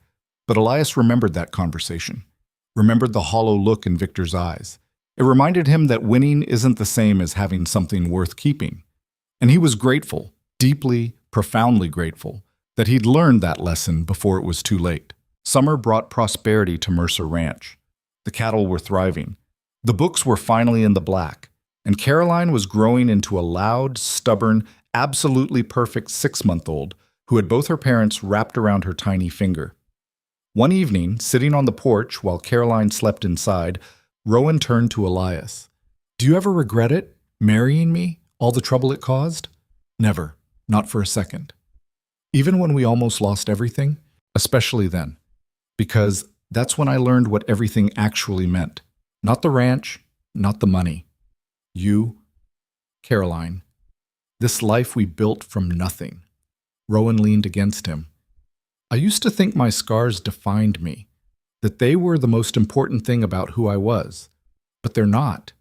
But Elias remembered that conversation, remembered the hollow look in Victor's eyes. It reminded him that winning isn't the same as having something worth keeping. And he was grateful, deeply, profoundly grateful, that he'd learned that lesson before it was too late. Summer brought prosperity to Mercer Ranch. The cattle were thriving. The books were finally in the black. And Caroline was growing into a loud, stubborn, absolutely perfect 6-month-old who had both her parents wrapped around her tiny finger. One evening, sitting on the porch while Caroline slept inside, Rowan turned to Elias. "Do you ever regret it, marrying me, all the trouble it caused?" "Never, not for a second. Even when we almost lost everything, especially then. Because that's when I learned what everything actually meant. Not the ranch, not the money. You, Caroline. This life we built from nothing." Rowan leaned against him. "I used to think my scars defined me, that they were the most important thing about who I was. But they're not.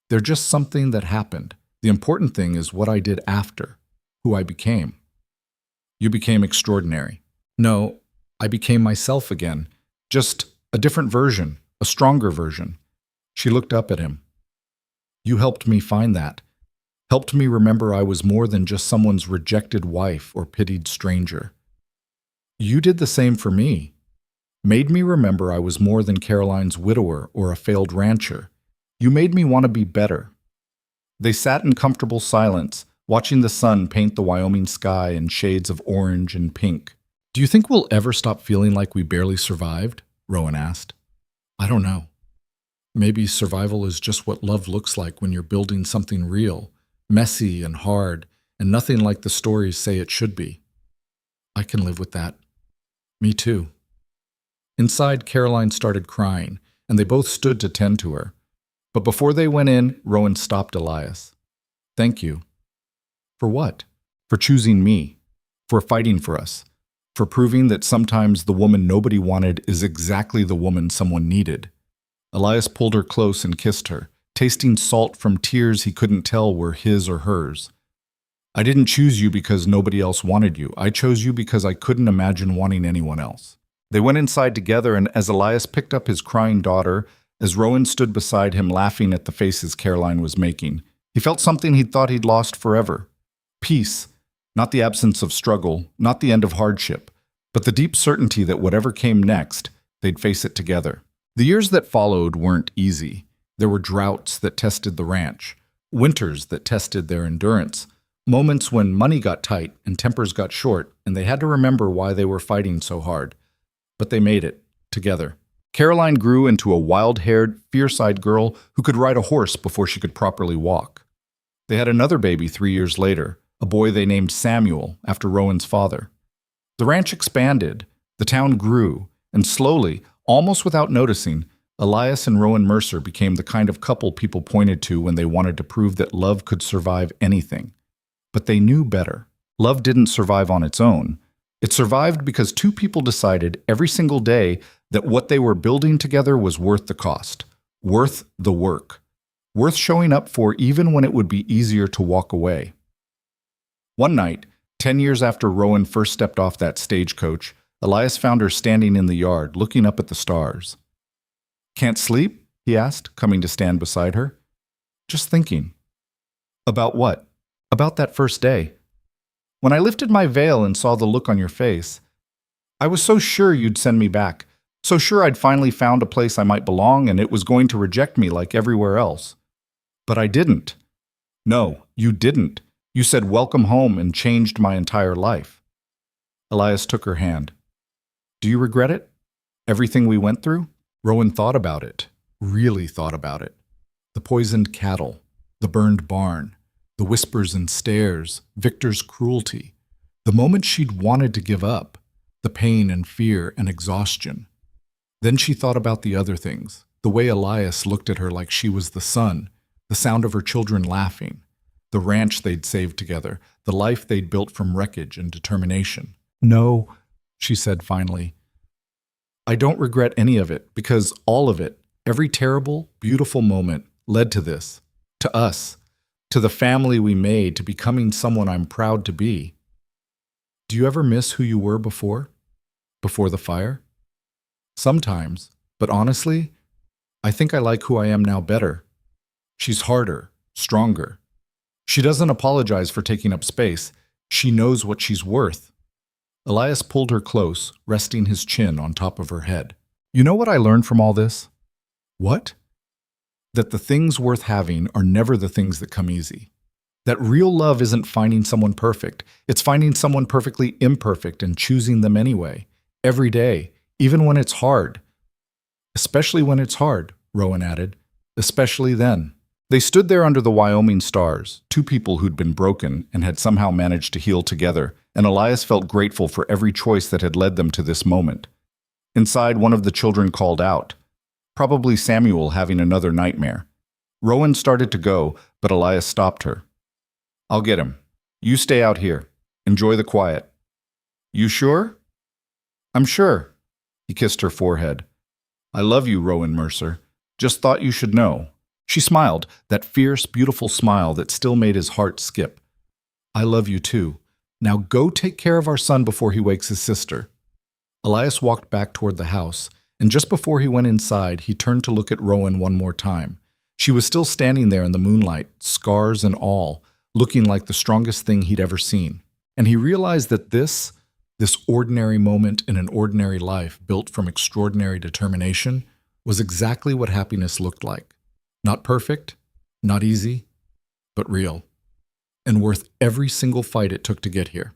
They're just something that happened. The important thing is what I did after, who I became." "You became extraordinary." "No, I became myself again. Just a different version, a stronger version." She looked up at him. You helped me find that. Helped me remember I was more than just someone's rejected wife or pitied stranger. You did the same for me. Made me remember I was more than Caroline's widower or a failed rancher. You made me want to be better. They sat in comfortable silence, watching the sun paint the Wyoming sky in shades of orange and pink. Do you think we'll ever stop feeling like we barely survived? Rowan asked. I don't know. Maybe survival is just what love looks like when you're building something real, messy and hard, and nothing like the stories say it should be. I can live with that. Me too. Inside, Caroline started crying, and they both stood to tend to her. But before they went in, Rowan stopped Elias. Thank you. For what? For choosing me. For fighting for us. For proving that sometimes the woman nobody wanted is exactly the woman someone needed. Elias pulled her close and kissed her, tasting salt from tears he couldn't tell were his or hers. I didn't choose you because nobody else wanted you. I chose you because I couldn't imagine wanting anyone else. They went inside together, and as Elias picked up his crying daughter, as Rowan stood beside him laughing at the faces Caroline was making, he felt something he'd thought he'd lost forever. Peace, not the absence of struggle, not the end of hardship, but the deep certainty that whatever came next, they'd face it together. The years that followed weren't easy. There were droughts that tested the ranch, winters that tested their endurance, moments when money got tight and tempers got short, and they had to remember why they were fighting so hard. But they made it, together. Caroline grew into a wild-haired, fierce-eyed girl who could ride a horse before she could properly walk. They had another baby 3 years later, a boy they named Samuel, after Rowan's father. The ranch expanded, the town grew, and slowly, almost without noticing, Elias and Rowan Mercer became the kind of couple people pointed to when they wanted to prove that love could survive anything. But they knew better. Love didn't survive on its own. It survived because two people decided every single day that what they were building together was worth the cost, worth the work, worth showing up for even when it would be easier to walk away. One night, 10 years after Rowan first stepped off that stagecoach, Elias found her standing in the yard, looking up at the stars. Can't sleep? He asked, coming to stand beside her. Just thinking. About what? About that first day. When I lifted my veil and saw the look on your face, I was so sure you'd send me back, so sure I'd finally found a place I might belong and it was going to reject me like everywhere else. But I didn't. No, you didn't. You said welcome home and changed my entire life. Elias took her hand. Do you regret it? Everything we went through? Rowan thought about it, really thought about it. The poisoned cattle, the burned barn, the whispers and stares, Victor's cruelty, the moment she'd wanted to give up, the pain and fear and exhaustion. Then she thought about the other things, the way Elias looked at her like she was the sun, the sound of her children laughing, the ranch they'd saved together, the life they'd built from wreckage and determination. No, she said finally. I don't regret any of it because all of it, every terrible, beautiful moment led to this, to us, to the family we made, to becoming someone I'm proud to be. Do you ever miss who you were before? Before the fire? Sometimes, but honestly, I think I like who I am now better. She's harder, stronger. She doesn't apologize for taking up space. She knows what she's worth. Elias pulled her close, resting his chin on top of her head. You know what I learned from all this? What? That the things worth having are never the things that come easy. That real love isn't finding someone perfect. It's finding someone perfectly imperfect and choosing them anyway, every day, even when it's hard. Especially when it's hard, Rowan added. Especially then. They stood there under the Wyoming stars, two people who'd been broken and had somehow managed to heal together, and Elias felt grateful for every choice that had led them to this moment. Inside, one of the children called out, probably Samuel having another nightmare. Rowan started to go, but Elias stopped her. I'll get him. You stay out here. Enjoy the quiet. You sure? I'm sure. He kissed her forehead. I love you, Rowan Mercer. Just thought you should know. She smiled, that fierce, beautiful smile that still made his heart skip. I love you too. Now go take care of our son before he wakes his sister. Elias walked back toward the house, and just before he went inside, he turned to look at Rowan one more time. She was still standing there in the moonlight, scars and all, looking like the strongest thing he'd ever seen. And he realized that this ordinary moment in an ordinary life built from extraordinary determination, was exactly what happiness looked like. Not perfect, not easy, but real, and worth every single fight it took to get here.